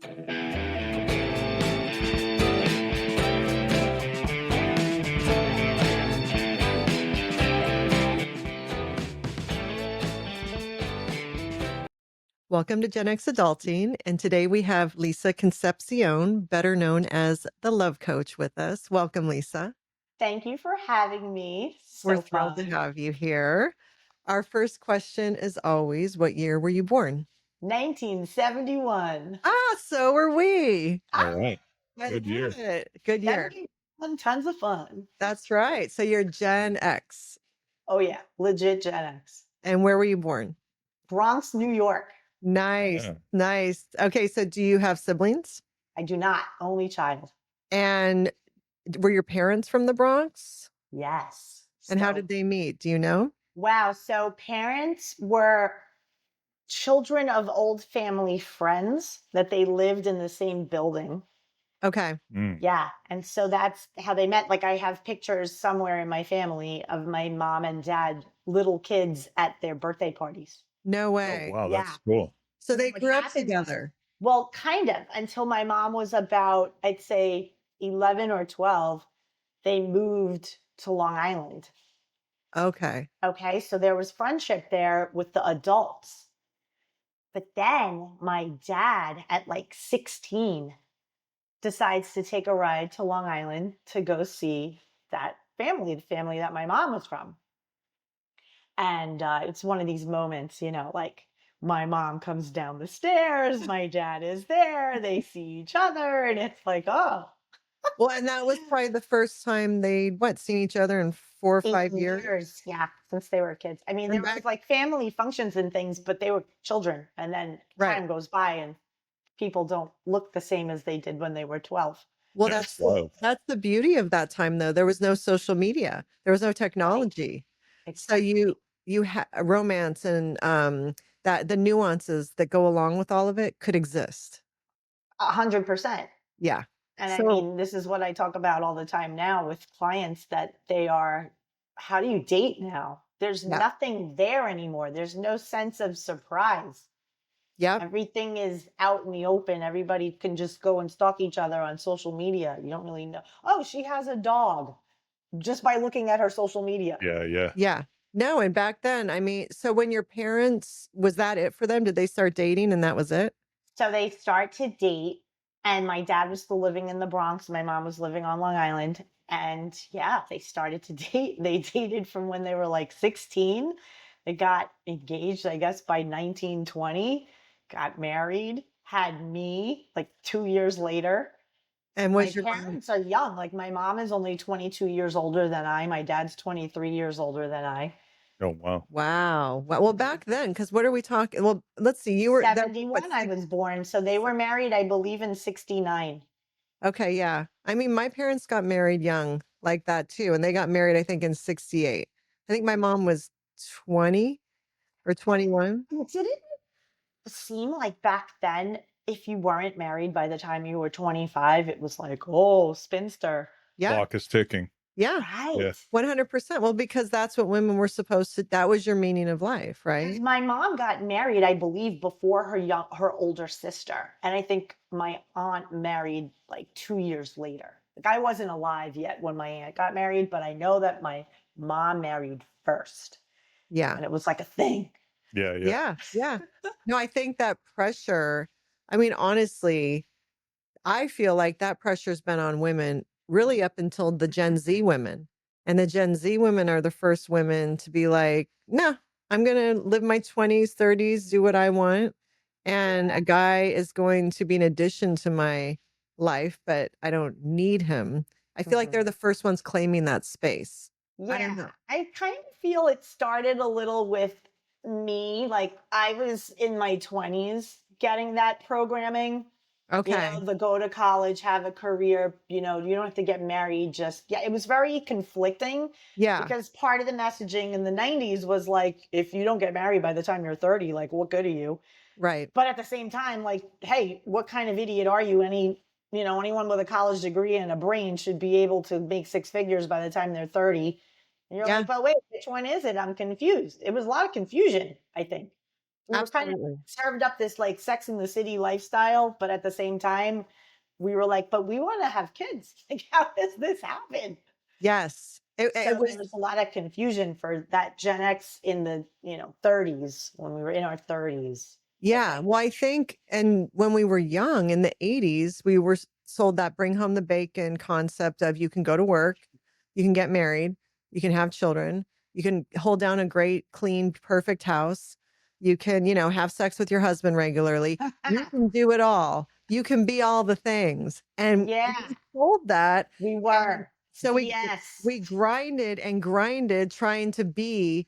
Welcome to Gen X Adulting, and today we have Lisa Concepcion, better known as the Love Coach, with us. Welcome, Lisa. Thank you for having me. We're thrilled to have you here. Our first question is always, what year were you born? 1971. So were we. All right. I Good love year. it. Good year. 71, tons of fun. That's right. So you're Gen X. Oh yeah, legit Gen X. And where were you born? Bronx, New York. Nice. Yeah. Nice. Okay, so do you have siblings? I do not. Only child. And were your parents from the Bronx? Yes. And how did they meet? Do you know? Wow. So parents were children of old family friends that they lived in the same building. Okay. Yeah. And so that's how they met. Like I have pictures somewhere in my family of my mom and dad, little kids at their birthday parties. No Oh, way. wow. Yeah. That's cool. So they What grew up happened- together. Well, kind of until my mom was about, I'd say 11 or 12, they moved to Long Island. Okay. Okay. So there was friendship there with the adults. But then my dad at like 16 decides to take a ride to Long Island to go see that family, the family that my mom was from. And it's one of these moments, you know, like my mom comes down the stairs, my dad is there, they see each other, and it's like, oh. Well, and that was probably the first time they'd seen each other in 4 or 5 years. Yeah, since they were kids. I mean, there was like family functions and things, but they were children. And then time goes by and people don't look the same as they did when they were 12. Well, that's the beauty of that time, though. There was no social media. There was no technology. Exactly. So you had romance and that the nuances that go along with all of it could exist. 100%. Yeah. And I mean, this is what I talk about all the time now with clients that how do you date now? There's nothing there anymore. There's no sense of surprise. Yeah. Everything is out in the open. Everybody can just go and stalk each other on social media. You don't really know. Oh, she has a dog just by looking at her social media. Yeah. Yeah. No. And back then, I mean, so when your parents, was that it for them? Did they start dating and that was it? So they start to date. And my dad was still living in the Bronx. My mom was living on Long Island. And yeah, they started to date. They dated from when they were like 16. They got engaged, I guess, by 1920, got married, had me like 2 years later. And my parents are young. Like my mom is only 22 years older than I. My dad's 23 years older than I. Oh, wow. Wow. Well, back then, because what are we talking? Well, let's see. You were 71. I was born. So they were married, I believe, in 69. Okay. Yeah. I mean, my parents got married young like that too. And they got married, I think, in 68. I think my mom was 20 or 21. Did it seem like back then, if you weren't married by the time you were 25, it was like, oh, spinster. Yeah. Clock is ticking. Yeah. Right. 100%. Well, because that's what women were supposed to, that was your meaning of life, right? My mom got married, I believe, before her older sister. And I think my aunt married like 2 years later. Like I wasn't alive yet when my aunt got married, but I know that my mom married first. Yeah. And it was like a thing. Yeah. No, I think that pressure, I mean, honestly, I feel like that pressure's been on women really up until the Gen Z women. And the Gen Z women are the first women to be like, no, I'm going to live my 20s, 30s, do what I want. And a guy is going to be an addition to my life, but I don't need him. I feel like they're the first ones claiming that space. Yeah. I don't know. I kind of feel it started a little with me. Like I was in my 20s getting that programming. Okay. You know, the go to college, have a career, you know, you don't have to get married. It was very conflicting. Yeah. Because part of the messaging in the 90s was like, if you don't get married by the time you're 30, like, what good are you? Right. But at the same time, like, hey, what kind of idiot are you? Anyone with a college degree and a brain should be able to make 6 figures by the time they're 30. And you're like, but wait, which one is it? I'm confused. It was a lot of confusion, I think. We were kind of Absolutely. served up this like Sex in the City lifestyle, but at the same time, we were like, but we want to have kids. Like, how does this happen? Yes. It So was, there was a lot of confusion for that Gen X in the 30s when we were in our 30s. I yeah. think. Well, I think, and when we were young in the 80s, we were sold that bring home the bacon concept of you can go to work, you can get married, you can have children, you can hold down a great, clean, perfect house, you can, have sex with your husband regularly, you can do it all, you can be all the things. And we Yeah, were told that. we And were. so BS. we grinded and grinded trying to be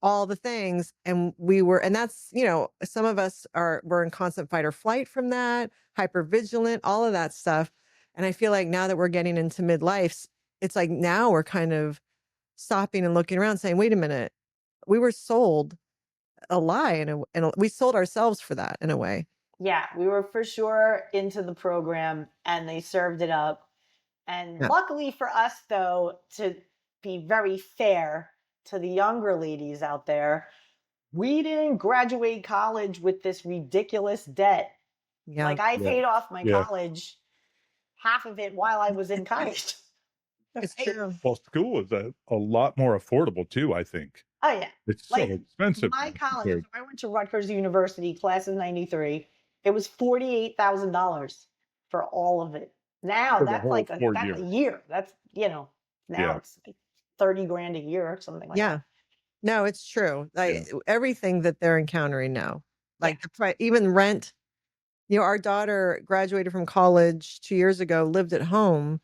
all the things, and we were, and that's, some of us we're in constant fight or flight from that, hyper vigilant, all of that stuff. And I feel like now that we're getting into midlife, it's like now we're kind of stopping and looking around saying, wait a minute, we were sold a lie, and we sold ourselves for that in a way. Yeah, we were for sure into the program and they served it up. And Yeah. luckily for us, though, to be very fair to the younger ladies out there, we didn't graduate college with this ridiculous debt. Yeah. Like, I Yeah. paid off my Yeah. college, half of it while I was in college. It's Right? true. Well, school is a lot more affordable too, I think. Oh, yeah. It's so Like, expensive my now college, compared. so I went to Rutgers University, class of 93. It was $48,000 for all of it. Now For the that's whole like four that's a years. year. That's, now Yeah. it's like 30 grand a year or something like Yeah. that. No, it's true. Yeah. Everything that they're encountering now, Yeah. like even rent. Our daughter graduated from college 2 years ago, lived at home,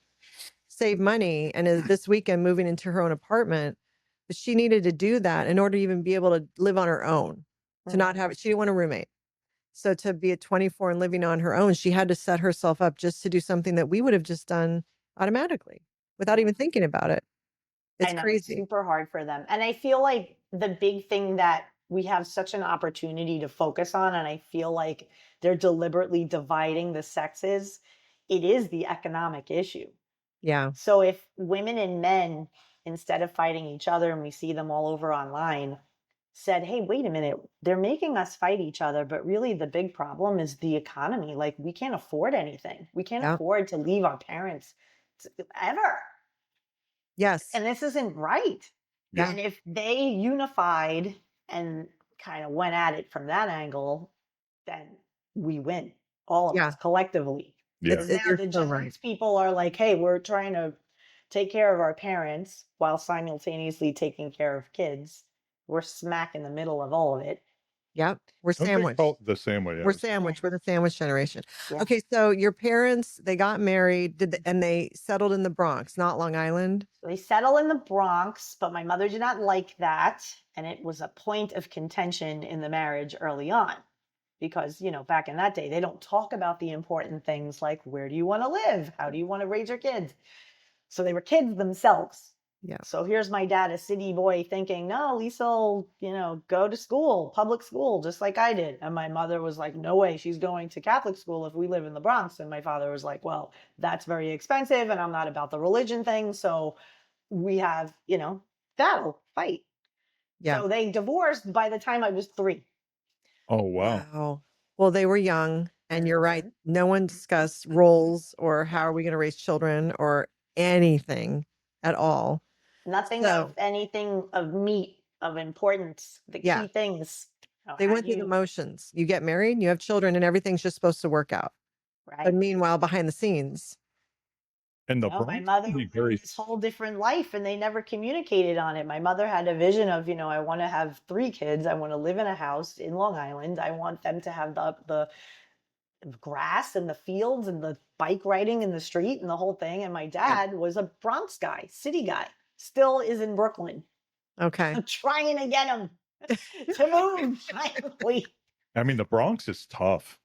saved money, and is this weekend moving into her own apartment. But she needed to do that in order to even be able to live on her own, to not have it. She didn't want a roommate. So to be at 24 and living on her own, she had to set herself up just to do something that we would have just done automatically without even thinking about it. I It's know it's crazy. super hard for them. And I feel like the big thing that we have such an opportunity to focus on, and I feel like they're deliberately dividing the sexes, it is the economic issue. Yeah. So if women and men, instead of fighting each other, and we see them all over online, said, hey, wait a minute, they're making us fight each other, but really the big problem is the economy. Like, we can't afford anything. We can't Yeah. afford to leave our parents ever. Yes. And this isn't right. Yeah. And if they unified and kind of went at it from that angle, then we win, all of Yeah. us collectively. Yeah. Because now You're the so Gen right. X people are like, hey, we're trying to take care of our parents while simultaneously taking care of kids. We're smack in the middle of all of it. Yep. We're Don't they sandwiched. call it the same way? We're Yeah. sandwiched. We're the sandwich generation. Yeah. Okay, so your parents, they got married, and they settled in the Bronx, not Long Island. So they settle in the Bronx, but my mother did not like that. And it was a point of contention in the marriage early on. Because, back in that day, they don't talk about the important things like where do you want to live? How do you want to raise your kids? So they were kids themselves. Yeah. So here's my dad, a city boy, thinking, no, Lisa will, go to school, public school, just like I did. And my mother was like, no way, she's going to Catholic school if we live in the Bronx. And my father was like, well, that's very expensive and I'm not about the religion thing. So we have, battle, fight. Yeah. So they divorced by the time I was 3. Oh wow. Wow. Well, they were young, and you're right. No one discussed roles or how are we going to raise children or anything at all. Nothing So, of anything of meat, of importance. The yeah, key things. they How went do through the you, motions. You get married, you have children, and everything's just supposed to work out. But right? meanwhile, behind the scenes, And the No, my Bronx mother can be had very this whole different life and they never communicated on it. My mother had a vision of, I want to have 3 kids. I want to live in a house in Long Island. I want them to have the grass and the fields and the bike riding in the street and the whole thing. And my yeah. dad was a Bronx guy, city guy, still is in Brooklyn. Okay. I'm trying to get him to move finally. I mean, the Bronx is tough,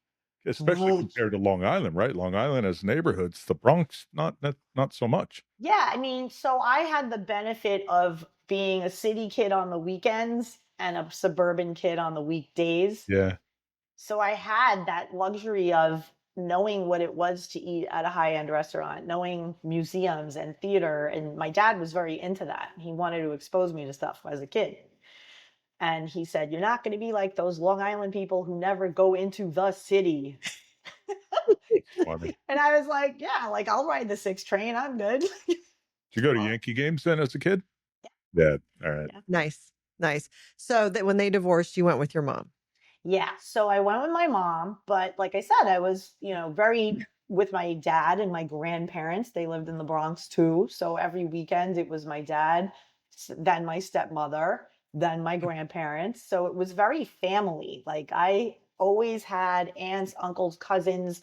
especially Right. compared to Long Island, right? Long Island has neighborhoods. The Bronx, not so much. Yeah, I mean, so I had the benefit of being a city kid on the weekends and a suburban kid on the weekdays. Yeah. So I had that luxury of knowing what it was to eat at a high-end restaurant, knowing museums and theater. And my dad was very into that. He wanted to expose me to stuff as a kid. And he said, "You're not going to be like those Long Island people who never go into the city." Funny. And I was like, "Yeah, like I'll ride the 6 train. I'm good." Did you go to Well, Yankee games then as a kid? Yeah. All right. yeah. Nice. Nice. So that when they divorced, you went with your mom. Yeah. So I went with my mom, but like I said, I was, very with my dad and my grandparents. They lived in the Bronx too. So every weekend it was my dad, then my stepmother, then my grandparents. So it was very family. Like I always had aunts, uncles, cousins,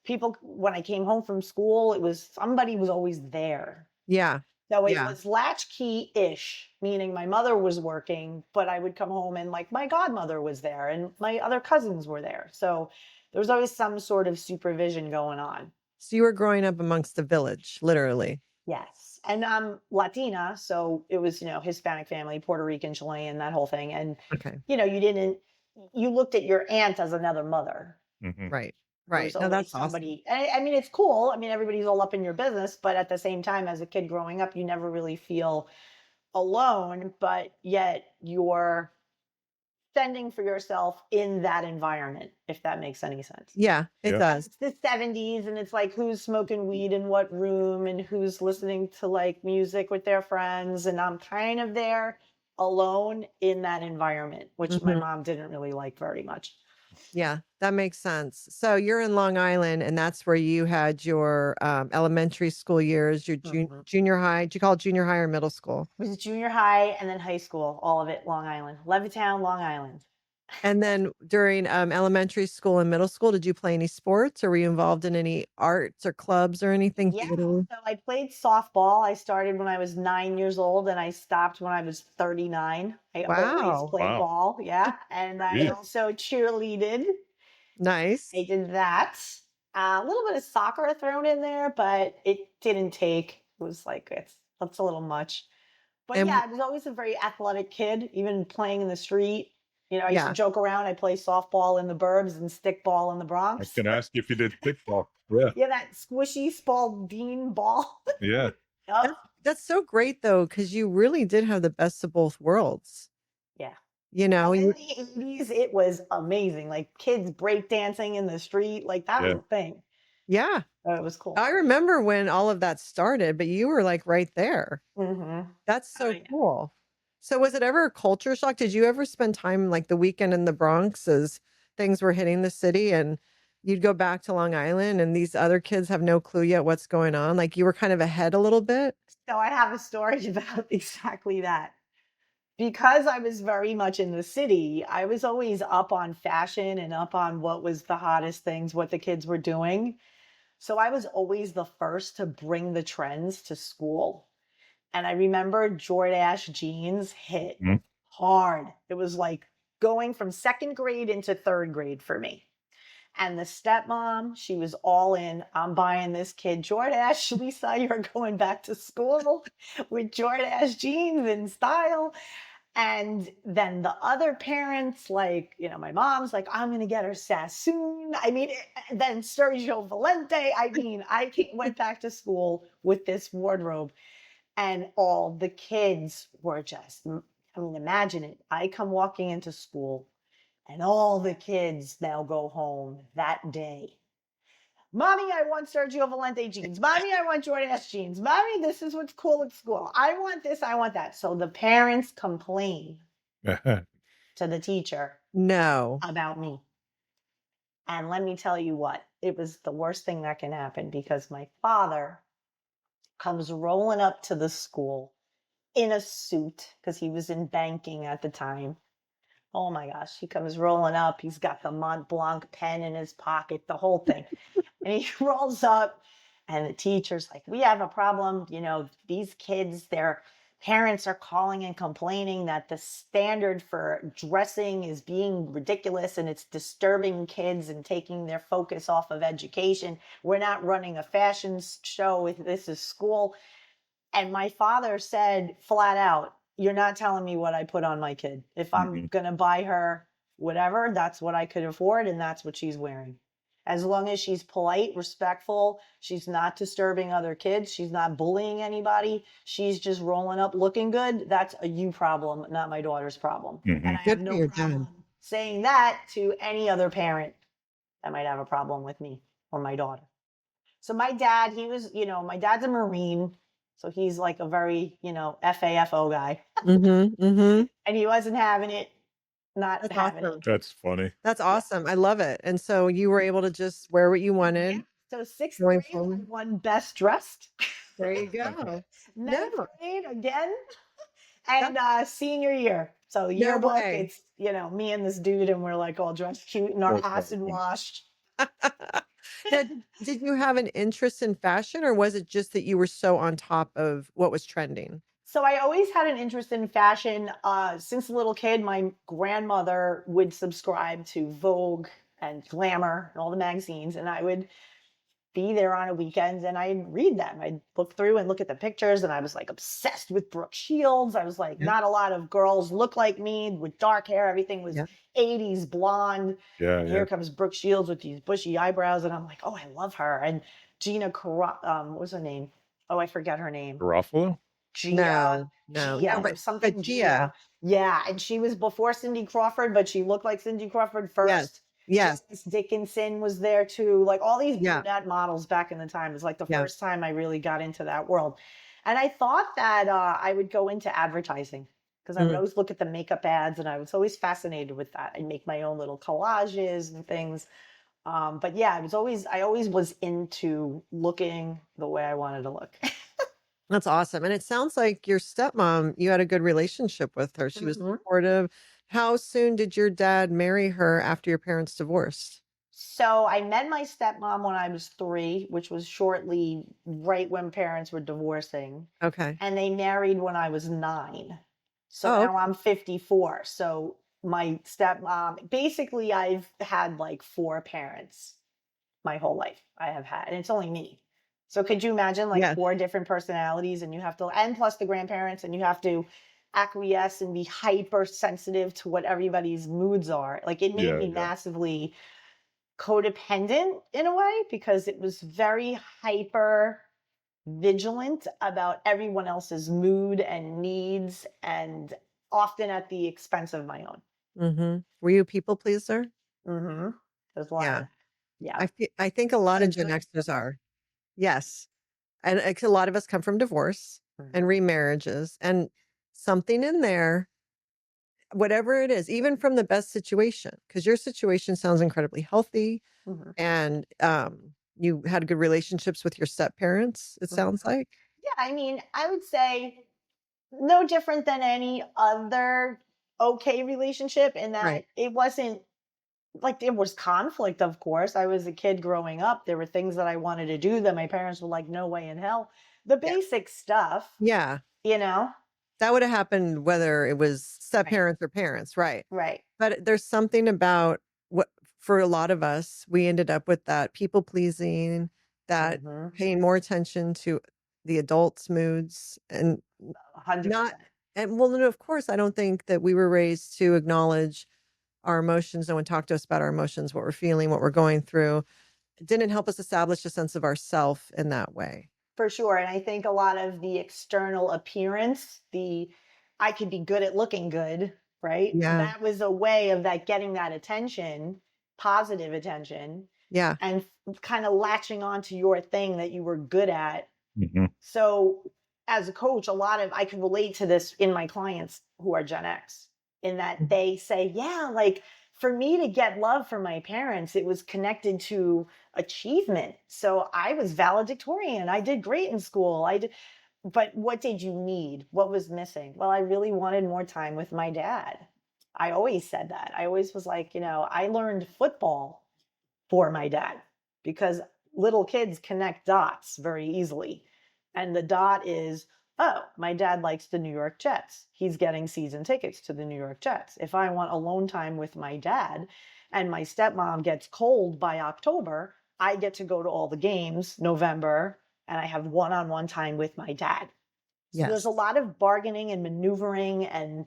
people when I came home from school, it was somebody was always there. Yeah. So it Yeah. was latchkey-ish, meaning my mother was working, but I would come home and like my godmother was there and my other cousins were there. So there was always some sort of supervision going on. So you were growing up amongst the village, literally. Yes. And I'm Latina, so it was, Hispanic family, Puerto Rican, Chilean, that whole thing. And, Okay. you looked at your aunt as another mother. Mhm. Right. There Right. was No, always that's awesome. somebody. I mean, it's cool. I mean, everybody's all up in your business, but at the same time, as a kid growing up, you never really feel alone, but yet you're fending for yourself in that environment, if that makes any sense. Yeah, it Yeah. does. It's the 70s and it's like who's smoking weed in what room and who's listening to like music with their friends. And I'm kind of there alone in that environment, which my Mhm. mom didn't really like very much. Yeah, that makes sense. So you're in Long Island, and that's where you had your elementary school years, your Mhm. junior high. Did you call it junior high or middle school? It was junior high and then high school, all of it, Long Island, Levittown, Long Island. And then during elementary school and middle school, did you play any sports, or were you involved in any arts or clubs or anything? Yeah, Theater? so I played softball. I started when I was 9 years old and I stopped when I was 39. I always Wow, played Wow. ball. Yeah. And I Geez. also cheerleaded. I nice. did that. A little bit of soccer thrown in there, but it didn't take. It was like, that's a little much. But And yeah, I was always a very athletic kid, even playing in the street. I used to yeah, joke around. I play softball in the burbs and stickball in the I was Bronx. gonna ask you if you did stickball. Yeah. Yeah, that squishy Spalding ball. Yeah. Oh, that's so great though, because you really did have the best of both worlds. yeah. You Oh, know, in you the 80s, it was amazing. Like kids breakdancing in the street, like that was Yeah. a thing. yeah. Oh, it was cool. I remember when all of that started, but you were like right there. Mm-hmm. That's Oh, so yeah. cool. So was it ever a culture shock? Did you ever spend time like the weekend in the Bronx as things were hitting the city and you'd go back to Long Island and these other kids have no clue yet what's going on? Like you were kind of ahead a little bit? So I have a story about exactly that. Because I was very much in the city, I was always up on fashion and up on what was the hottest things, what the kids were doing. So I was always the first to bring the trends to school. And I remember Jordache jeans hit Mhm. hard. It was like going from second grade into third grade for me. And the stepmom, she was all in. I'm buying this kid Jordache. Lisa, you're going back to school with Jordache jeans in style. And then the other parents, like, my mom's like, I'm going to get her Sassoon. I mean, then Sergio Valente. I mean, went back to school with this wardrobe and all the kids were just, I mean, imagine it. I come walking into school and all the kids now go home that day. Mommy, I want Sergio Valente jeans. Mommy, I want Jordan S jeans. Mommy, this is what's cool at school. I want this, I want that. So the parents complain to the teacher No. about me. And let me tell you what, it was the worst thing that can happen because my father comes rolling up to the school in a suit because he was in banking at the time. Oh my gosh, he comes rolling up. He's got the Mont Blanc pen in his pocket, the whole thing. And he rolls up, and the teacher's like, we have a problem. These kids, their parents are calling and complaining that the standard for dressing is being ridiculous and it's disturbing kids and taking their focus off of education. We're not running a fashion show. This is school. And my father said flat out, you're not telling me what I put on my kid. If I'm Mhm. going to buy her whatever, that's what I could afford and that's what she's wearing. As long as she's polite, respectful, she's not disturbing other kids, she's not bullying anybody, she's just rolling up looking good, that's a you problem, not my daughter's problem. And I have Good for no your dad. problem saying that to any other parent that might have a problem with me or my daughter. So my dad, he was, my dad's a Marine. So he's like a very, FAFO guy. And he wasn't having it, not That's having awesome. it. That's funny. That's awesome. I love it. And so you were able to just wear what you Yeah. wanted So sixth going grade, I forward. won best dressed. There you go. Ninth No, grade again. that, And senior year. So no yearbook, way. it's, me and this dude, and we're like all dressed cute and our That's acid awesome. washed. Now, did you have an interest in fashion, or was it just that you were so on top of what was trending? So I always had an interest in fashion. Since a little kid, my grandmother would subscribe to Vogue and Glamour and all the magazines, and I would be there on a weekends and I'd read them. I'd look through and look at the pictures, and I was like obsessed with Brooke Shields. I was like, Yeah. not a lot of girls look like me with dark hair. Everything was Yeah. 80s blonde. Yeah, And yeah. here comes Brooke Shields with these bushy eyebrows, and I'm like, oh, I love her. And what was her name? Oh, I forget her name. Garofalo? Gia. No, Gia. It but was something Gia. Gia. Yeah, and she was before Cindy Crawford, but she looked like Cindy Crawford Yes. first. Yes. Janice Dickinson was there too. Like all these Yeah. brunette models back in the time. It was like the Yeah. first time I really got into that world. And I thought that I would go into advertising because I would Mm. always look at the makeup ads, and I was always fascinated with that. I'd make my own little collages and things. But yeah, I always was into looking the way I wanted to look. That's awesome. And it sounds like your stepmom, you had a good relationship with her. She was Mhm. supportive. How soon did your dad marry her after your parents divorced? So I met my stepmom when I was 3, which was shortly right when parents were divorcing. Okay. And they married when I was 9. So Oh, now I'm 54. So my stepmom, basically, I've had like 4 parents my whole life. I have had, and it's only me. So could you imagine like yes. 4 different personalities, and you have to, and plus the grandparents, and you have to acquiesce and be hypersensitive to what everybody's moods are. Like it made Yeah, me yeah. massively codependent in a way because it was very hyper vigilant about everyone else's mood and needs, and often at the expense of my own. Were you a people pleaser? There's a lot of Yeah. that. Yeah. I think a lot of And Gen good. Xers are. Yes. And a lot of us come from divorce and Mhm. remarriages, and something in there, whatever it is, even from the best situation, because your situation sounds incredibly healthy, Mhm. and you had good relationships with your step parents, it Mhm. sounds like. Yeah, I mean, I would say no different than any other okay relationship in that Right. it wasn't like there was conflict, of course. I was a kid growing up. There were things that I wanted to do that my parents were like, no way in hell. The Yeah. basic stuff, Yeah. you know? That would have happened whether it was step Right. parents or parents, right? Right. But there's something about what, for a lot of us, we ended up with that people pleasing, that Mhm. paying more attention to the adults' moods, and not, 100%. and well, no, of course, I don't think that we were raised to acknowledge our emotions. No one talked to us about our emotions, what we're feeling, what we're going through. It didn't help us establish a sense of ourself in that way. For sure. And I think a lot of the external appearance, the I could be good at looking good, right? Yeah. That was a way of that getting that attention, positive attention, Yeah. and kind of latching on to your thing that you were good at. Mhm. So as a coach, I can relate to this in my clients who are Gen X, in that they say, yeah, like for me to get love from my parents, it was connected to achievement. So I was valedictorian. I did great in school. But what did you need? What was missing? Well, I really wanted more time with my dad. I always said that. I always was like, I learned football for my dad because little kids connect dots very easily. And the dot is, oh, my dad likes the New York Jets. He's getting season tickets to the New York Jets. If I want alone time with my dad and my stepmom gets cold by October, I get to go to all the games November, and I have one-on-one time with my dad. So there's Yes. a lot of bargaining and maneuvering and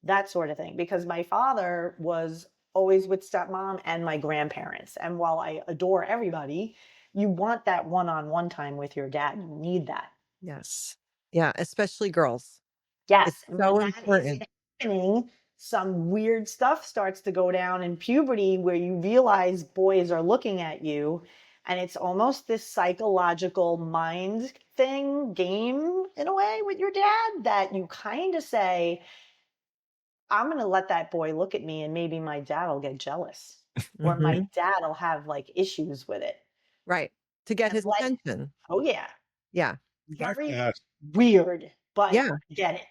that sort of thing because my father was always with stepmom and my grandparents. And while I adore everybody, you want that one-on-one time with your dad. You need that. Yes. Yeah, especially girls. It's Yes. And when so that important. isn't happening, some weird stuff starts to go down in puberty where you realize boys are looking at you. And it's almost this psychological mind thing, game in a way with your dad that you kind of say, I'm going to let that boy look at me and maybe my dad will get jealous or my Mhm. dad will have like issues with it. Right. To get And his let, attention. oh yeah, Yeah. I have to very ask. weird, but Yeah. get it.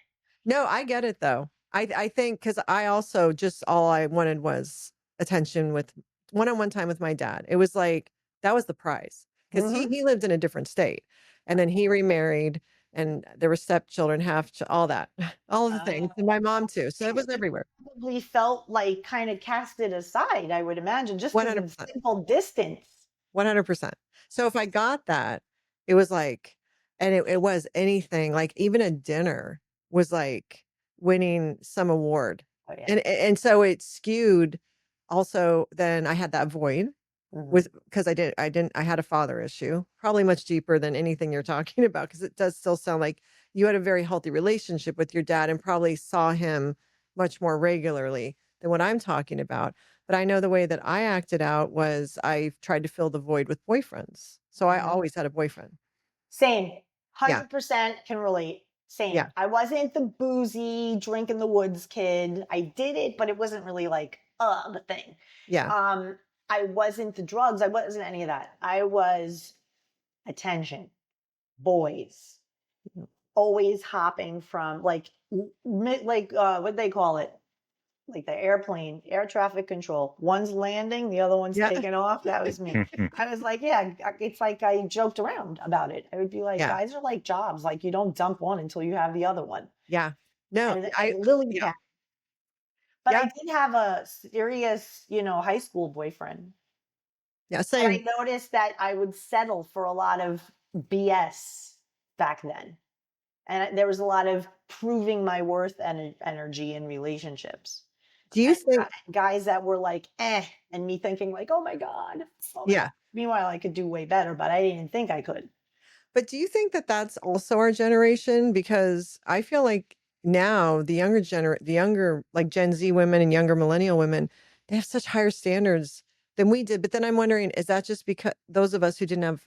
No, I get it though. I think because I also just all I wanted was attention with one-on-one time with my dad. It was like that was the prize because he Mhm. he lived in a different state, and then he remarried, and there were stepchildren, all that, all of the things, and my mom too. So it was everywhere. Probably felt like kind of casted aside, I would imagine, just One because hundred of percent. simple distance. 100%. So if I got that, it was like and it was anything, like even a dinner was like winning some award. Oh yeah. And so it skewed also then I had that void Mhm. with because I had a father issue, probably much deeper than anything you're talking about because it does still sound like you had a very healthy relationship with your dad and probably saw him much more regularly than what I'm talking about. But I know the way that I acted out was I tried to fill the void with boyfriends. So I Mhm. always had a boyfriend. Same. Yeah. 100% can relate. Same. Yeah. I wasn't the boozy, drink in the woods kid. I did it, but it wasn't really like, the thing. Yeah. Um, I wasn't the drugs. I wasn't any of that. I was attention, boys, always hopping from like, what they call it? Like the airplane, air traffic control. One's landing, the other one's Yeah. taking off. That was me. I was like, yeah, it's like I joked around about it. I would be like, Yeah. guys are like jobs. Like you don't dump one until you have the other one. Yeah. No, And I Lily yeah. had, but I Yeah. did have a serious, high school boyfriend. Yeah. But I Same. noticed that I would settle for a lot of BS back then. And there was a lot of proving my worth and energy in relationships. Do you And think guys that were like, and me thinking like, oh my God, oh my God. yeah. Meanwhile, I could do way better, but I didn't think I could. But do you think that that's also our generation? Because I feel like now the younger like Gen Z women and younger millennial women, they have such higher standards than we did. But then I'm wondering, is that just because those of us who didn't have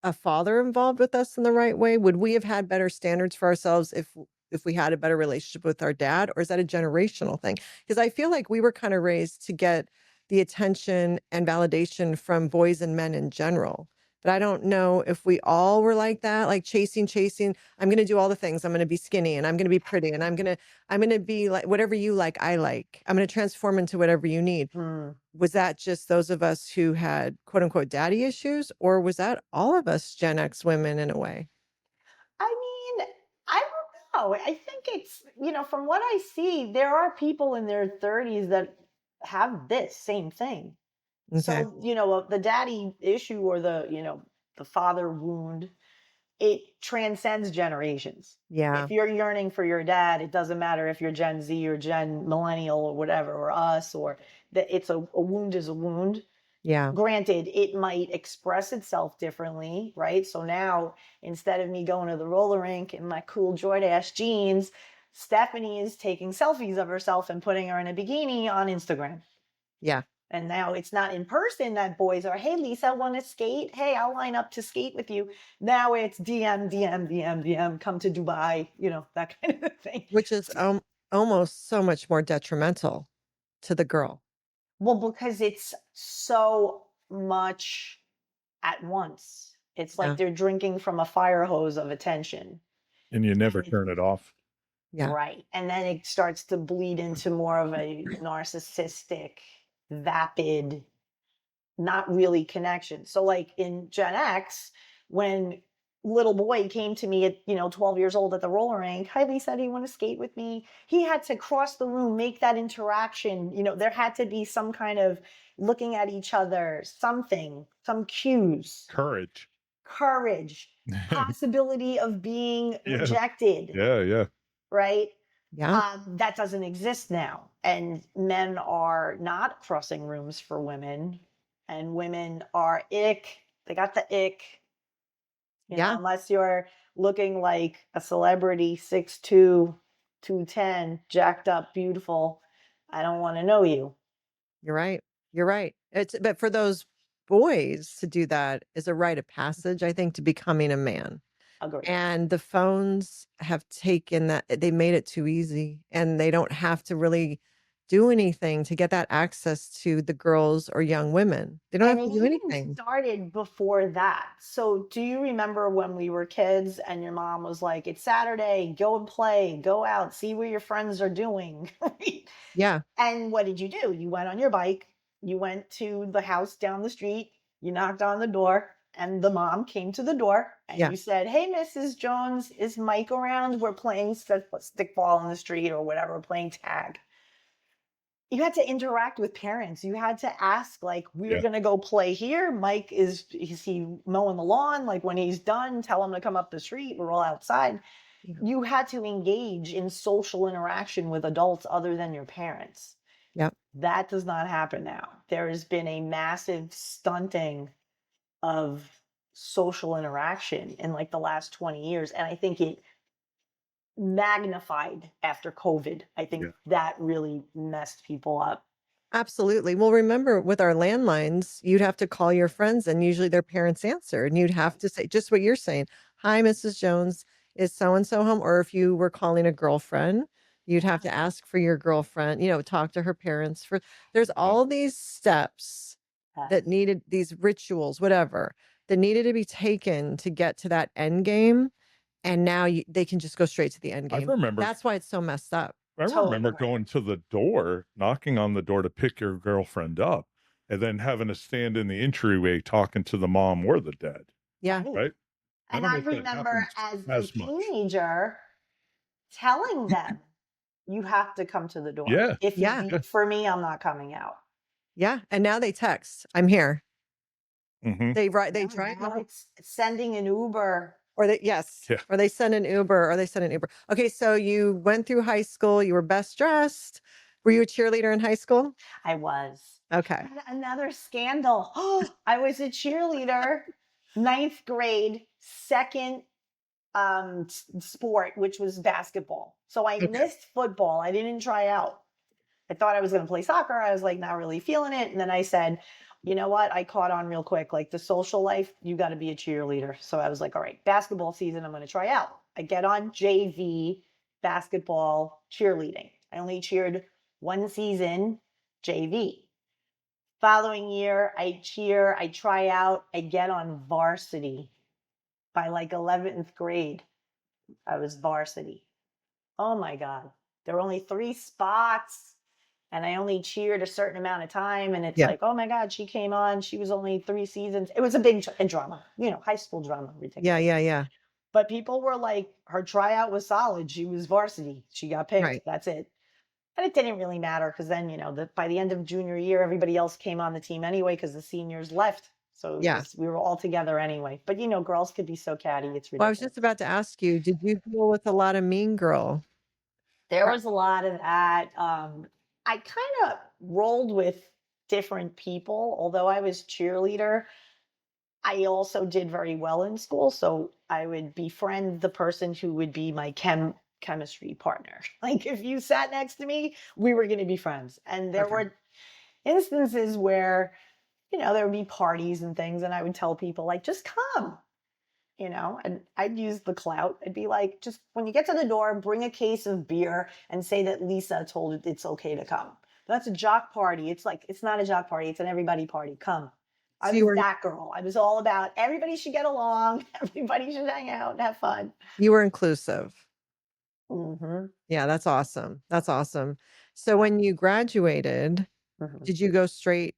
a father involved with us in the right way, would we have had better standards for ourselves if we had a better relationship with our dad, or is that a generational thing? Because I feel like we were kind of raised to get the attention and validation from boys and men in general. But I don't know if we all were like that, like chasing. I'm going to do all the things. I'm going to be skinny and I'm going to be pretty and I'm going to be like whatever you like, I like. I'm going to transform into whatever you need. Hmm. Was that just those of us who had quote unquote daddy issues, or was that all of us Gen X women in a way? I mean, I don't know. I think it's, from what I see, there are people in their 30s that have this same thing. Okay. So, the daddy issue or the father wound, it transcends generations. Yeah. If you're yearning for your dad, it doesn't matter if you're Gen Z or Gen Millennial or whatever, or us, or that it's a wound is a wound. Yeah. Granted, it might express itself differently, right? So now instead of me going to the roller rink in my cool Jordache jeans, Stephanie is taking selfies of herself and putting her in a bikini on Instagram. Yeah. And now it's not in person that boys are, hey, Lisa, want to skate? Hey, I'll line up to skate with you. Now it's DM, DM, DM, DM, come to Dubai, that kind of thing. Which is almost so much more detrimental to the girl. Well, because it's so much at once. It's like Yeah. they're drinking from a fire hose of attention. And you never And turn it off. Yeah. right. And then it starts to bleed into more of a narcissistic, vapid, not really connection. So like in Gen X, when little boy came to me at 12 years old at the roller rink, hi Lisa, do you want to skate with me? He had to cross the room, make that interaction. There had to be some kind of looking at each other, something, some cues, Courage. courage, possibility of being Yeah. rejected, Yeah. Yeah. right? Yeah. That doesn't exist now. And men are not crossing rooms for women, and women are ick. They got the ick, Yeah. unless you're looking like a celebrity, 6'2", 210, jacked up, beautiful. I don't want to know you. You're right. You're right. But for those boys to do that is a rite of passage, I think, to becoming a man. Agree. And the phones have taken that, they made it too easy, and they don't have to really do anything to get that access to the girls or young women. They don't And have it to do even anything. started before that. So, do you remember when we were kids and your mom was like, "It's Saturday, go and play, go out, see what your friends are doing"? Yeah. And what did you do? You went on your bike, you went to the house down the street, you knocked on the door, and the mom came to the door and Yeah. you said, "Hey, Mrs. Jones, is Mike around? We're playing stickball in the street or whatever, playing tag." You had to interact with parents. You had to ask, like, "We're Yeah. going to go play here. Mike, is he mowing the lawn? Like, when he's done, tell him to come up the street. We're all outside." Yeah. You had to engage in social interaction with adults other than your parents. Yep. That does not happen now. There has been a massive stunting of social interaction in like the last 20 years. And I think it magnified after COVID. I think Yeah. that really messed people up. Absolutely. Well, remember with our landlines, you'd have to call your friends and usually their parents answer, and you'd have to say just what you're saying. Hi, Mrs. Jones, is so and so home? Or if you were calling a girlfriend, you'd have to ask for your girlfriend, talk to her parents for there's Yeah. all these steps Yes. that needed these rituals, whatever, that needed to be taken to get to that end game. And now they can just go straight to the end I game. remember That's why it's so messed up. I remember Totally. going to the door, knocking on the door to pick your girlfriend up, and then having to stand in the entryway talking to the mom or the dad, Yeah. Right. right? I And don't I know if that remember happens as a as much. teenager telling them, "You have to come to the door. Yeah. If Yeah. Yeah. for me, I'm not coming out." Yeah. And now they text, I'm here. Mhm. They No, drive now up, it's sending an Uber. or they yes, Yeah. or they send an Uber, or they send an Uber. Okay, so you went through high school, you were best dressed. Were you a cheerleader in high school? I was. Okay. Another scandal. Oh, I was a cheerleader, ninth grade, second sport, which was basketball. So I Okay. missed football. I didn't try out. I thought I was going to play soccer. I was like not really feeling it. And then I said, "You know what? I caught on real quick. Like the social life, you got to be a cheerleader." So I was like, "All right, basketball season, I'm going to try out." I get on JV basketball cheerleading. I only cheered one season JV. Following year, I try out, I get on varsity. By like 11th grade, I was varsity. Oh my God. There were only 3 spots and I only cheered a certain amount of time. And it's Yeah. like, oh my God, she came on. She was only 3 seasons. It was a big drama, high school drama, Yeah, ridiculous. yeah, yeah. But people were like, her tryout was solid. She was varsity. She got picked. Right. That's it. And it didn't really matter because then, by the end of junior year, everybody else came on the team anyway because the seniors left. So Yeah. we were all together anyway. But girls could be so catty, it's Well, I was ridiculous. just about to ask you, did you deal with a lot of mean girl? There was a lot of that. I kind of rolled with different people, although I was cheerleader. I also did very well in school, so I would befriend the person who would be my chemistry partner. Like if you sat next to me, we were going to be friends. And there Okay. were instances where, there would be parties and things, and I would tell people like, "Just come." And I'd use the clout. I'd be like, "Just when you get to the door, bring a case of beer and say that Lisa told it it's okay to come." That's a jock party. It's like, it's not a jock party. It's an everybody party. Come. I So you was were that girl. I was all about everybody should get along. Everybody should hang out and have fun. you were inclusive. Mm-hmm. Yeah, that's awesome. That's awesome. So when you graduated, Mm-hmm. did you go straight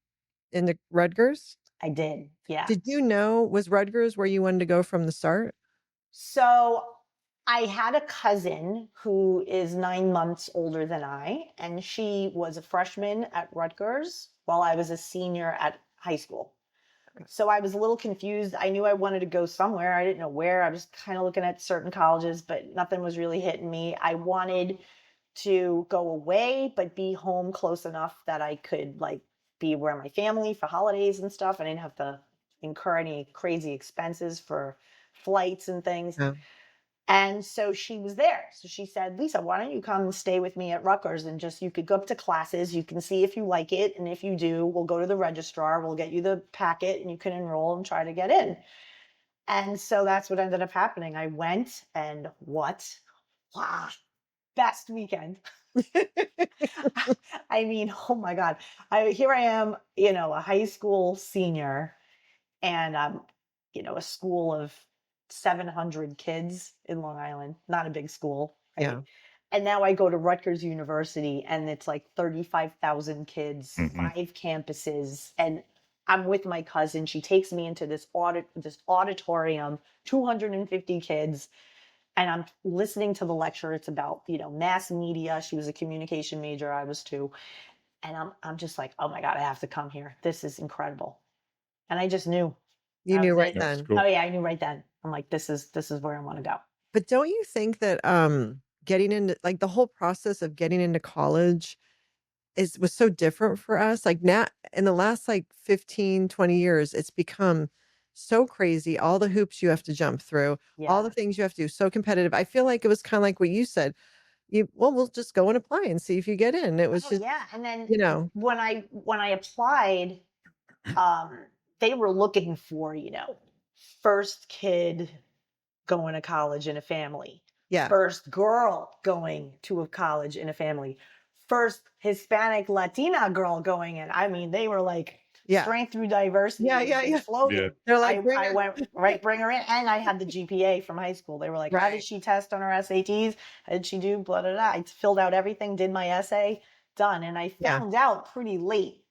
into Rutgers? I did. Yeah. Did you know, was Rutgers where you wanted to go from the start? So I had a cousin who is 9 months older than I, and she was a freshman at Rutgers while I was a senior at high school. Okay. So I was a little confused. I knew I wanted to go somewhere. I didn't know where. I was kind of looking at certain colleges, but nothing was really hitting me. I wanted to go away, but be home close enough that I could like be where my family for holidays and stuff. I didn't have to incur any crazy expenses for flights and things. Yeah. And so she was there. So she said, Lisa, why don't you come and stay with me at Rutgers and just, you could go up to classes. You can see if you like it. And if you do, we'll go to the registrar. We'll get you the packet and you can enroll and try to get in. And so that's what ended up happening. I went and what? Wow, best weekend. I mean, oh my God. Here I am, a high school senior, and I'm, a school of 700 kids in Long Island, not a big school, right? Yeah. And now I go to Rutgers University and it's like 35,000 kids, Mm-hmm. 5 campuses. And I'm with my cousin. She takes me into this auditorium, 250 kids. And I'm listening to the lecture. It's about, mass media. She was a communication major. I was too. And I'm just like, oh my God, I have to come here. This is incredible. And I just knew. You That knew was right it. That's then. cool. Oh yeah, I knew right then. I'm like, this is where I want to go. But don't you think that getting into like the whole process of getting into college was so different for us? Like now in the last like 15, 20 years, it's become so crazy. All the hoops you have to jump through, all Yeah. the things you have to do, so competitive. I feel like it was kind of like what you said. We'll just go and apply and see if you get in. It was Oh just, yeah. And then you know, when I applied, um, they were looking for, first kid going to college in a family, yeah, first girl going to a college in a family, first Hispanic Latina girl going in. I mean, they were like, yeah, strength through diversity yeah, was yeah, their yeah. slogan. Yeah. They're like, bring I it. went right, bring her in, and I had the GPA from high school. They were like, "How did Right. she test on her SATs? How did she do?" Blah blah blah. I filled out everything, did my essay, done, and I Yeah. found out pretty late.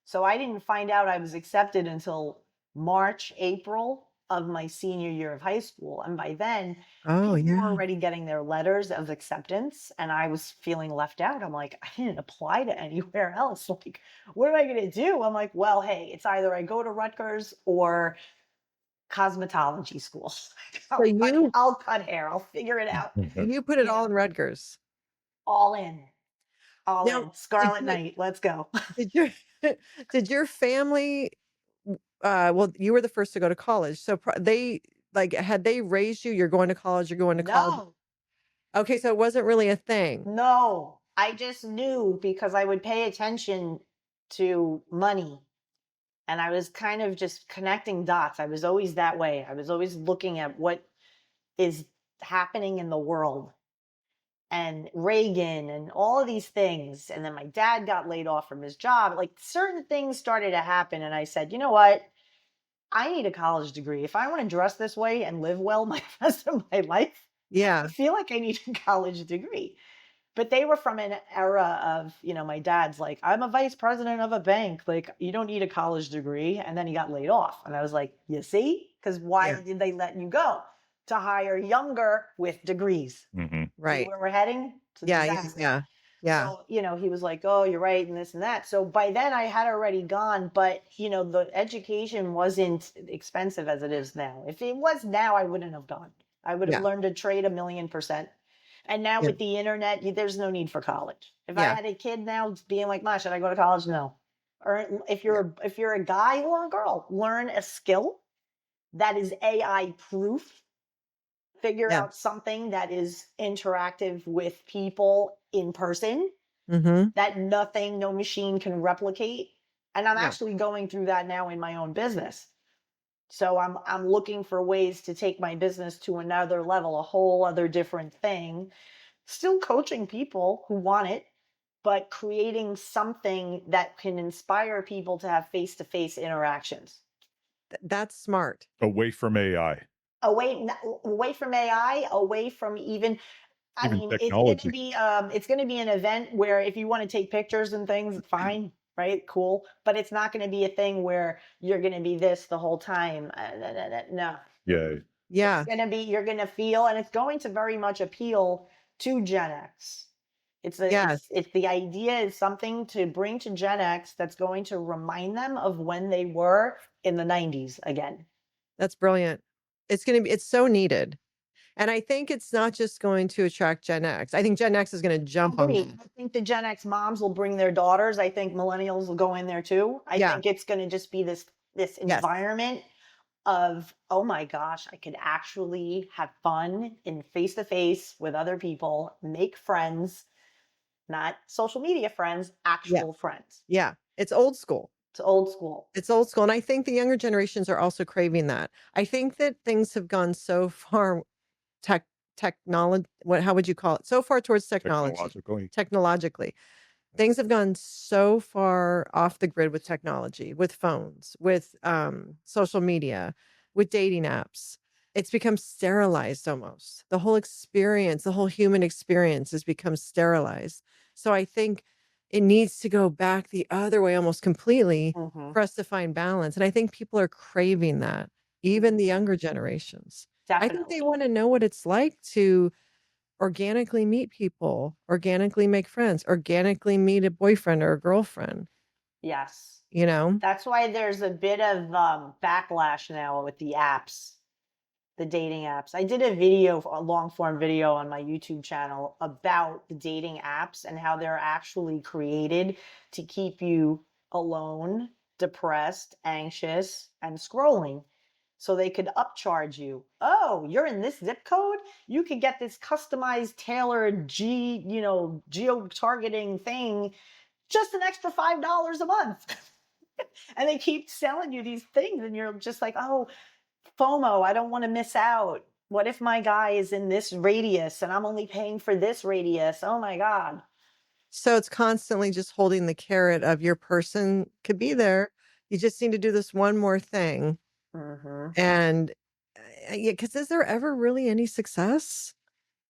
So I didn't find out I was accepted until March, April of my senior year of high school, and by then Oh, people were yeah. already getting their letters of acceptance, and I was feeling left out. I'm like, I didn't apply to anywhere else. Like, what am I going to do? I'm like, well, hey, it's either I go to Rutgers or cosmetology school. So you I'll cut hair. I'll figure it out. you put it all in Rutgers. All in, all Now, in. did Scarlet you Night. Let's go. did your did your family well, you were the first to go to college. So they like had they raised you, you're going to college, you're going to college. No, Okay, so it wasn't really a thing. no. I just knew because I would pay attention to money. And I was kind of just connecting dots. I was always that way. I was always looking at what is happening in the world and Reagan and all of these things. And then my dad got laid off from his job. Like certain things started to happen. And I said, you know what? I need a college degree. If I want to dress this way and live well my rest of my life, I Yeah. feel like I need a college degree. But they were from an era of, my dad's like, I'm a vice president of a bank. Like, you don't need a college degree. And then he got laid off. And I was like, you see? Because why Yeah. did they let you go? To hire younger with degrees. Mm-hmm. See Right. where we're heading? It's a Yeah, yeah, disaster. yeah. Yeah. So, he was like, oh, you're right, and this and that. So by then I had already gone, but, the education wasn't expensive as it is now. If it was now, I wouldn't have gone. I would have Yeah. learned to trade 1,000,000%. And now Yeah. with the internet, there's no need for college. If I Yeah. had a kid now being like, Ma, should I go to college? No. Or if you're a guy or a girl, learn a skill that is AI proof. Figure Yeah. out something that is interactive with people in person Mm-hmm. that no machine can replicate. And I'm Yeah. actually going through that now in my own business. So I'm looking for ways to take my business to another level, a whole other different thing. Still coaching people who want it, but creating something that can inspire people to have face-to-face interactions. That's smart. Away from AI, Away from AI, away from even even it's going to technology. be an event where if you want to take pictures and things, fine, right? Cool. But it's not going to be a thing where you're going to be this the whole time. No. Yeah. Yeah. It's going to be, you're going to feel, and it's going to very much appeal to Gen X. Yes. It's the idea is something to bring to Gen X that's going to remind them of when they were in the 90s again. That's brilliant. It's so needed. And I think it's not just going to attract Gen X. I think Gen X is going to jump on Agree. that. I think the Gen X moms will bring their daughters. I think millennials will go in there too. I Yeah. think it's going to just be this Yes. environment of, oh my gosh, I could actually have fun in face to face with other people, make friends, not social media friends, Yeah. actual friends. Yeah. It's old school. It's old school. It's old school. And I think the younger generations are also craving that. I think that things have gone so far technology, how would you call it? So far towards technology. Technologically. Things have gone so far off the grid with technology, with phones, with social media, with dating apps. It's become sterilized almost. The whole experience, the whole human experience has become sterilized. So I think it needs to go back the other way almost completely Mhm. for us to find balance. And I think people are craving that, even the younger generations. I think they Definitely. want to know what it's like to organically meet people, organically make friends, organically meet a boyfriend or a girlfriend, Yes. you know? That's why there's a bit of backlash now with the apps, the dating apps. I did a video, a long form video on my YouTube channel about the dating apps and how they're actually created to keep you alone, depressed, anxious, and scrolling. So they could upcharge you. Oh, you're in this zip code? You could get this customized, tailored geo targeting thing, just an extra $5 a month. And they keep selling you these things, and you're just like, oh, FOMO, I don't want to miss out. What if my guy is in this radius and I'm only paying for this radius? Oh my God. So it's constantly just holding the carrot of your person could be there. You just need to do this one more thing. Mm-hmm. And yeah, because is there ever really any success?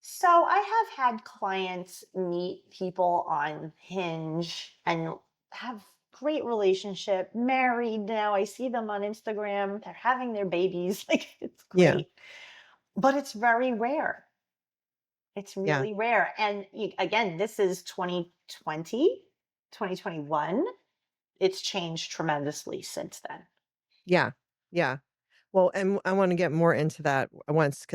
So I have had clients meet people on Hinge and have great relationship, married now. I see them on Instagram. They're having their babies. Like it's Yeah. great. But it's very rare. It's Yeah. really rare. And again, this is 2020, 2021. It's changed tremendously since then. Yeah. Yeah. Well, and I want to get more into that once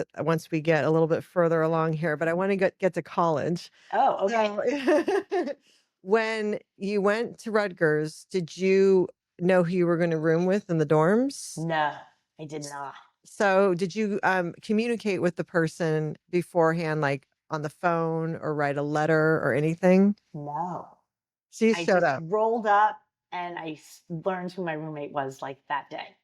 we get a little bit further along here, but I want to get to college. Oh, okay. So, when you went to Rutgers, did you know who you were going to room with in the dorms? No, I did not. So, did you communicate with the person beforehand, like on the phone or write a letter or anything? No. So you I showed just up. rolled up and I learned who my roommate was like that day.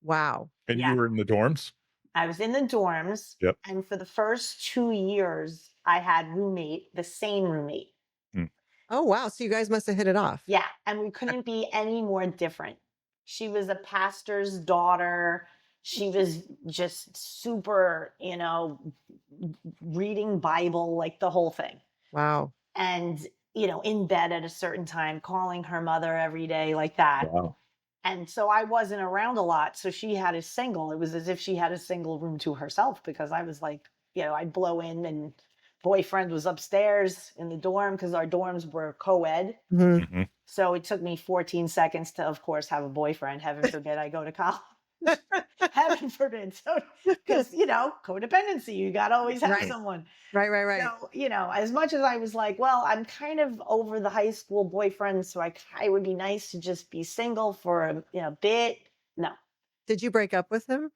Wow. And Yeah. you were in the dorms? I was in the dorms. Yep. And for the first 2 years, I had the same roommate. Oh, wow. So you guys must have hit it off. Yeah. And we couldn't be any more different. She was a pastor's daughter. She was just super, reading Bible, like the whole thing. Wow. And, in bed at a certain time, calling her mother every day, like that. Wow. And so I wasn't around a lot. So she had a single. It was as if she had a single room to herself because I was like, I'd blow in and boyfriend was upstairs in the dorm because our dorms were co-ed. Mhm. Mhm. So it took me 14 seconds to, of course, have a boyfriend. Heaven forbid I go to college. Heaven forbid. So, because, codependency, you got to always have Right. someone. Right. So, as much as I was like, well, I'm kind of over the high school boyfriend, so it would be nice to just be single for a bit. No. Did you break up with him?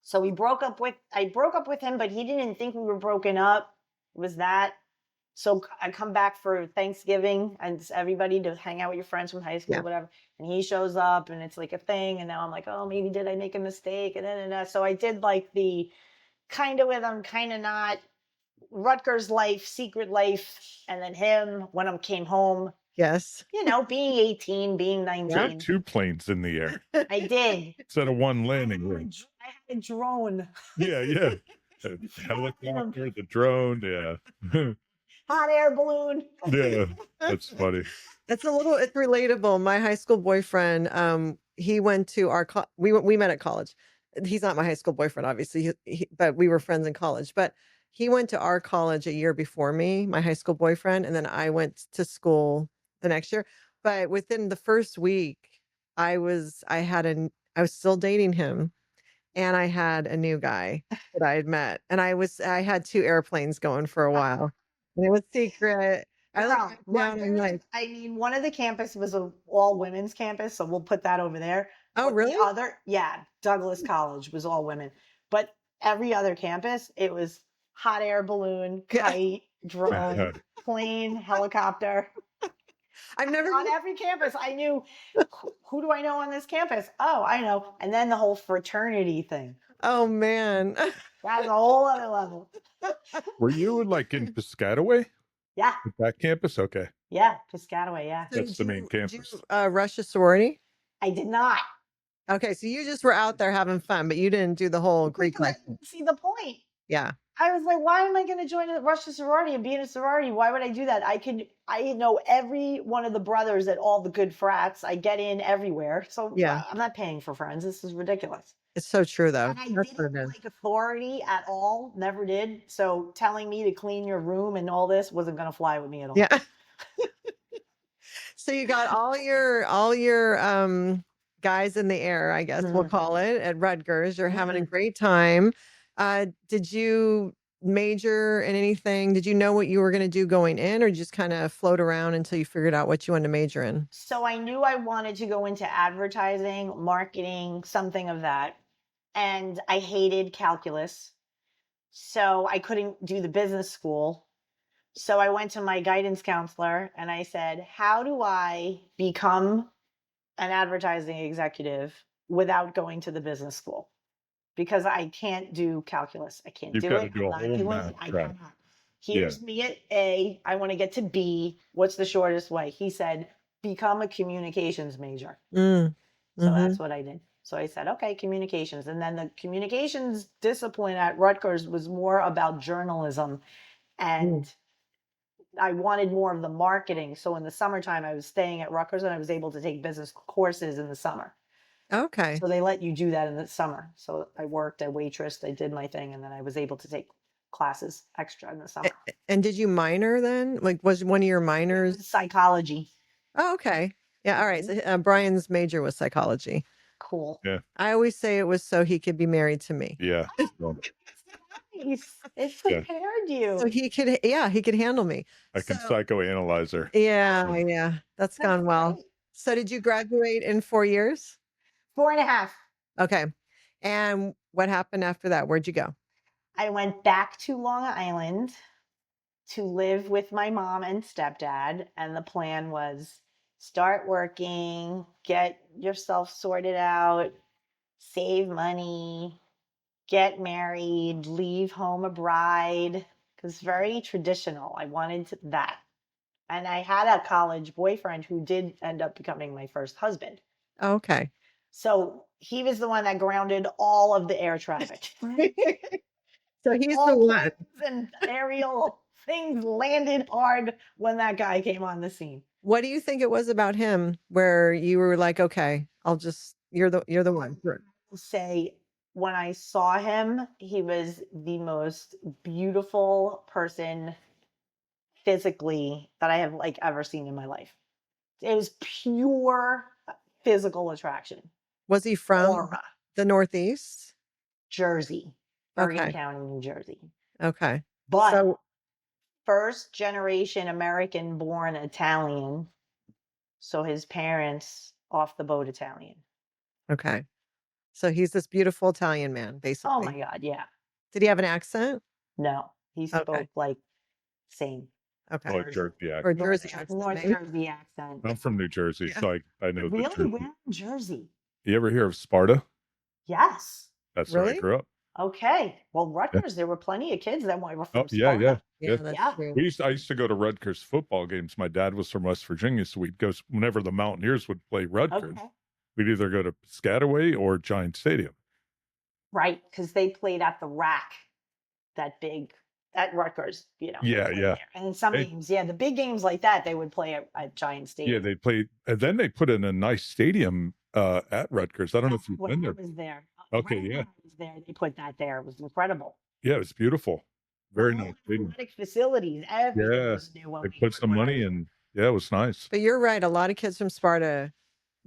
So I broke up with him, but he didn't think we were broken up. It was that. So I come back for Thanksgiving and it's everybody to hang out with your friends from high school, Yeah. whatever. And he shows up and it's like a thing. And now I'm like, oh, maybe did I make a mistake? And then, so I did like the kind of with him, kind of not. Rutgers life, secret life, and then him when I came home, Yes. being 18, being You 19. had 2 planes in the air I did. instead of 1 landing I ring. had a drone. Yeah. The helicopter, the drone, yeah. Hot air balloon. Yeah, that's funny. It's relatable. My high school boyfriend, he went to we met at college. He's not my high school boyfriend, obviously, but we were friends in college. But he went to our college a year before me, my high school boyfriend, and then I went to school the next year. But within the first week, I was still dating him, and I had a new guy that I had met, and I had 2 airplanes going for a while, and it was secret. I look Girl, back down, I'm Rutgers, like, I mean, one of the campus was a all women's campus, so we'll put that over there. "Oh, But the really?" other, yeah, Douglas College was all women. But every other campus, it was hot air balloon, Yeah. kite, drone, plane, helicopter. I've never On every campus, I knew who do I know on this campus? Oh, I know. And then the whole fraternity thing. Oh, man. That's a whole other level. Were you like in Piscataway? Yeah, At that campus? Okay. yeah, Piscataway, yeah. So That's the main did you, campus. rush a sorority? I did not. Okay, so you just were out there having fun, but you didn't do the whole Greek Because life. see the point. Yeah. I was like, why am I going to join a Russian sorority and be in a sorority? Why would I do that? I know every one of the brothers at all the good frats. I get in everywhere. So Yeah. I'm not paying for friends. This is ridiculous. It's so true, though. And I That's what didn't it is. like authority at all. Never did. So telling me to clean your room and all this wasn't going to fly with me at all. Yeah. So you got all your guys in the air, I guess we'll call it, at Rutgers. You're having a great time. Did you major in anything? Did you know what you were going to do going in, or just kind of float around until you figured out what you wanted to major in? So I knew I wanted to go into advertising, marketing, something of that. And I hated calculus. So I couldn't do the business school. So I went to my guidance counselor and I said, how do I become an advertising executive without going to the business school? Because I can't do calculus. I can't You've do got to it. do I'm a not whole doing math it. I track. cannot. Here's me at A. I want to get to B. What's the shortest way? He said, become a communications major. Mm. So that's what I did. So I said, okay, communications. And then the communications discipline at Rutgers was more about journalism. And I wanted more of the marketing. So in the summertime, I was staying at Rutgers and I was able to take business courses in the summer. Okay. So they let you do that in the summer. So I worked, I waitressed, I did my thing, and then I was able to take classes extra in the summer. And did you minor then? Like, was one of your minors? Psychology. Oh, okay. Yeah. All right. So, Brian's major was psychology. Cool. Yeah. I always say it was so he could be married to me. Yeah. So Nice. It Yeah. prepared you. So he could handle me. I can So, psychoanalyze her. yeah. That's That's gone well. great. So did you graduate in 4 years? 4.5. Okay. And what happened after that? Where'd you go? I went back to Long Island to live with my mom and stepdad. And the plan was start working, get yourself sorted out, save money, get married, leave home a bride. Because very traditional. I wanted that. And I had a college boyfriend who did end up becoming my first husband. Okay. So he was the one that grounded all of the air traffic. So he's the All one. planes and aerial things landed hard when that guy came on the scene. What do you think it was about him where you were like, okay, you're the one. I'll say when I saw him, he was the most beautiful person physically that I have like ever seen in my life. It was pure physical attraction. Was he from Aura. the Northeast? Jersey, Bergen Okay. County, New Jersey. Okay. But So first generation American born Italian. So his parents off the boat Italian. okay. So he's this beautiful Italian man, basically. Oh my God, yeah. Did he have an accent? No, he spoke Okay. like same. Okay. Like Jersey Or accent. Jersey accent. North maybe? Jersey accent. I'm from New Jersey, Yeah. so I know the Really? Jersey. Where in Jersey? You ever hear of Sparta? Yes. That's where I Really? grew up. Okay. Well, Rutgers, there were plenty of kids that were from Oh, yeah, Sparta. yeah. Yeah, Yeah. that's Yeah. true. I used to go to Rutgers football games. My dad was from West Virginia, so we'd go whenever the Mountaineers would play Rutgers. Okay. We'd either go to Piscataway or Giant Stadium. Right, because they played at the rack, that big at Rutgers, you know. Yeah, they played yeah. there. And in some They- games, the big games like that, they would play at Giant Yeah, Stadium. they played, and then they put in a nice stadium at Rutgers. I don't know if you've When been I there. was there. Okay, Right when yeah. I was there, they put that there. It was incredible. Yeah, it's beautiful. Very All nice stadium. athletic facilities, everything Yeah, was new when they we put went some when I money was in. Yeah, it was nice. But you're right. A lot of kids from Sparta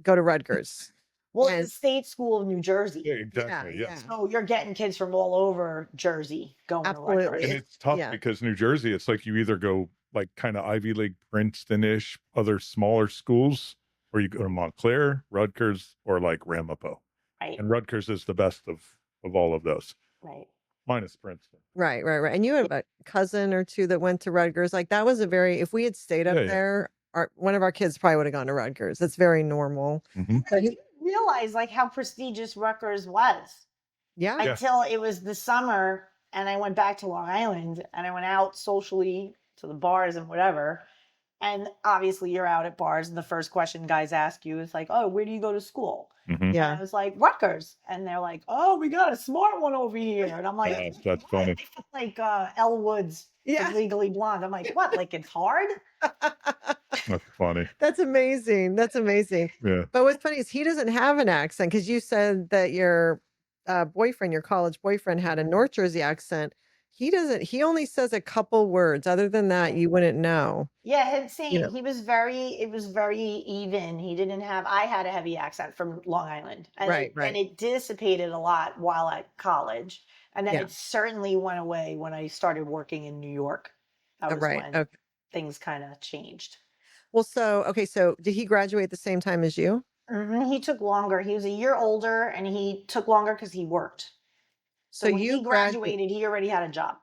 go to Rutgers. Well, it's And the state school of New Yeah, Jersey. yeah, exactly. yeah, Yes. So you're getting kids from all over Jersey going to absolutely. And Rutgers. it's tough Yeah, because New Jersey, it's like you either go like kind of Ivy League, Princeton-ish, other smaller schools, or you go to Montclair, Rutgers, or like Ramapo. Right, And Rutgers is the best of all of those, right. minus Princeton. right, right, right. And you have a cousin or two that went to Rutgers. Like that was a very, if we had stayed up Yeah, yeah. there, one of our kids probably would have gone to Rutgers. It's very normal. Mhm. I didn't realize like how prestigious Rutgers was Yeah. Yeah. until it was the summer and I went back to Long Island and I went out socially to the bars and whatever. And obviously you're out at bars and the first question guys ask you is like, "Oh, where do you go to school?" Mhm. And Yeah. I was like, "Rutgers." And they're like, "Oh, we got a smart one over here." And I'm like, Yeah, that's "What?" funny. I feel like Elle Woods from Yeah. Legally Blonde. I'm like, "What? Like it's hard?" That's funny. That's amazing. That's amazing. Yeah. But what's funny is he doesn't have an accent because you said that your boyfriend, your college boyfriend, had a North Jersey accent. He doesn't, he only says a couple words. Other than that, you wouldn't know, Yeah, you same. know. He was it was very even. He didn't have, I had a heavy accent from Long Island and Right, right. it dissipated a lot while at college. And then Yeah. it certainly went away when I started working in New York. That was Right. when Okay. things kind of changed. Well, so, okay. So did he graduate at the same time as you? He took longer. He was a year older and he took longer because he worked. So So when you he graduate. graduated, he already had a job.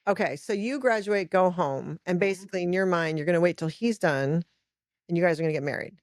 Okay. So you graduate, go home. And basically, in your mind, you're going to wait till he's done and you guys are going to get married.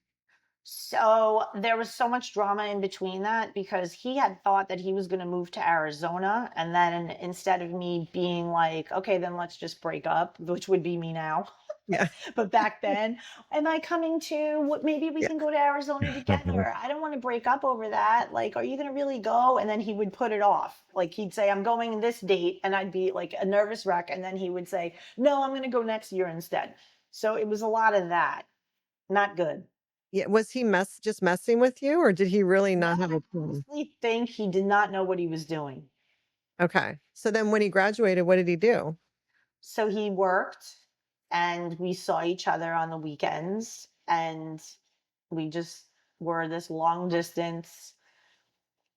So there was so much drama in between that because he had thought that he was going to move to Arizona. And then instead of me being like, okay, then let's just break up, which would be me now. Yeah. But back then, am I coming to what? Maybe we Yeah. can go to Arizona together. I don't want to break up over that. Like, are you going to really go? And then he would put it off. Like, he'd say, I'm going this date. And I'd be like a nervous wreck. And then he would say, no, I'm going to go next year instead. So it was a lot of that. Not good. Yeah. Was he just messing with you or did he really No, not have I a plan? honestly think he did not know what he was doing. Okay. So then when he graduated, what did he do? So he worked and we saw each other on the weekends and we just were this long distance,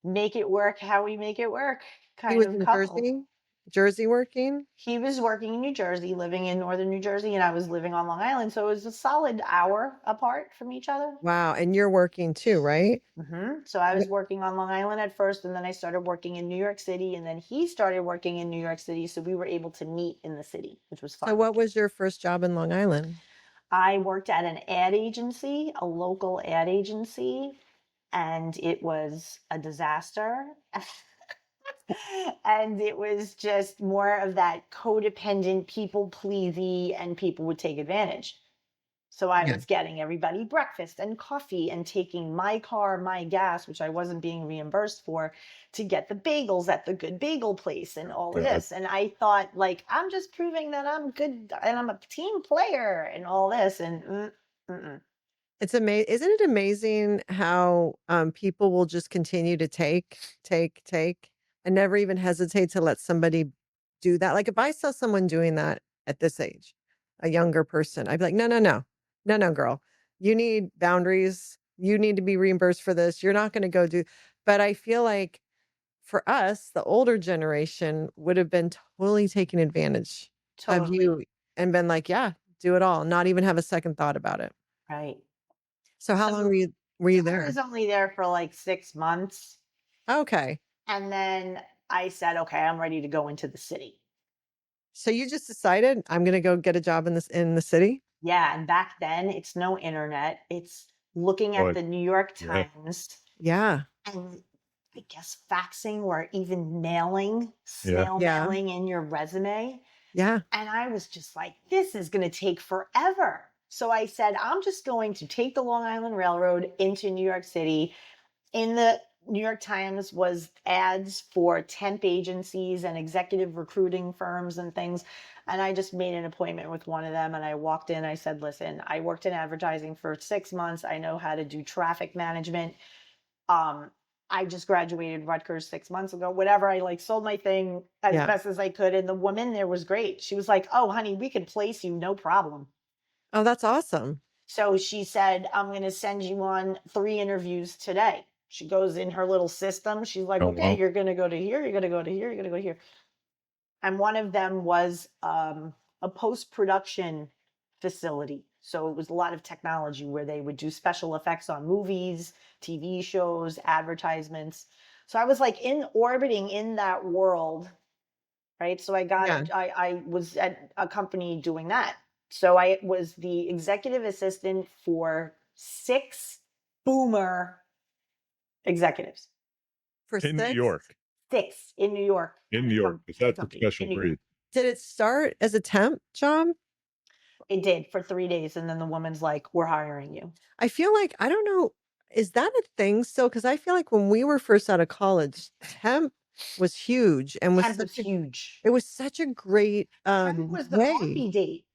make it work how we make it work He kind was of in couple. Jersey working? He was working in New Jersey, living in northern New Jersey, and I was living on Long Island. So it was a solid hour apart from each other. Wow. And you're working too, right? So I was working on Long Island at first, and then I started working in New York City, and then he started working in New York City. So we were able to meet in the city, which was So fun. what was your first job in Long Island? I worked at an ad agency, a local ad agency, and it was a disaster. And it was just more of that codependent, people pleasy, and people would take advantage. So I Yeah. was getting everybody breakfast and coffee and taking my car, my gas, which I wasn't being reimbursed for, to get the bagels at the good bagel place and all of God. this. And I thought, like, I'm just proving that I'm good and I'm a team player and all this. And It's amazing. Isn't it amazing how people will just continue to take, and never even hesitate to let somebody do that? Like if I saw someone doing that at this age, a younger person, I'd be like, no, no, no, no, no, girl, you need boundaries. You need to be reimbursed for this. You're not going to go do. But I feel like for us, the older generation would have been totally taking advantage of totally you and been like, yeah, do it all, not even have a second thought about it. right. So how long So were you I there? was only there for like 6 months. Okay. And then I said, okay, I'm ready to go into the city. So you just decided I'm gonna go get a job in the city? Yeah. And back then, it's no internet, it's looking at But the New York yeah. Times Yeah. and I guess faxing or even mailing, Yeah. snail Yeah. mailing in your resume. Yeah. And I was just like, this is going to take forever. So I said, I'm just going to take the Long Island Railroad into New York City. In the New York Times was ads for temp agencies and executive recruiting firms and things. And I just made an appointment with one of them and I walked in. I said, listen, I worked in advertising for 6 months. I know how to do traffic management. I just graduated Rutgers 6 months ago, whatever. I like sold my thing as Yeah. best as I could. And the woman there was great. She was like, oh, honey, we can place you, no problem. Oh, that's awesome. So she said, I'm going to send you on 3 interviews today. She goes in her little system. She's like, Oh, okay, wow. you're going to go to here. You're going to go to here. You're going to go here. And one of them was a post-production facility. So it was a lot of technology where they would do special effects on movies, TV shows, advertisements. So I was like orbiting in that world, right? So Yeah. I was at a company doing that. So I was the executive assistant for 6 boomer executives. For In New 6? York. 6 in New York. In New York. 'Cause that's a Company special in New York. breed. Did it start as a temp job? It did for 3 days, and then the woman's like, "We're hiring you." I feel like I don't know, is that a thing still? Because I feel like when we were first out of college, temp was huge and was Temp was huge. it was such a great Temp was the way. coffee date.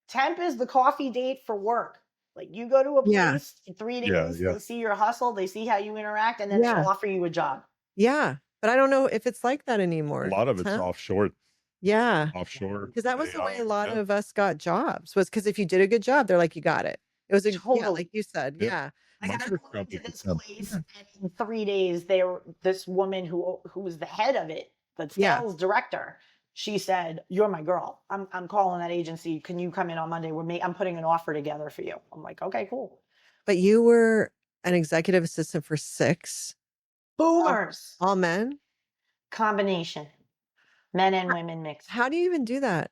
Temp is the coffee date for work. Like you go to a Yeah. place for 3 Yeah, days, yeah. they see your hustle, they see how you interact, and then they Yeah. offer you a job. Yeah. But I don't know if it's like that A anymore. lot of it's Temp? offshore. Yeah. Offshore. Because that was the way AI. a lot Yeah. of us got jobs, was because if you did a good job, they're like, "You got it." It was a yeah, Totally. like you said, Yeah. yeah. Like My I first go job into was a this temp. place, and in 3 days, this woman who was the head of it, the Yeah. sales director, she said, "You're my girl. I'm calling that agency. Can you come in on Monday? I'm putting an offer together for you." I'm like, "Okay, cool." But you were an executive assistant for 6 Boomers all men? combination, men and Ho women mixed. how do you even do that?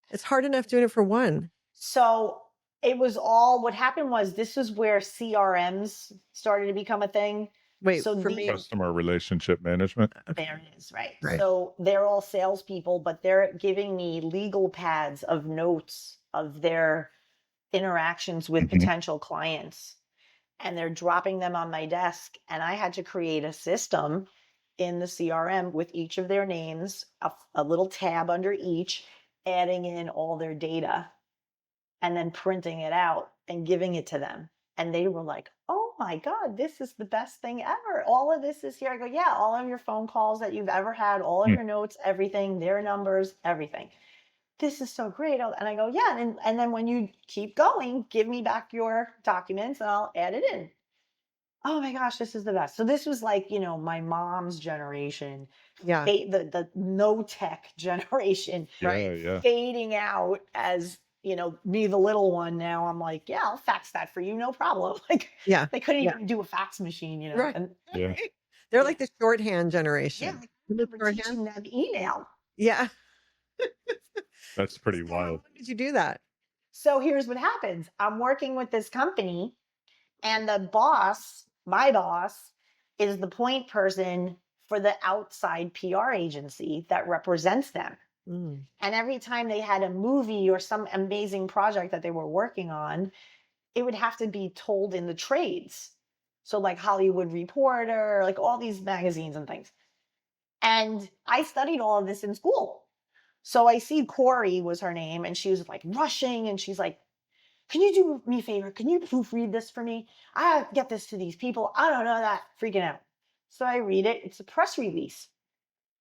It's hard enough doing it for 1. So it was all what happened was this is where CRMs started to become a thing. Wait, So for me? Customer relationship management. Okay. there it is, right? Right. So they're all salespeople, but they're giving me legal pads of notes of their interactions with Mhm. potential clients. And they're dropping them on my desk. And I had to create a system in the CRM with each of their names, a little tab under each, adding in all their data and then printing it out and giving it to them. And they were like, "Oh my God, this is the best thing ever. All of this is here." I go, "Yeah, all of your phone calls that you've ever had, all of Mm. your notes, everything, their numbers, everything. This is so great." And I go, "Yeah. And then when you keep going, give me back your documents and I'll add it in." Oh my gosh, this is the best. So this was like, my mom's generation, Yeah. the no tech generation, Right. Yeah, yeah. fading out as me, the little one. Now I'm like, yeah, I'll fax that for you, no problem. Like Yeah. they couldn't Yeah. even do a fax machine, Right. and Yeah. They're Yeah. like the shorthand yeah, generation. I Remember remember teaching shorthand? them email. Yeah. That's pretty So how wild. long did you do that? So here's what happens. I'm working with this company, and the boss, my boss, is the point person for the outside PR agency that represents them. Mm. And every time they had a movie or some amazing project that they were working on, it would have to be told in the trades. So, like Hollywood Reporter, like all these magazines and things. And I studied all of this in school. So I see Corey was her name, and she was like rushing, and she's like, "Can you do me a favor? Can you proofread this for me? I have to get this to these people. I don't know that." Freaking out. So I read it. It's a press release.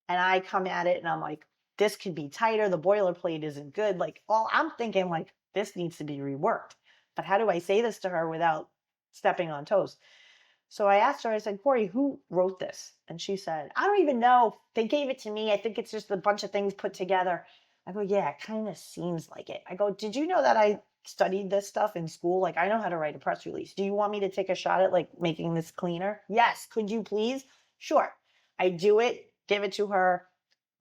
And I come at it and I'm like, this could be tighter. The boilerplate isn't good. Like, all I'm thinking, like, this needs to be reworked. But how do I say this to her without stepping on toes? So I asked her, I said, "Corey, who wrote this?" And she said, "I don't even know. They gave it to me. I think it's just a bunch of things put together." I go, "Yeah, it kind of seems like it." I go, "Did you know that I studied this stuff in school? Like, I know how to write a press release. Do you want me to take a shot at like making this cleaner?" "Yes. Could you please?" "Sure." I do it, give it to her.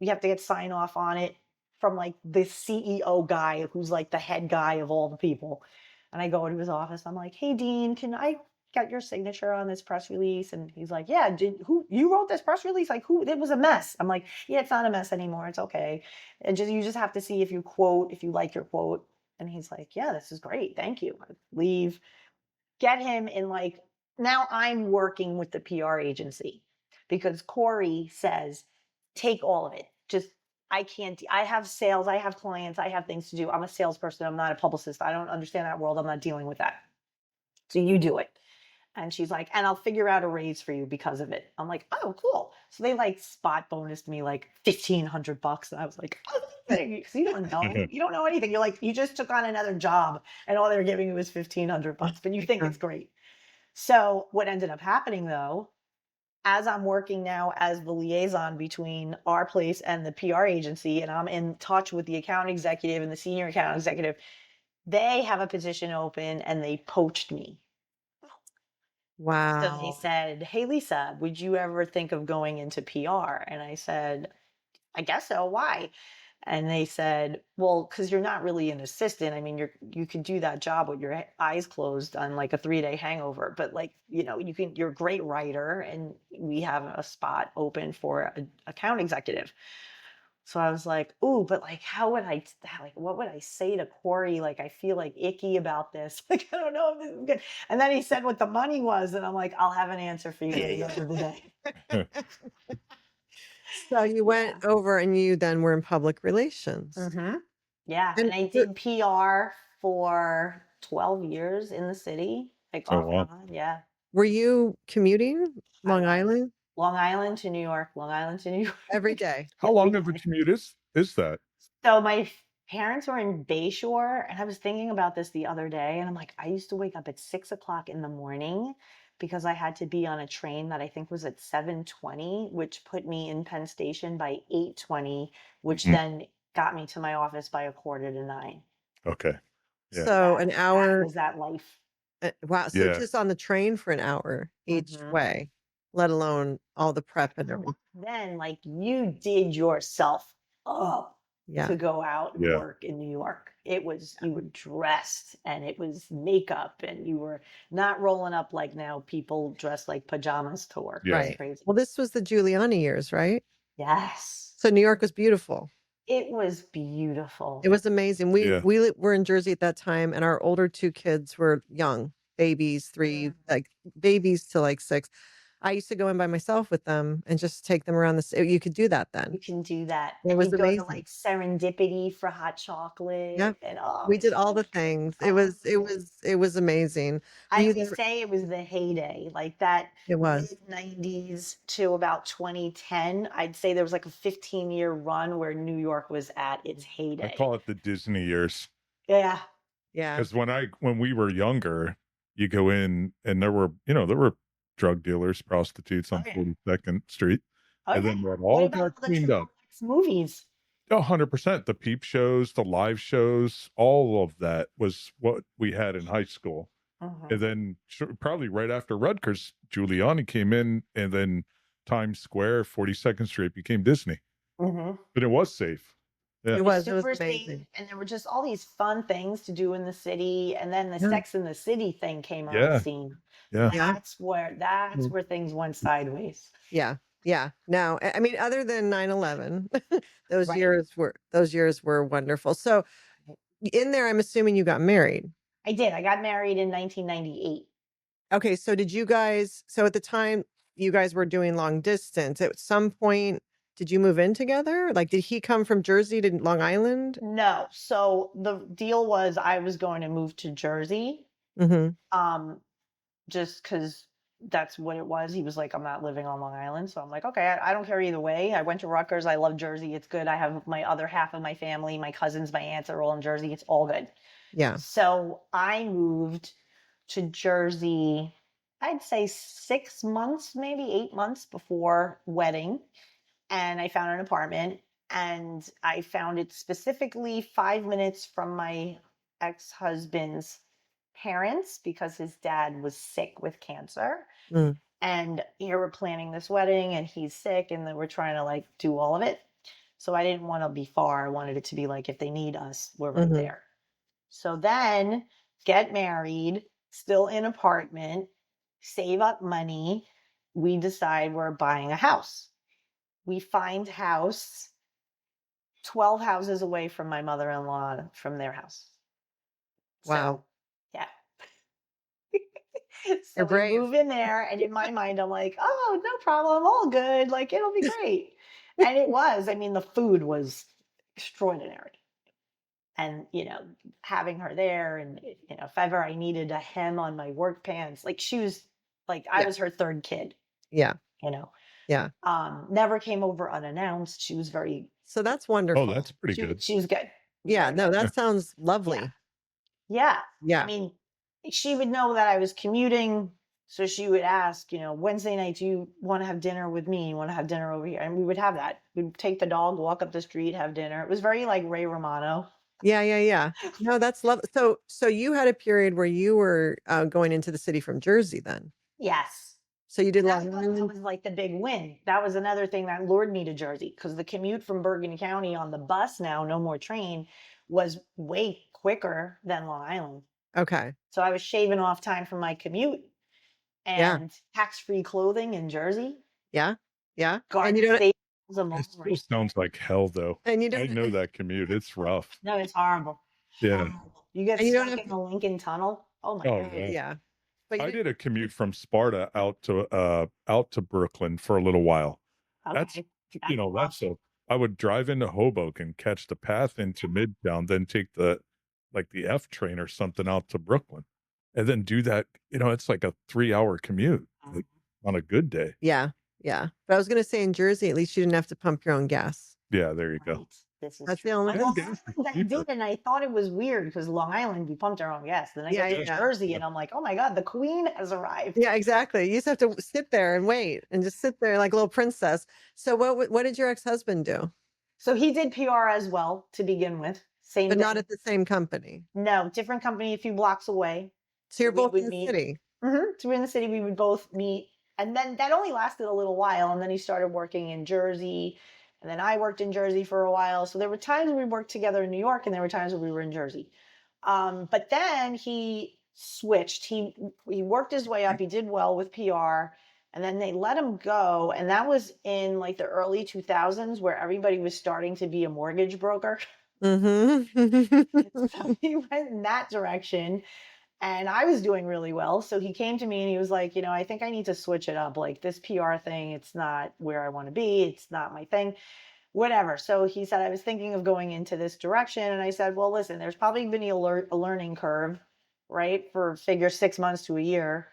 We have to get sign off on it from like the CEO guy who's like the head guy of all the people. And I go into his office. I'm like, "Hey, Dean, can I got your signature on this press release?" And he's like, "Yeah, who you wrote this press release? Like, who? It was a mess." I'm like, "Yeah, it's not a mess anymore. It's okay. And you just have to see if you like your quote." And he's like, "Yeah, this is great. Thank you." I leave, get him in like, now I'm working with the PR agency because Corey says, "Take all of it. Just, I can't, I have sales, I have clients, I have things to do. I'm a salesperson. I'm not a publicist. I don't understand that world. I'm not dealing with that. So you do it." And she's like, "And I'll figure out a raise for you because of it." I'm like, "Oh, cool." So they like spot bonused me like $1,500. And I was like, "Oh, because you don't know. You don't know anything. You're like, you just took on another job and all they're giving you is $1,500, but you think Yeah. it's great." So what ended up happening though, as I'm working now as the liaison between our place and the PR agency, and I'm in touch with the account executive and the senior account executive, they have a position open and they poached me. So they Wow. said, "Hey, Lisa, would you ever think of going into PR?" And I said, "I guess so. Why?" And they said, "Well, because you're not really an assistant. I mean, you could do that job with your eyes closed on like a 3-day hangover, but like, you're a great writer, and we have a spot open for an account executive." So I was like, "Ooh, but like, what would I say to Corey? Like, I feel like icky about this. Like, I don't know if this is good." And then he said what the money was, and I'm like, "I'll have an answer for you at the end of the day." So you Yeah. went over and you then were in public relations. Hmm. Yeah. And And I did PR for 12 years in the city, like Oh, off and wow. on. Yeah. were you commuting I Long was. Island Long Island to New York, Long Island to New York. every day? How Every long of a day. commute is that? So my parents were in Bayshore, and I was thinking about this the other day, and I'm like, I used to wake up at 6 o'clock in the morning because I had to be on a train that I think was at 7:20, which put me in Penn Station by 8:20, which Mhm. then got me to my office by 8:45. Okay. Yeah. So an That hour. was that life. Wow. So Yeah. just on the train for an hour each Mhm. way, let alone all the prep and everything. Then, like, you did yourself up Yeah. to go out and Yeah. work in New York. You were dressed, and it was makeup, and you were not rolling up like now people dress like pajamas to work. Yeah. It's Right. crazy. Well, this was the Giuliani years, right? Yes. So New York was beautiful. It was It beautiful. was amazing. Yeah. We were in Jersey at that time, and our older two kids were young babies, three, Mhm. like babies to like six. I used to go in by myself with them and just take them around the city. You could do that You then. can do that. It And was you'd go to amazing. like Serendipity for hot Yeah. chocolate. And oh, We it's did all so the cute. things. Oh. It was amazing. Were I you always there? say it was the heyday, like that It was. mid 90s to about 2010. I'd say there was like a 15-year run where New York was at its I heyday. call it the Disney years. Yeah. Yeah. Because when we were younger, you go in and there were drug dealers, prostitutes Oh, on yeah. 42nd Street, Oh, and yeah. then that What all about got all the cleaned Triple up. X movies? 100%. The peep shows, the live shows, all of that was what we had in high school. And Mhm. then probably right after Rutgers, Giuliani came in, and then Times Square, 42nd Street became Disney. Mhm. But it was safe. Yeah. It It was was. It was super safe, amazing. and there were just all these fun things to do in the city. And then the Yeah. Sex and the City thing came on the Yeah. scene. Yeah. Yeah. That's Mm. where things went sideways. Yeah. Yeah. No, I mean, other than 9/11, Right. those years were wonderful. So in there, I'm assuming you got married. I did. I got married in 1998. Okay. So did you guys, so at the time you guys were doing long distance, at some point, did you move in together? Like, did he come from Jersey to Long Island? No. So the deal was I was going to move to Jersey, Mm-hmm. um, just because that's what it was. He was like, "I'm not living on Long Island." So I'm like, "Okay, I don't care either way." I went to Rutgers. I love Jersey. It's good. I have my other half of my family, my cousins, my aunts are all in Jersey. It's all good. Yeah. So I moved to Jersey, I'd say 6 months, maybe 8 months before wedding. And I found an apartment, and I found it specifically 5 minutes from my ex-husband's parents because his dad was sick with cancer. Mm. And here we're planning this wedding, and he's sick, and then we're trying to like do all of it. So I didn't want to be far. I wanted it to be like if they need us, we're right Mm-hmm. there. So then get married, still in apartment, save up money. We decide we're buying a house. We find house 12 houses away from my mother-in-law from their house. Wow. So, yeah. So You're we brave. move in there, and in my mind, I'm like, "Oh, no problem, all good. Like, it'll be great." And it was. I mean, the food was extraordinary. And, having her there, and, if ever I needed a hem on my work pants, like she was like, I Yeah. was her third kid, Yeah. you know. Yeah. Never came over unannounced. She was very, So that's Oh, wonderful. that's pretty good. she was good. Yeah. Very No, good. Yeah. that sounds Yeah. lovely. Yeah. I Yeah. mean, she would know that I was commuting So she would ask, Wednesday night, do you want to have dinner with me? You want to have dinner over here? And we would have that. We'd take the dog, walk up the street, have dinner. It was very like Ray Romano. Yeah, yeah, yeah. No, that's love. So you had a period where you were going into the city from Jersey then. Yes. So you did And Long that Island. was like the big win. That was another thing that lured me to Jersey because the commute from Bergen County on the bus now, no more train, was way quicker than Long Island. Okay. So I was shaving off time from my commute Yeah. and tax-free clothing in Jersey. Yeah. Yeah. And Garden you don't. State was a It mall still right. sounds like hell, though. And you I don't. know that commute. It's rough. No, it's horrible. Yeah. Horrible. You get And you don't stuck have. in the Lincoln Tunnel. Oh my Oh, God. yeah. Yeah. But you I didn't. did a commute from Sparta out to Brooklyn for a little while. That's Okay. That's that's I would drive into Hoboken, catch the path into Midtown, then take the F train or something out to Brooklyn, and then do that. It's like a 3-hour commute like, on a good day. Yeah. Yeah. But I was going to say in Jersey, at least you didn't have to pump your own gas. Yeah, there you go. right. This is That's the true. only. But Yeah, Long gas is Island, I cheaper. did, and I thought it was weird because Long Island, we pumped our own gas. Then I Yeah, get to yeah. Jersey, and I'm like, oh my God, the Queen has arrived. Yeah, exactly. You just have to sit there and wait and just sit there like a little princess. So what did your ex-husband do? So he did PR as well to begin with. Same But thing. not at the same company. No, different company a few blocks away. So you're we both would in the meet. city. So we're in the city, we would both meet. And then that only lasted a little while. And then he started working in Jersey. And then I worked in Jersey for a while. So there were times we worked together in New York and there were times when we were in Jersey. But then he switched. He worked his way up. He did well with PR. And then they let him go. And that was in like the early 2000s where everybody was starting to be a mortgage broker. Mm-hmm. So he went in that direction. And I was doing really well. So he came to me and he was like, I think I need to switch it up. Like this PR thing, it's not where I want to be. It's not my thing, whatever. So he said, I was thinking of going into this direction. And I said, well, listen, there's probably been a learning curve, right? For figure 6 months to a year.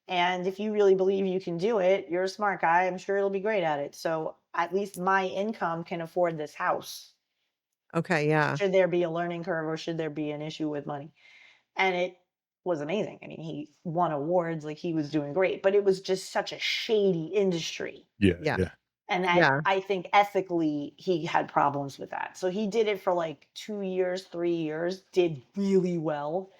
And if you really believe you can do it, you're a smart guy. I'm sure you'll be great at it. So at least my income can afford this house. Okay, yeah. Should there be a learning curve or should there be an issue with money? And it was amazing. I mean, he won awards, like he was doing great, but it was just such a shady industry. Yeah, Yeah. yeah. And Yeah. I think ethically he had problems with that. So he did it for like 2 years, 3 years, did really well.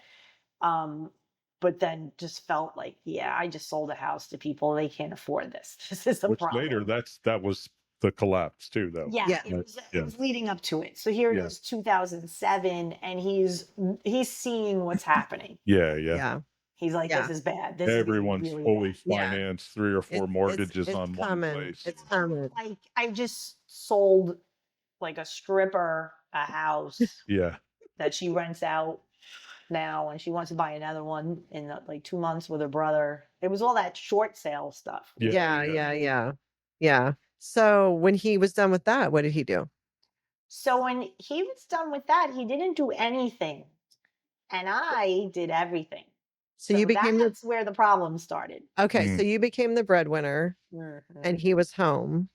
But then just felt like, yeah, I just sold a house to people. They can't afford this. This is a Which problem. later that was the collapse too, though. Yeah, Yeah. it was leading up to it. So here it Yeah. is, 2007, and he's seeing what's happening. Yeah. Yeah. He's like, Yeah. this is bad. This is Everyone's really fully bad. Yeah. financed 3 or 4 mortgages it's on one coming. place. It's coming. Like I just sold like a stripper a house Yeah. that she rents out now, and she wants to buy another one in like 2 months with her brother. It was all that short sale stuff. Yeah, yeah, yeah. Yeah. So when he was done with that, what did he do? So when he was done with that, he didn't do anything, and I did everything. So you became the that's where the problem started. okay. So you became the breadwinner, and he was home.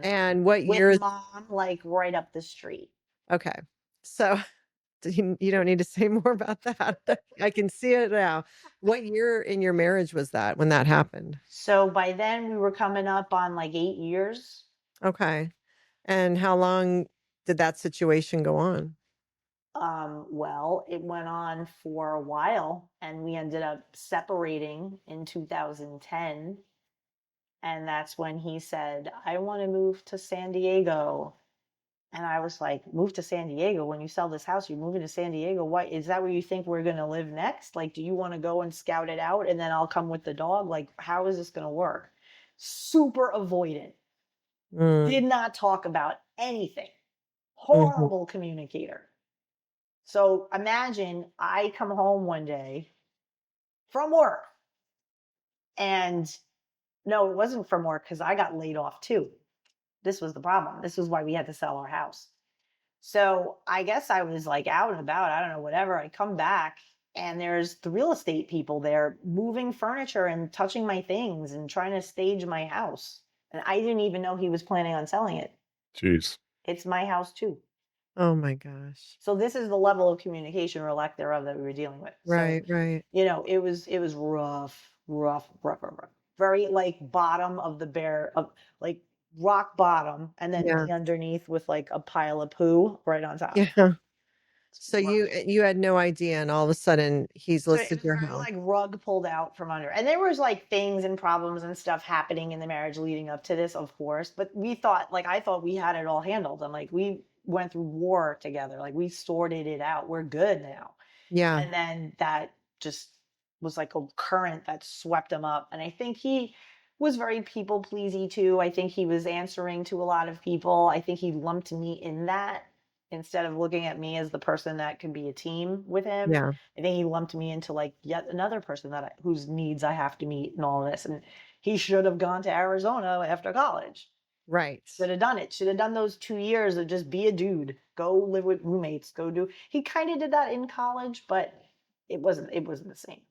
And what with year is mom like right up the street. okay? So you don't need to say more about that. I can see it now. What year in your marriage was that when that happened? So by then we were coming up on like 8 years. Okay. And how long did that situation go on? Well, it went on for a while and we ended up separating in 2010. And that's when he said, I want to move to San Diego. And I was like, move to San Diego? When you sell this house, you're moving to San Diego? What is that where you think we're going to live next? Like, do you want to go and scout it out and then I'll come with the dog? Like, how is this going to work? Super avoidant. Did not talk about anything. Horrible communicator. So imagine I come home one day from work and no, it wasn't from work because I got laid off too. This was the problem. This was why we had to sell our house. So I guess I was like out and about, I don't know, whatever. I come back and there's the real estate people there moving furniture and touching my things and trying to stage my house. And I didn't even know he was planning on selling it. Jeez. It's my house too. Oh my gosh. So this is the level of communication or lack thereof that we were dealing with. Right, so, right. It was rough. rough. Very like bottom of the bear, of like rock bottom, and then Yeah. me underneath with like a pile of poo right on top. Yeah. It's So rough. you had no idea, and all of a sudden he's So it listed was your very house. like rug pulled out from under. And there was like things and problems and stuff happening in the marriage leading up to this, of course. But we thought, like, I thought we had it all handled. And like, we went through war together. Like, we sorted it out. We're good now. Yeah. And then that just was like a current that swept him up. And I think he was very people pleasy too. I think he was answering to a lot of people. I think he lumped me in that instead of looking at me as the person that could be a team with him. Yeah. I think he lumped me into like yet another person whose needs I have to meet and all this. And he should have gone to Arizona after college. Right. Should have done it. Should have done those 2 years of just be a dude. Go live with roommates. Go do. He kind of did that in college, but it wasn't the same.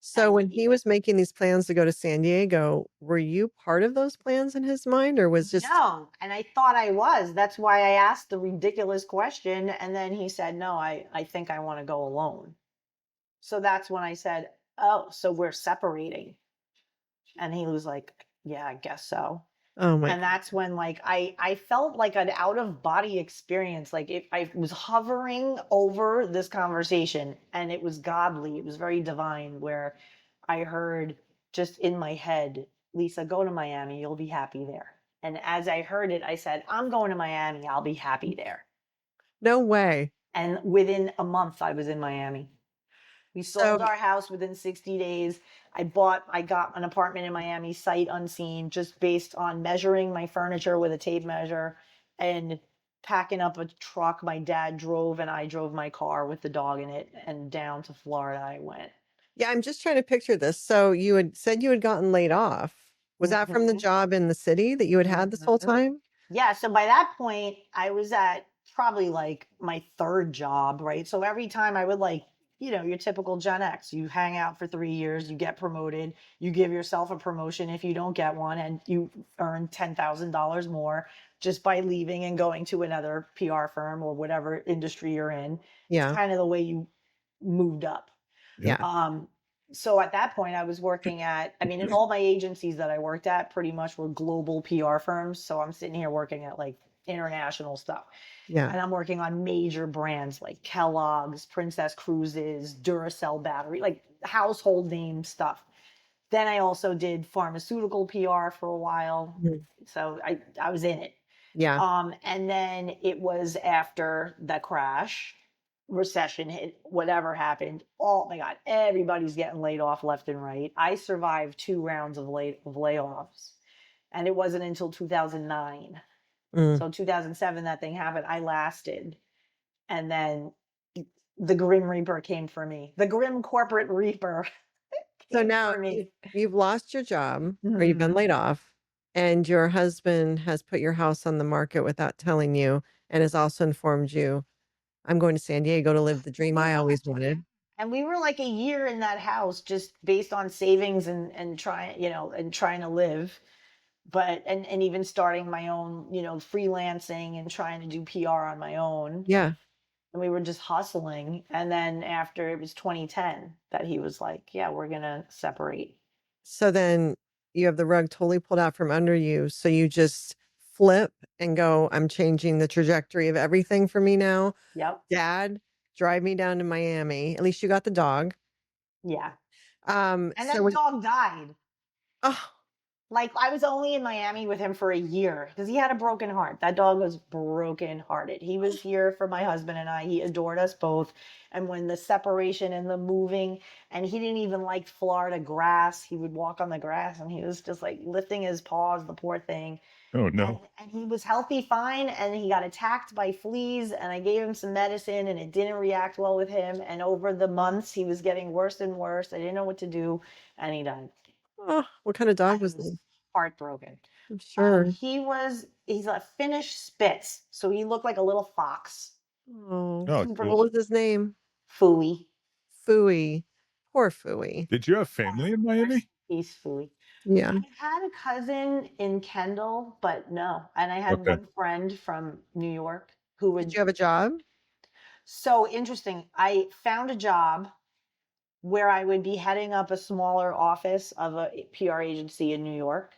So And when he was making these plans to go to San Diego, were you part of those plans in his mind, or was just no, and I thought I was. That's why I asked the ridiculous question, and then he said, "No, I think I want to go alone." So that's when I said, "Oh, so we're separating." And he was like, "Yeah, I guess so." oh my And that's when like I felt like an out of body experience. Like if I was hovering over this conversation, and it was godly, it was very divine, where I heard just in my head, "Lisa, go to Miami, you'll be happy there." And as I heard it, I said, "I'm going to Miami, I'll be happy there." no way. And within a month I was in Miami. We So sold our house within 60 days. I got an apartment in Miami sight unseen, just based on measuring my furniture with a tape measure and packing up a truck my dad drove, and I drove my car with the dog in it, and down to Florida I went. yeah, I'm just trying to picture this. So you had said you had gotten laid off. Was that from the Mhm. job in the city that you had had this whole Mhm. time? Yeah, so by that point, I was at probably like my third job, right? So every time I would like, your typical Gen X, you hang out for 3 years, you get promoted, you give yourself a promotion if you don't get one, and you earn $10,000 more just by leaving and going to another PR firm or whatever industry you're in. It's Yeah. kind of the way you moved up. Yep. Yeah. Um, so at that point, I was working I mean, in all my agencies that I worked at pretty much were global PR firms. So I'm sitting here working at like international stuff. Yeah. And I'm working on major brands like Kellogg's, Princess Cruises, Duracell battery, like household name stuff. Then I also did pharmaceutical PR for a while. Mhm. So I was in it. Yeah. And then it was after the crash, recession hit, whatever happened. Oh my God, everybody's getting laid off left and right. I survived 2 rounds of layoffs, and it wasn't until 2009. Mm. So 2007, that thing happened. I lasted, and then the Grim Reaper came for me. The Grim Corporate Reaper So came now for me. you've lost your job or you've been Mhm. laid off, and your husband has put your house on the market without telling you and has also informed you, I'm going to San Diego to live the dream I always wanted. And we were like a year in that house just based on savings and trying, and trying to live. But and even starting my own, freelancing and trying to do PR on my own. Yeah. And we were just hustling. And then after it was 2010 that he was like, "Yeah, we're gonna separate." So then you have the rug totally pulled out from under you. So you just flip and go, I'm changing the trajectory of everything for me now. Yep. Dad, drive me down to Miami. At least you got the dog. Yeah. And So that when, dog died. oh, Like I was only in Miami with him for a year because he had a broken heart. That dog was broken hearted. He was here for my husband and I. He adored us both. And when the separation and the moving, and he didn't even like Florida grass. He would walk on the grass and he was just like lifting his paws, the poor thing. Oh And no. and he was healthy, fine, and he got attacked by fleas, and I gave him some medicine and it didn't react well with him. And over the months he was getting worse and worse. I didn't know what to do, and he died. oh, what kind of dog I was was he? heartbroken. I'm sure. He's a Finnish Spitz, so he looked like a little fox. Oh, Oh, Super what cool. was his name? fooey. Fooey. Poor Fooey. Did you have family in Miami? He's fooey. Yeah. I had a cousin in Kendall, but no. And I had Okay. one friend from New York who Did would. you have a job? So interesting. I found a job where I would be heading up a smaller office of a PR agency in New York.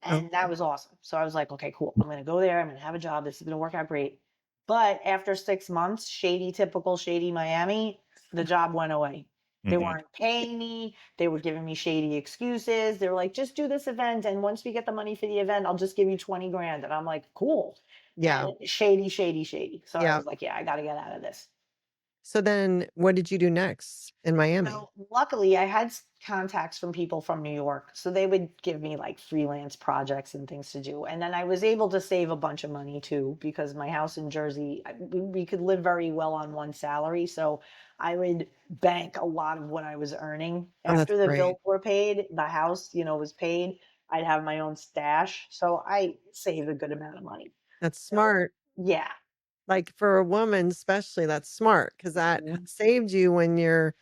And that Okay. was awesome. So I was like, okay, cool. I'm going to go there. I'm going to have a job. This is going to work out great. But after 6 months, typical shady Miami, the job went away. They Mhm. weren't paying me. They were giving me shady excuses. They were like, just do this event. And once we get the money for the event, I'll just give you 20 grand. And I'm like, cool. Yeah. And shady, shady, shady. So I Yeah. was like, yeah, I got to get out of this. So then what did you do next in Miami? So luckily, I had contacts from people from New York, so they would give me like freelance projects and things to do. And then I was able to save a bunch of money too, because my house in Jersey, we could live very well on one salary. So I would bank a lot of what I was earning. Oh, that's After the great. bills were paid, the house, was paid. I'd have my own stash, so I saved a good amount of money. That's So smart. yeah. Like for a woman, especially, that's smart because that Mhm. saved you when your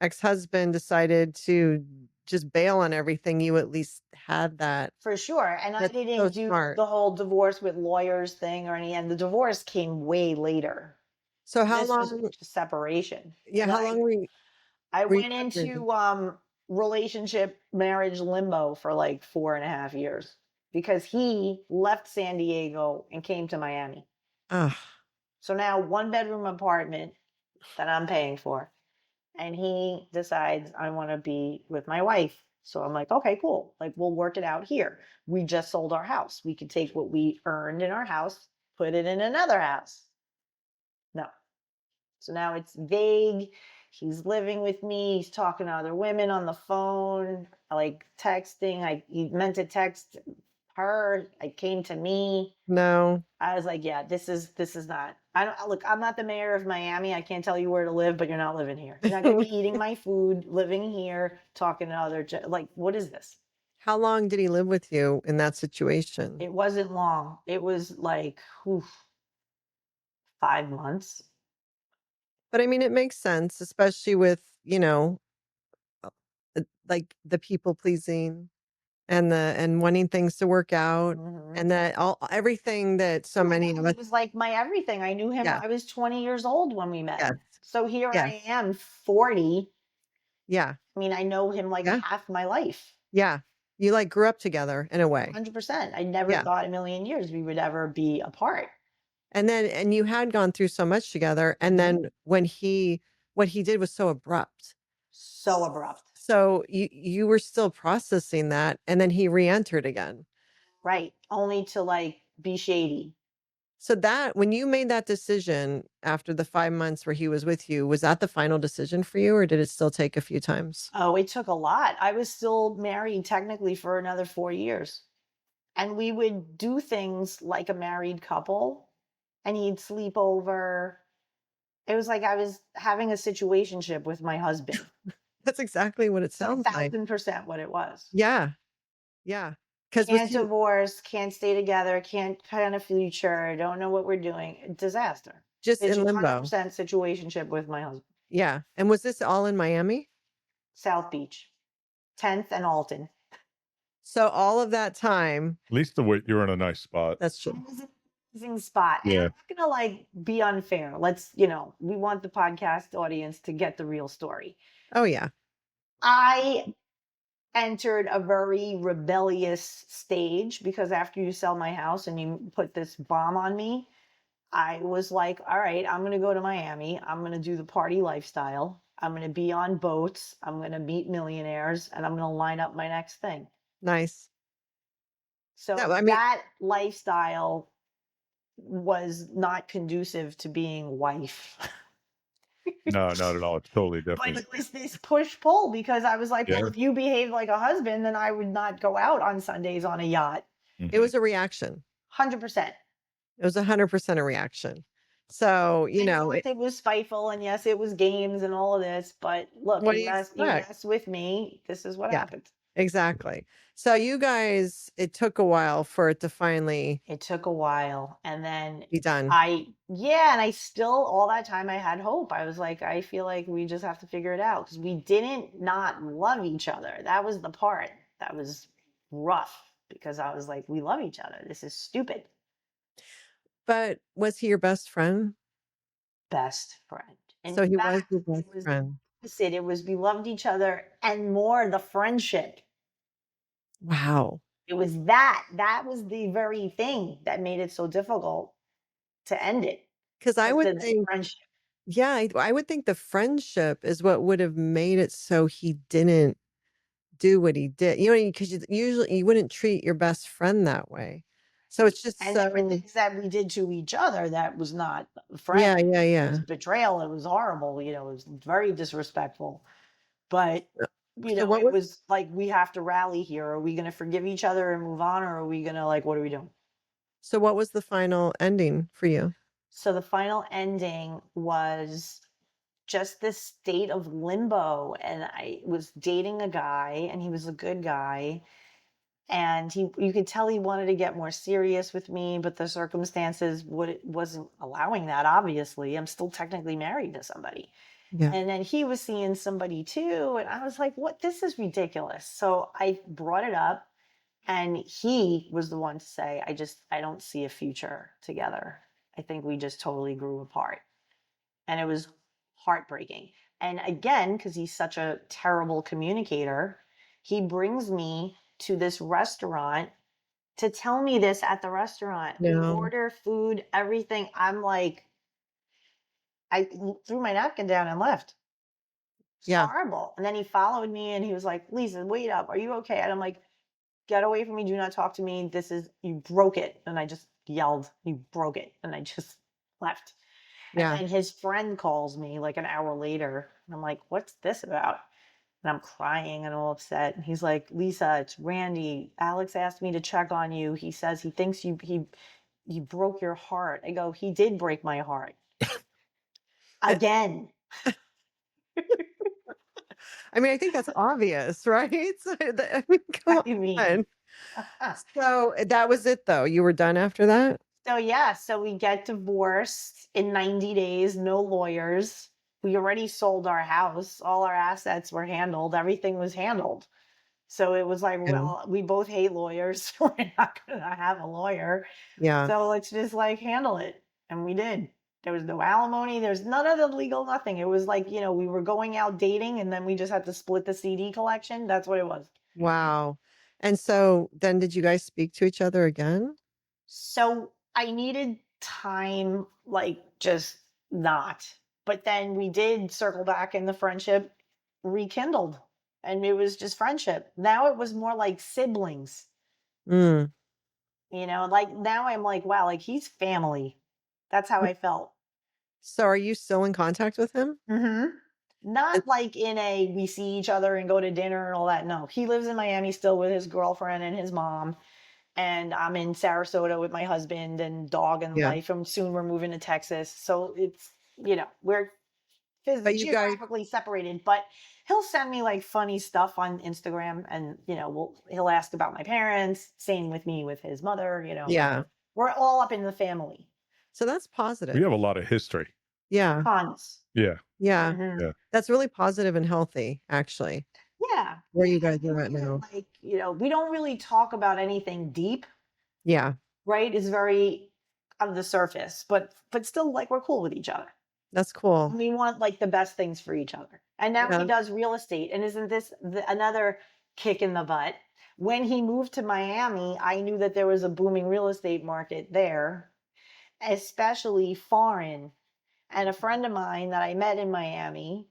ex-husband decided to just bail on everything. You at least had that. For sure. And I That's so didn't do smart. the whole divorce with lawyers thing or any, and the divorce came way later. So how This was long? just separation. Yeah, And how long I were you went separated? into relationship marriage limbo for like 4.5 years because he left San Diego and came to Miami. Oh, So now 1 bedroom apartment that I'm paying for. And he decides I want to be with my wife. So I'm like, okay, cool. Like we'll work it out here. We just sold our house. We could take what we earned in our house, put it in another house. No. So now it's vague. He's living with me. He's talking to other women on the phone, like texting. He meant to text her. I came to me. no. I was like, yeah, this is not. I don't look. I'm not the mayor of Miami. I can't tell you where to live, but you're not living here. You're not going to be eating my food, living here, talking to like. What is this? How long did he live with you in that situation? It wasn't long. It was like 5 months. But I mean, it makes sense, especially with, uh, like the people pleasing and wanting things to work out Hmm. and that all everything that so many of He us. was like my everything. I knew him. Yeah. I was 20 years old when we met. Yes. So here Yes. I am, 40. Yeah. I mean, I know him like Yeah. half my life. Yeah. You like grew up together in a way. 100%. I never Yeah. thought a million years we would ever be apart. And you had gone through so much together. And Mhm. then what he did was so abrupt. So abrupt. So you were still processing that. And then he re-entered again. Right. Only to like be shady. So that when you made that decision after the 5 months where he was with you, was that the final decision for you or did it still take a few times? Oh, it took a lot. I was still married technically for another 4 years. And we would do things like a married couple and he'd sleep over. It was like I was having a situationship with my husband. That's exactly what it It's a sounds like. 1,000% what it was. Yeah. Yeah. Because was Can't he divorce, can't stay together, can't plan a future, don't know what we're doing. Disaster. just It's in limbo? 100% situationship with my husband. Yeah. And was this all in Miami? South Beach, 10th and Alton. So all of that time, At least you're in a nice spot. that's It true. was an amazing spot. And I'm Yeah. not gonna like be unfair. We want the podcast audience to get the real story. Oh yeah. I entered a very rebellious stage because after you sell my house and you put this bomb on me, I was like, all right, I'm going to go to Miami. I'm going to do the party lifestyle. I'm going to be on boats. I'm going to meet millionaires and I'm going to line up my next thing. Nice. So No, I mean, that lifestyle was not conducive to being wife. No, not at all. It's totally But different. it was this push pull because I was like, well, Yeah. if you behave like a husband, then I would not go out on Sundays on a yacht. it Mhm. was a reaction. 100%. It was 100% a reaction. So, And yes, it was spiteful, and yes, it was games and all of this. But look, what do you you expect? mess with me. This is what Yeah, happened. exactly. So you guys, it took a while for it to finally It took a while, and then be done. and I still all that time I had hope. I was like, I feel like we just have to figure it out because we didn't not love each other. That was the part that was rough because I was like, we love each other. This is stupid. But was he your best friend? Best friend. In So he was fact, your it best was friend. opposite. It was we loved each other and more the friendship. Wow. It was that was the very thing that made it so difficult to end it, Because I was would the think, friendship. yeah, I would think the friendship is what would have made it so he didn't do what he did. You know, because usually you wouldn't treat your best friend that way. So it's just And there were so, things that we did to each other that was not a friend. yeah, yeah, It was yeah. betrayal. It was horrible. It was very disrespectful. But, Uh, So what it was was like, we have to rally here. Are we going to forgive each other and move on? Or are we going to, like, what are we doing? the final ending for you? So the final ending was just this state of limbo. And I was dating a guy, and he was a good guy. And you could tell he wanted to get more serious with me, but the circumstances wasn't allowing that. Obviously, I'm still technically married to somebody. Yeah. And then he was seeing somebody too, and I was like, what, this is ridiculous. So I brought it up, and he was the one to say, I don't see a future together. I think we just totally grew apart. And it was heartbreaking. And again, because he's such a terrible communicator, he brings me to this restaurant to tell me this at the restaurant. We No. order food, everything. I'm like, I threw my napkin down and left. It's Yeah. horrible. And then he followed me, and he was like, Lisa, wait up. Are you okay? And I'm like, get away from me. Do not talk to me. You broke it. And I just yelled, you broke it. And I just left. And Yeah. then his friend calls me like an hour later. And I'm like, what's this about? And I'm crying and all upset. And he's like, Lisa, it's Randy. Alex asked me to check on you. He says he thinks you broke your heart. I go, he did break my heart. Uh, Again. I mean, I think that's obvious, right? So, I mean, come I mean. on. So that was it, though. You were done after that? So yeah, so we get divorced in 90 days, no lawyers. We already sold our house. All our assets were handled. Everything was handled. So it was like, Yeah. well, we both hate lawyers. We're not going to have a lawyer. Yeah. So let's just like handle it. And we did. There was no alimony. There's none of the legal nothing. It was like, we were going out dating, and then we just had to split the CD collection. That's what it was. Wow. And so then did you guys speak to each other again? So I needed time, like just not. But then we did circle back, and the friendship rekindled, and it was just friendship. Now it was more like siblings, Mm. like now I'm like, wow, like he's family. That's how I felt. So are you still in contact with him? Mm-hmm. And- Not like in a we see each other and go to dinner and all that. No, he lives in Miami still with his girlfriend and his mom. And I'm in Sarasota with my husband and dog and Yeah. life. And soon we're moving to Texas. So it's, we're But you guys, geographically separated, but he'll send me like funny stuff on Instagram, and, he'll ask about my parents, same with me with his mother, yeah. we're all up in the family. So that's We positive. have a lot of history. Yeah. Tons. Yeah. Yeah. Mhm. Yeah. That's really positive and healthy, actually, Yeah. where you guys are at now. Like, we don't really talk about anything deep, Yeah. right? It's very on the surface, but still like we're cool with each other. That's cool. We want like the best things for each other. And now he Yeah. does real estate. And isn't this another kick in the butt? When he moved to Miami, I knew that there was a booming real estate market there, especially foreign. And a friend of mine that I met in Miami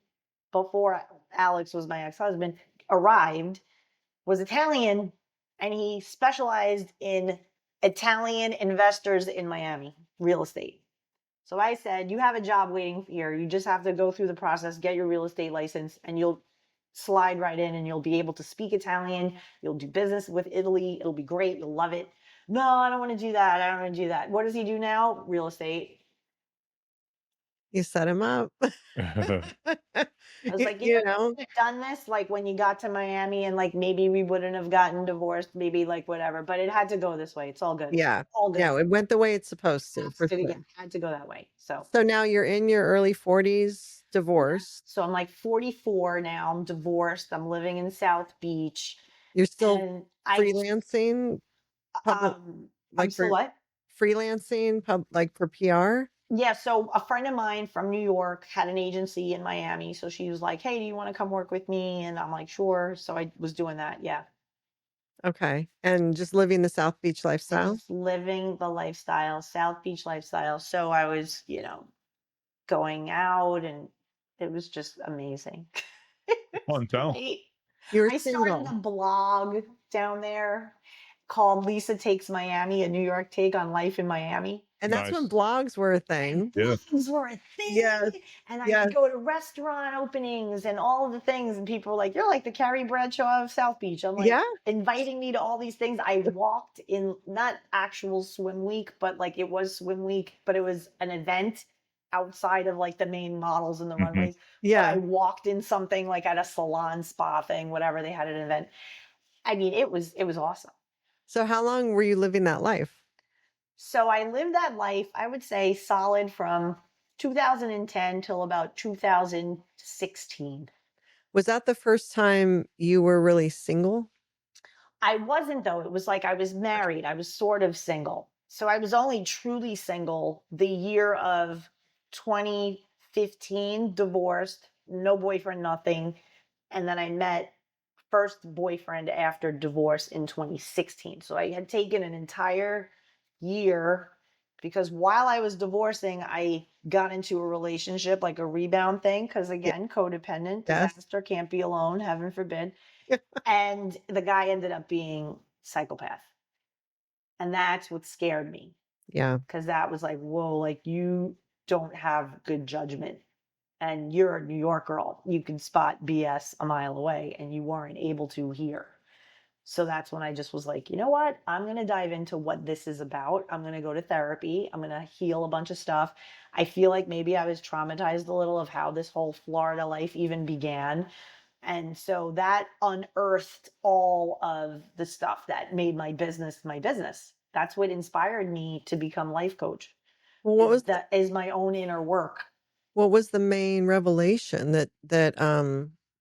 before Alex was my ex-husband arrived was Italian, and he specialized in Italian investors in Miami, real estate. So I said, you have a job waiting here. You just have to go through the process, get your real estate license, and you'll slide right in, and you'll be able to speak Italian. You'll do business with Italy. It'll be great. You'll love it. No, I don't want to do that. I don't want to do that. What does he do now? Real estate. You set him up. I was like, You you know? could have done this like when you got to Miami, and like maybe we wouldn't have gotten divorced, maybe like whatever, but it had to go this way. It's all good. Yeah. All good. Yeah. It went the way it's supposed to, for sure. Had to go that way. So So now you're in your early 40s, divorced. So I'm like 44 now. I'm divorced. I'm living in South Beach. You're still And freelancing, public, I'm like still for what? freelancing, like for PR. Yeah, so a friend of mine from New York had an agency in Miami. So she was like, hey, do you want to come work with me? And I'm like, sure. So I was doing that. Yeah. Okay. And just living the South Beach lifestyle? Just living the lifestyle, South Beach lifestyle. So I was, going out and it was just amazing. It was On town. great. You were I started single. a blog down there called Lisa Takes Miami, a New York take on life in Miami. And that's when Nice. blogs were a And thing. Yeah. blogs were a Yes. thing. And I Yes. would go to restaurant openings and all of the things. And people were like, you're like the Carrie Bradshaw of South Beach. I'm like, Yeah. inviting me to all these things. I walked in, not actual swim week, but like it was swim week, but it was an event outside of like the main models and the Mhm. runways. But I Yeah. walked in something like at a salon spa thing, whatever, they had an event. I mean, it was awesome. So how long were you living that life? So I lived that life, I would say, solid from 2010 till about 2016. Was that the first time you were really single? I wasn't, though. It was like I was married. I was sort of single. So I was only truly single the year of 2015, divorced, no boyfriend, nothing. And then I met first boyfriend after divorce in 2016. So I had taken an entire year because while I was divorcing, I got into a relationship, like a rebound thing. Because Ye again, codependent, Yes. disaster, can't be alone, heaven forbid. And the guy ended up being psychopath. And that's what scared me Yeah. because that was like, whoa, like you don't have good judgment and you're a New York girl. You can spot BS a mile away and you weren't able to here. So that's when I just was like, you know what? I'm going to dive into what this is about. I'm going to go to therapy. I'm going to heal a bunch of stuff. I feel like maybe I was traumatized a little of how this whole Florida life even began. And so that unearthed all of the stuff that made my business my business. That's what inspired me to become life coach. Well, Is my own inner work. what was the main revelation that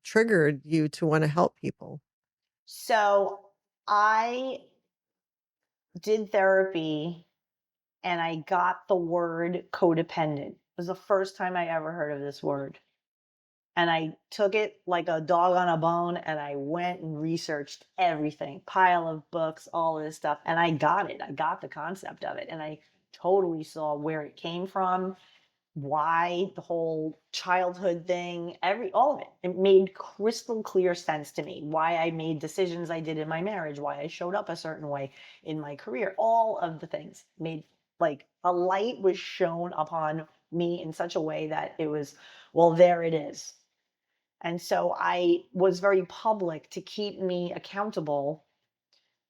triggered you to want to help people? So I did therapy and I got the word codependent. It was the first time I ever heard of this word. And I took it like a dog on a bone and I went and researched everything, pile of books, all of this stuff. And I got it. I got the concept of it. And I totally saw where it came from, why the whole childhood thing, all of it. It made crystal clear sense to me. Why I made decisions I did in my marriage, why I showed up a certain way in my career. All of the things made like a light was shown upon me in such a way that it was, well, there it is. And so I was very public to keep me accountable.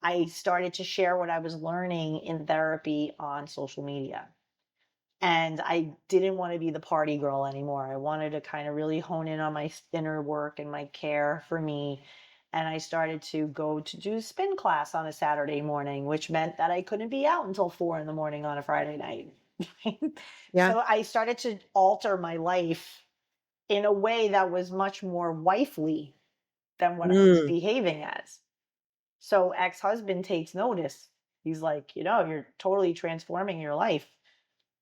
I started to share what I was learning in therapy on social media. And I didn't want to be the party girl anymore. I wanted to kind of really hone in on my inner work and my care for me. And I started to go to do spin class on a Saturday morning, which meant that I couldn't be out until 4 in the morning on a Friday night. Yeah. So I started to alter my life in a way that was much more wifely than what I was Mm. behaving as. So ex-husband takes notice. He's like, you're totally transforming your life.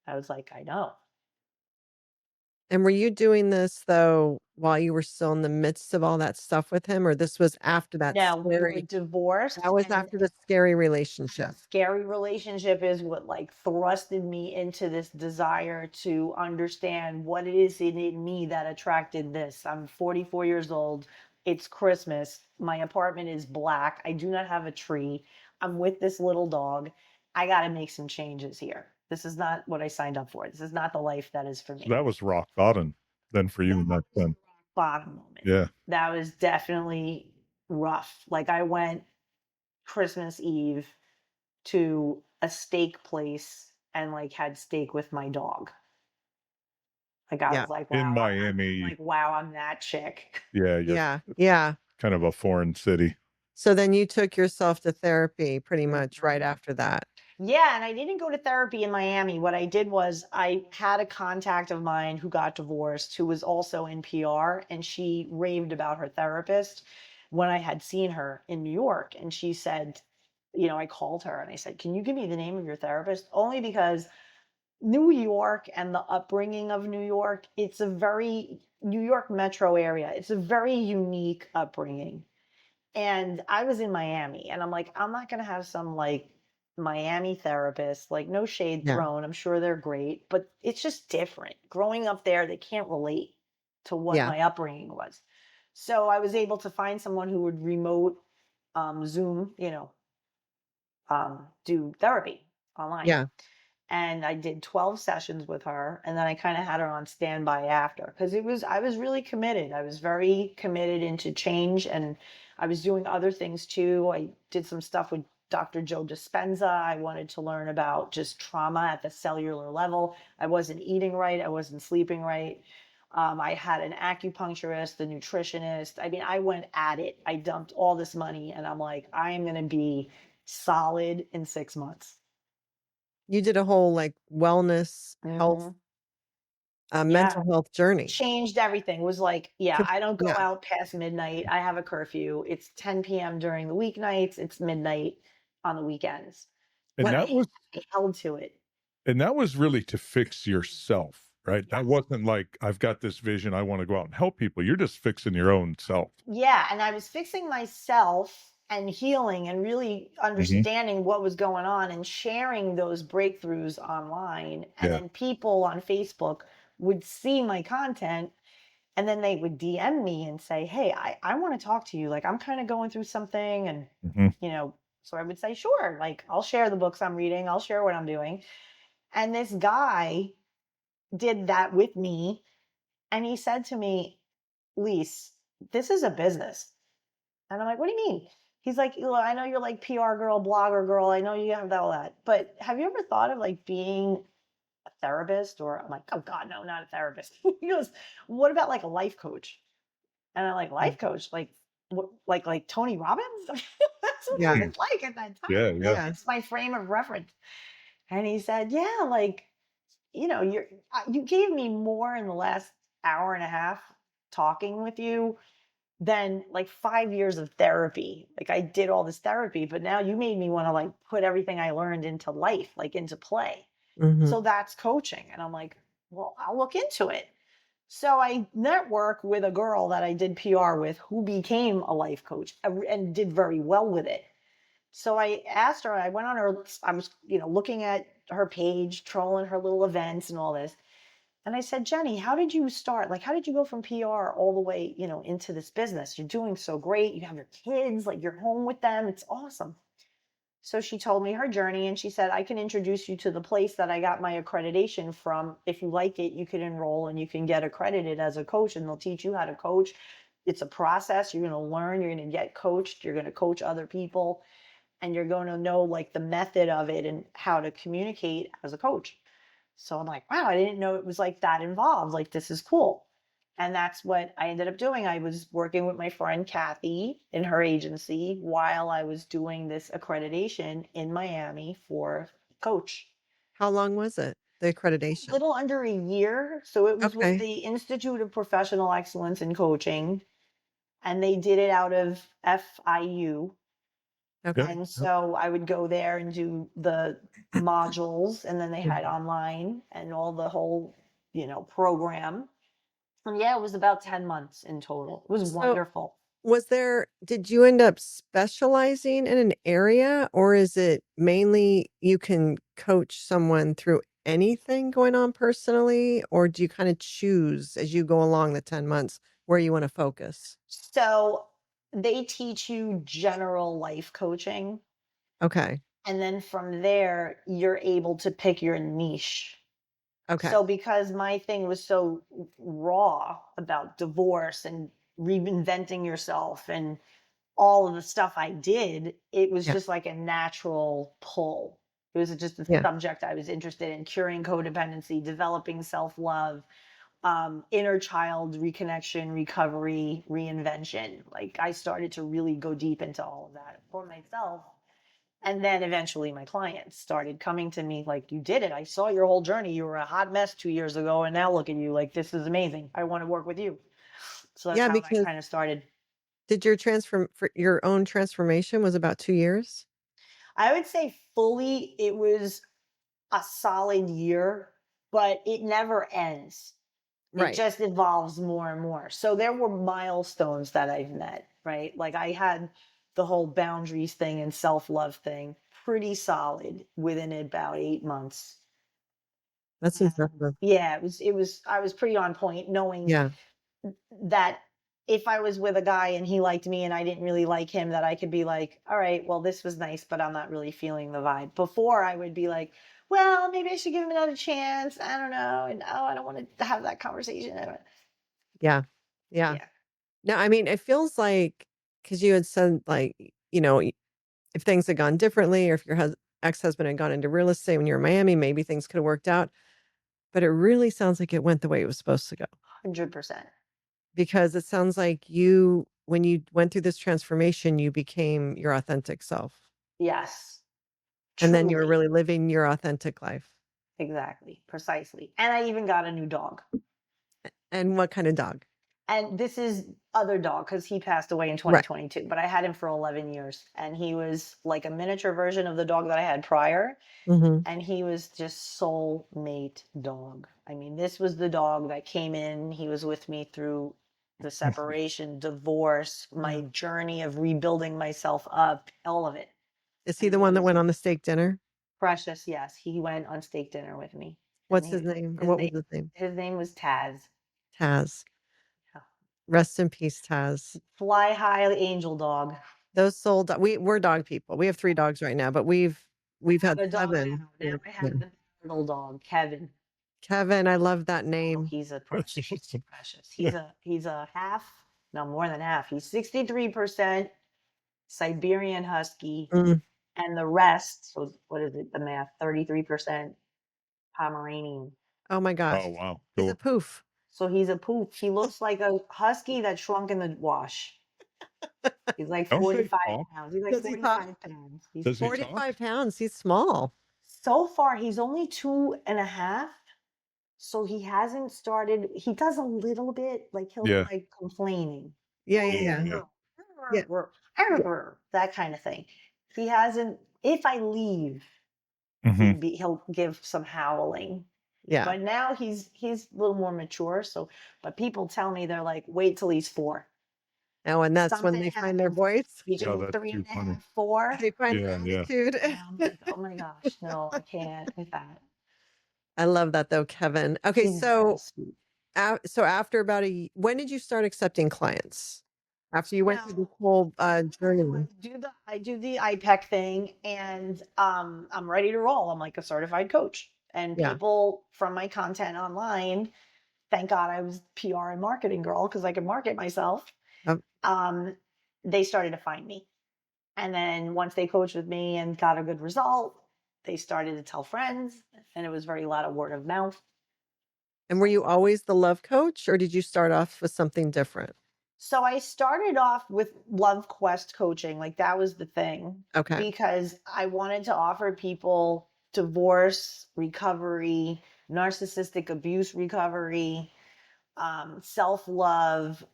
I was like, I know. And were you doing this though while you were still in the midst of all that stuff with him, or this was after Now we were divorced that was and after the scary relationship? scary relationship is what like thrusted me into this desire to understand what it is in me that attracted this. I'm 44 years old. It's Christmas. My apartment is black. I do not have a tree. I'm with this little dog. I got to make some changes here. This is not what I signed up for. This is not the life that is for So me. that was rock bottom then for you back then. Bottom moment. Yeah. That was definitely rough. Like I went Christmas Eve to a steak place and like had steak with my dog. Like I Yeah. was like, In wow, Miami. I'm that chick. Yeah. Yeah. Yeah. Kind of a foreign city. So then you took yourself to therapy pretty much right after that. Yeah, and I didn't go to therapy in Miami. What I did was I had a contact of mine who got divorced who was also in PR, and she raved about her therapist when I had seen her in New York. And she said, I called her and I said, can you give me the name of your therapist? Only because New York and the upbringing of New York, it's a very New York metro area. It's a very unique upbringing. And I was in Miami and I'm like, I'm not going to have some like Miami therapist, like no shade Yeah. thrown. I'm sure they're great, but it's just different. Growing up there, they can't relate to what Yeah. my upbringing was. So I was able to find someone who would remote Zoom, do therapy online. Yeah. And I did 12 sessions with her, and then I kind of had her on standby after because I was really committed. I was very committed into change, and I was doing other things too. I did some stuff with Dr. Joe Dispenza. I wanted to learn about just trauma at the cellular level. I wasn't eating right, I wasn't sleeping right. I had an acupuncturist, a nutritionist. I mean, I went at it. I dumped all this money, and I'm like, I am going to be solid in 6 months. You did a whole like wellness, health, Mhm. Yeah. mental health journey. Changed everything. Was like, yeah, I don't go Yeah. out past midnight. I have a curfew. It's 10 p.m. during the weeknights. It's midnight on the weekends. And But that was I held to it. really to fix yourself, right? That Yes. wasn't like, I've got this vision, I wanna go out and help people. You're just fixing your own self. Yeah. And I was fixing myself and healing and really Mhm. understanding what was going on and sharing those breakthroughs online. And Yeah. then people on Facebook would see my content. And then they would DM me and say, hey, I want to talk to you. Like, I'm kind of going through something. And, Mhm. so I would say, sure. Like, I'll share the books I'm reading, I'll share what I'm doing. And this guy did that with me. And he said to me, Lise, this is a business. And I'm like, what do you mean? He's like, "Look, I know you're like PR girl, blogger girl. I know you have all that. But have you ever thought of like being a therapist?" Or I'm like, oh God, no, not a therapist. He goes, what about like a life coach? And I'm like, Mm. life coach, like what, like Tony Robbins? That's what I Yeah. Hmm. was like at that Yeah, time. yeah. Yeah. It's my frame of reference. And he said, yeah, like, you gave me more in the last hour and a half talking with you than like 5 years of therapy. Like I did all this therapy, but now you made me want to like put everything I learned into life, like into play. Mhm. So that's coaching. And I'm like, well, I'll look into it. So I network with a girl that I did PR with who became a life coach and did very well with it. So I asked her, I went on her, I was, looking at her page, trolling her little events and all this. And I said, Jenny, how did you start? Like, how did you go from PR all the way, into this business? You're doing so great. You have your kids, like you're home with them. It's awesome. So she told me her journey and she said, I can introduce you to the place that I got my accreditation from. If you like it, you can enroll and you can get accredited as a coach and they'll teach you how to coach. It's a process. You're going to learn, you're going to get coached, you're going to coach other people, and you're going to know like the method of it and how to communicate as a coach. So I'm like, wow, I didn't know it was like that involved. Like, this is cool. And that's what I ended up doing. I was working with my friend Kathy in her agency while I was doing this accreditation in Miami for coach. How long was it? The accreditation? Little under a year. So it was with Okay. the Institute of Professional Excellence in Coaching, and they did it out of FIU. Yep, Okay. And yep. so I would go there and do the modules, and then they had Mhm. online and all the whole, program. And yeah, it was about 10 months in total. It was So, wonderful. did you end up specializing in an area, or is it mainly you can coach someone through anything going on personally, or do you kind of choose as you go along the 10 months where you want to focus? So they teach you general life coaching. Okay. And then from there, you're able to pick your niche. Okay. So because my thing was so raw about divorce and reinventing yourself and all of the stuff I did, it was Yeah. just like a natural pull. It was just a Yeah. subject I was interested in, curing codependency, developing self love, inner child reconnection, recovery, reinvention. Like I started to really go deep into all of that for myself. And then eventually my clients started coming to me like, you did it. I saw your whole journey. You were a hot mess 2 years ago. And now look at you. Like, this is amazing. I want to work with you. So that's Yeah, how that because kind of started. did your own transformation was about 2 years? I would say fully, it was a solid year. but it never ends. It Right. just evolves more and more. So there were milestones that I've met, right? Like I had the whole boundaries thing and self-love thing pretty solid within about 8 months. That's impressive. Yeah, I was pretty on point knowing Yeah. that if I was with a guy and he liked me and I didn't really like him, that I could be like, all right, well, this was nice, but I'm not really feeling the vibe. Before I would be like, well, maybe I should give him another chance. I don't know. And oh, I don't want to have that conversation. I don't, Yeah. Yeah. yeah. No, I mean, it feels like because you had said, like, if things had gone differently or if your ex-husband had gone into real estate when you were in Miami, maybe things could have worked out. But it really sounds like it went the way it was supposed to go 100%. because it sounds like when you went through this transformation, you became your authentic self. Yes. And then you were Truly. really living your authentic life. Exactly. Precisely. And I even got a new dog. And what kind of dog? And this is other dog because he passed away in Right. 2022, but I had him for 11 years and he was like a miniature version of the dog that I had prior. Mhm. And he was just soulmate dog. I mean, this was the dog that came in. He was with me through the separation, divorce, my Wow. journey of rebuilding myself up, all of it. Is I he the mean, it one that was went on the steak dinner? precious. Yes, he went on steak dinner with me, and What's his name? Or his what name was his name? his name was Taz. Taz. Yeah. Rest in peace, Taz. Fly high angel dog. Those we're dog people. We have 3 dogs right now, but we've I have had a dog Kevin. now. Now I have the little dog, Kevin. Kevin, I love that Oh, name. he's a precious. He's precious. He's a half, no more than half. He's 63% Siberian Husky, Mm. and the rest. So what is it? The math? 33% Pomeranian. Oh my gosh. Oh, wow. He's a Cool. poof. So he's a poop. He looks like a husky that shrunk in the wash. He's like Don't they 45 talk? pounds. He's like Does he talk? 45 pounds. He's Does he talk? 45 pounds. He's small. so far he's only 2.5. So he hasn't started. He does a little bit, like he'll be Yeah. like complaining. Yeah, yeah, yeah. Yeah. That kind of thing. He hasn't. If I leave, Mhm. he'll give some howling. Yeah. But now he's a little more mature. So, but people tell me they're like, wait till he's 4. Oh, and that's when Something they find their happens voice. Yeah, between that's three too and a funny. half, 4. They find their Yeah, yeah. attitude. And I'm like, oh my gosh, no, I can't with that. I love that though, Kevin. Okay, He's very so sweet. so after about when did you start accepting clients? After you went through this whole journey. I do the IPEC thing, and I'm ready to roll. I'm like a certified coach, and Yeah. people from my content online, thank God I was PR and marketing girl because I could market myself. Um, Um, they started to find me, and then once they coached with me and got a good result, they started to tell friends, and it was very lot of word of mouth. and were you always the love coach or did you start off with something different? So I started off with Love Quest coaching, like that was the thing, Okay. because I wanted to offer people divorce recovery, narcissistic abuse recovery, self-love,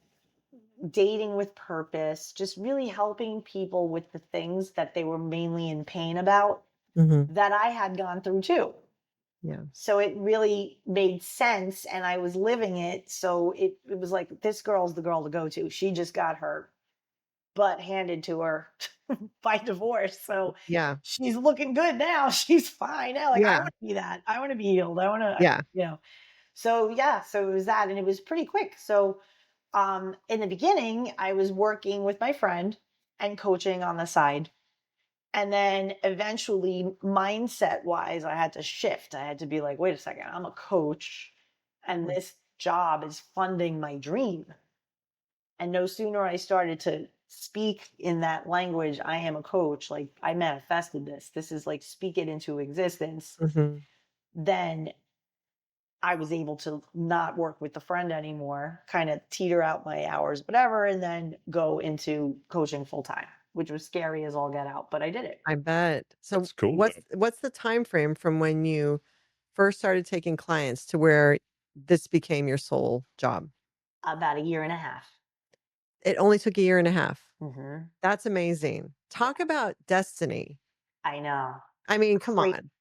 dating with purpose, just really helping people with the things that they were mainly in pain about Mhm. that I had gone through too. Yeah. So it really made sense and I was living it. So it was like, this girl's the girl to go to. She just got her butt handed to her by divorce. So Yeah. she's looking good now. She's fine now. Like, I Yeah. want to be that. I want to be healed. I want to, Yeah. So yeah, so it was that. And it was pretty quick. So in the beginning, I was working with my friend and coaching on the side. And then eventually, mindset wise, I had to shift. I had to be like, wait a second, I'm a coach and this job is funding my dream. And no sooner I started to speak in that language, I am a coach, like I manifested this. This is like speak it into existence. Mhm. Then I was able to not work with the friend anymore, kind of teeter out my hours, whatever, and then go into coaching full time, which was scary as all get out, but I did it. I bet. So That's cool, though. what's the time frame from when you first started taking clients to where this became your sole job? About a year and a half. It only took a year and a half. Mm-hmm. That's amazing. Talk about destiny. I know. I mean, come Crazy. on.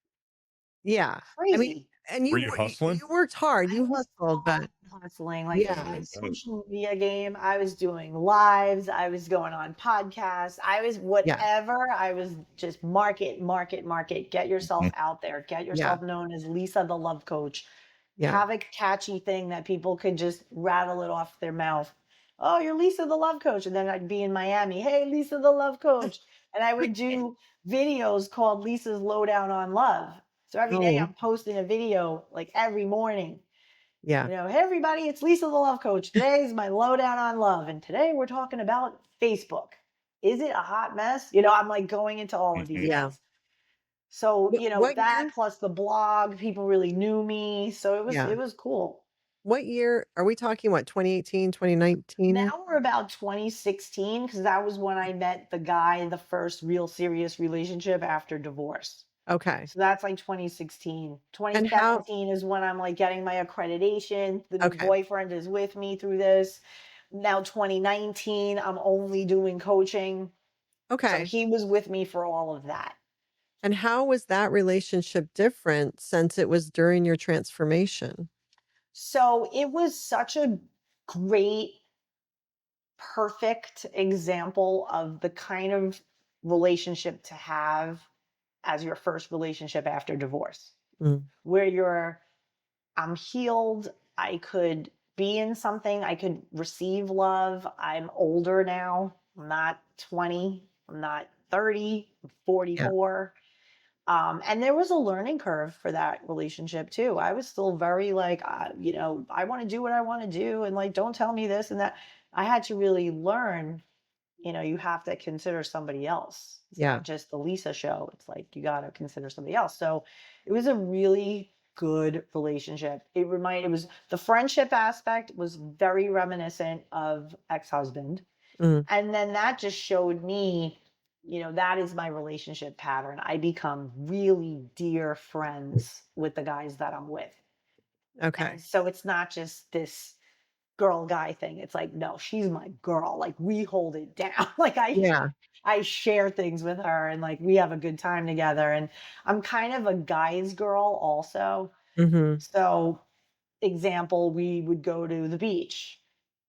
Yeah. I mean, Crazy. And Were you hustling? you worked hard, I you was hustled, but hustling like in yeah, my Good. social media game. I was doing lives. I was going on podcasts. I was yeah, whatever. I was just market, market, market. Get yourself Mhm. out there. Get yeah, yourself known as Lisa the Love Coach. yeah. Have a catchy thing that people could just rattle it off their mouth. Oh, you're Lisa the Love Coach. And then I'd be in Miami. Hey, Lisa the Love Coach. And I would do videos called Lisa's Lowdown on Love. So every day Oh, I'm posting a video like every morning. yeah. Hey everybody, it's Lisa the Love Coach. Today's my lowdown on love. And today we're talking about Facebook. Is it a hot mess? I'm like going into all of these Mhm. Yeah. things. So, What that year? plus the blog, people really knew me. So it was Yeah. it was cool. What year are we talking, what, 2018, 2019? Now we're about 2016 because that was when I met the guy, the first real serious relationship after divorce. Okay. So that's like 2016. And how 2017 is when I'm like getting my accreditation. The new okay, boyfriend is with me through this. Now 2019, I'm only doing coaching. So okay. he was with me for all of that. And how was that relationship different since it was during your transformation? So it was such a great, perfect example of the kind of relationship to have as your first relationship after divorce, Mm, where I'm healed. I could be in something. I could receive love. I'm older now. I'm not 20. I'm not 30. I'm yeah, 44. And there was a learning curve for that relationship too. I was still very like, I want to do what I want to do. And like, don't tell me this and that. I had to really learn, you have to consider somebody else. It's yeah, not just the Lisa show. It's like you got to consider somebody else. So it was a really good relationship. It was the friendship aspect was very reminiscent of ex-husband. mm, And then that just showed me, that is my relationship pattern. I become really dear friends with the guys that I'm with. And okay. so it's not just this girl guy thing. It's like, no, she's my girl. Like we hold it down. Like Yeah, I share things with her and like we have a good time together. And I'm kind of a guy's girl also. mhm, So example, we would go to the beach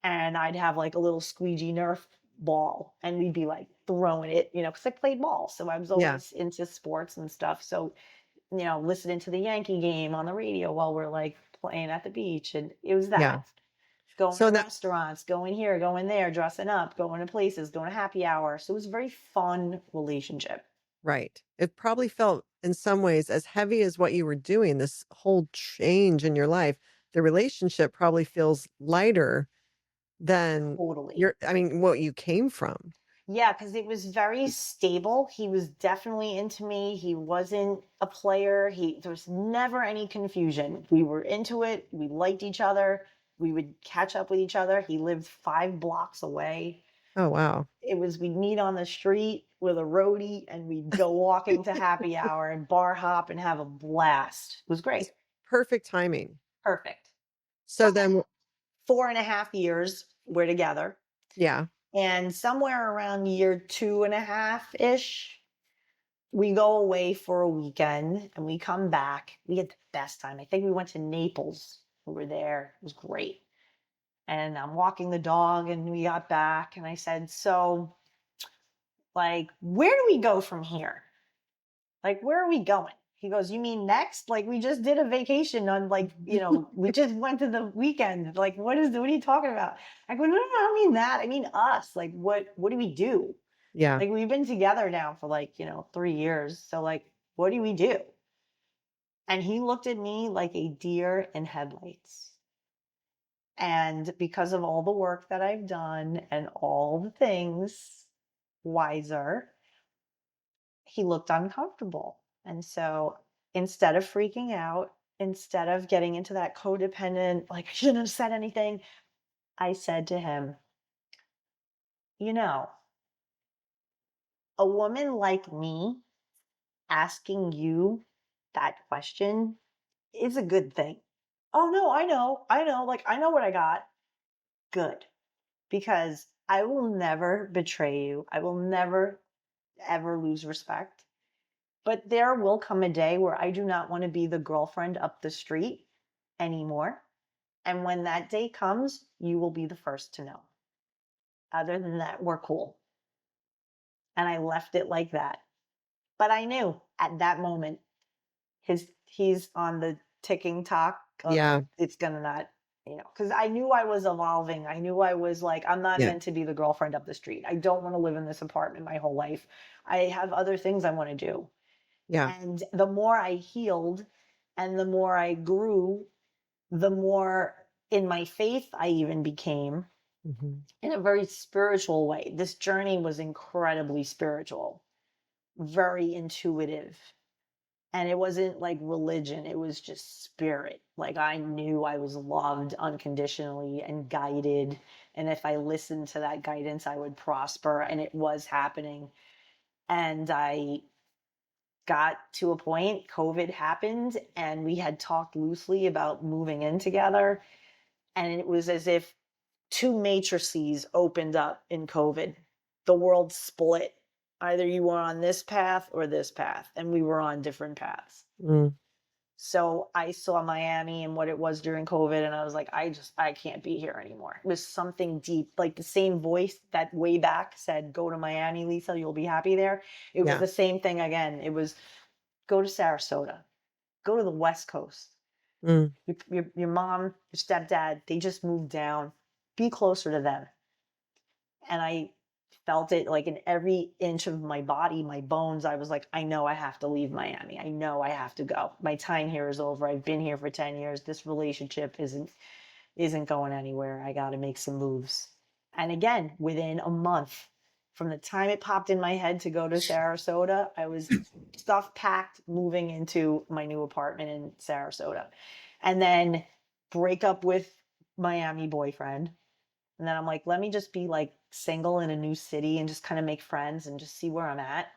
and I'd have like a little squeegee Nerf ball and we'd be like throwing it, because I played ball. So I was yeah, always into sports and stuff. So, listening to the Yankee game on the radio while we're like playing at the beach. And it was yeah. that going So to that restaurants, going here, going there, dressing up, going to places, going to happy hour. So it was a very fun relationship. right. It probably felt in some ways as heavy as what you were doing, this whole change in your life, the relationship probably feels lighter than Totally. your I mean, what you came from. Yeah, because it was very stable. He was definitely into me. He wasn't a player. There was never any confusion. We were into it. We liked each other. We would catch up with each other. He lived 5 blocks away. Oh, wow. We'd meet on the street with a roadie and we'd go walking to happy hour and bar hop and have a blast. It was great. Just perfect timing. Perfect. So But then 4.5 years we're together. yeah, And somewhere around year 2.5 ish, we go away for a weekend and we come back. We had the best time. I think we went to Naples. We were there. It was great. And I'm walking the dog and we got back and I said, so like, where do we go from here? Like, where are we going? He goes, you mean next? Like, we just did a vacation on like, we just went to the weekend. Like, what are you talking about? I go, no, I don't mean that. I mean us. Like, what do we do? yeah, Like, we've been together now for like, 3 years. So like, what do we do? And he looked at me like a deer in headlights. And because of all the work that I've done and all the things, wiser, he looked uncomfortable. And so instead of freaking out, instead of getting into that codependent, like I shouldn't have said anything, I said to him, you know, a woman like me asking you that question is a good thing. Oh no, I know, like I know what I got. Good. Because I will never betray you. I will never ever lose respect. But there will come a day where I do not want to be the girlfriend up the street anymore. And when that day comes, you will be the first to know. Other than that, we're cool. And I left it like that. But I knew at that moment he's on the ticking clock of Yeah. it's gonna not, because I knew I was evolving. I knew I was like, I'm not Yeah. meant to be the girlfriend up the street. I don't want to live in this apartment my whole life. I have other things I want to do. Yeah. And the more I healed and the more I grew, the more in my faith I even became, Mhm. in a very spiritual way. This journey was incredibly spiritual, very intuitive. And it wasn't like religion, it was just spirit. Like I knew I was loved unconditionally and guided. And if I listened to that guidance, I would prosper. And it was happening. And I got to a point, COVID happened, and we had talked loosely about moving in together. And it was as if two matrices opened up in COVID. The world split. Either you were on this path or this path, and we were on different paths. Mm. So I saw Miami and what it was during COVID, and I was like, I can't be here anymore. It was something deep, like the same voice that way back said, go to Miami, Lisa, you'll be happy there. It was Yeah. the same thing again. It was go to Sarasota, go to the West Coast. Mm. Your mom, your stepdad, they just moved down. Be closer to them. And I felt it like in every inch of my body, my bones. I was like, I know I have to leave Miami. I know I have to go. My time here is over. I've been here for 10 years. This relationship isn't going anywhere. I got to make some moves. And again, within a month from the time it popped in my head to go to Sarasota, I was stuff packed moving into my new apartment in Sarasota. And then break up with Miami boyfriend. And then I'm like, let me just be like single in a new city and just kind of make friends and just see where I'm at.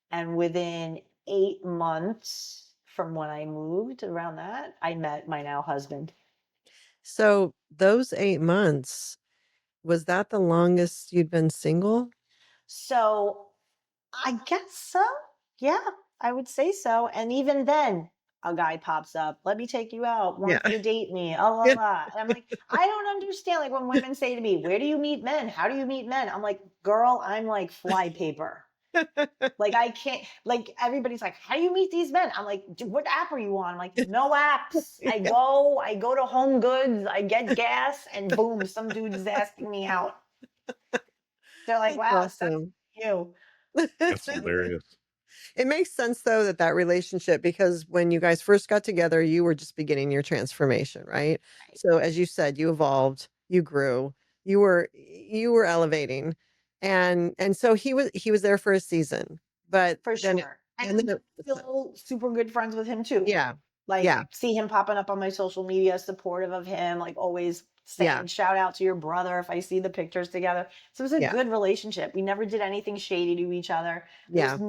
And within 8 months from when I moved, around that, I met my now husband. So those 8 months, was that the longest you'd been single? So I guess so. Yeah, I would say so. And even then, a guy pops up, let me take you out, Yeah. want you to date me, oh, la, Yeah. la. And I'm like, I don't understand. Like when women say to me, where do you meet men? How do you meet men? I'm like, girl, I'm like flypaper. Like I can't, like everybody's like, how do you meet these men? I'm like, what app are you on? I'm like, no apps. Yeah. I go to Home Goods, I get gas, and boom, some dude is asking me out. They're like, That's wow, such awesome. you. That's hilarious. It makes sense though that that relationship, because when you guys first got together, you were just beginning your transformation, right? So as you said, you evolved, you grew, you were elevating, and so he was there for a season, but For then sure. And and I'm then still super good friends with him too. yeah, Like yeah, see him popping up on my social media, supportive of him, like always yeah, saying shout out to your brother if I see the pictures together. So it was a yeah, good relationship. We never did anything shady to each other. There was yeah.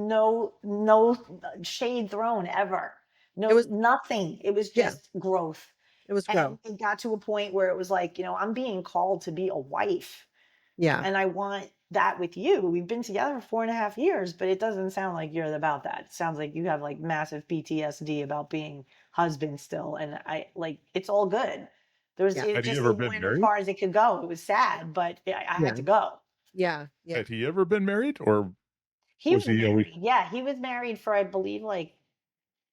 no shade thrown ever. It No was nothing. It was yeah, just growth. it was And growth. it got to a point where it was like, I'm being called to be a wife. Yeah, And I want that with you. We've been together for 4.5 years, but it doesn't sound like you're about that. It sounds like you have like massive PTSD about being husband still. And I like it's all good. yeah, It Had he just ever it been went as married? far as it could go. It was sad, but I had yeah, to go. yeah, yeah. Had he ever been married, or He was was he always? married. Yeah, he was married for I believe like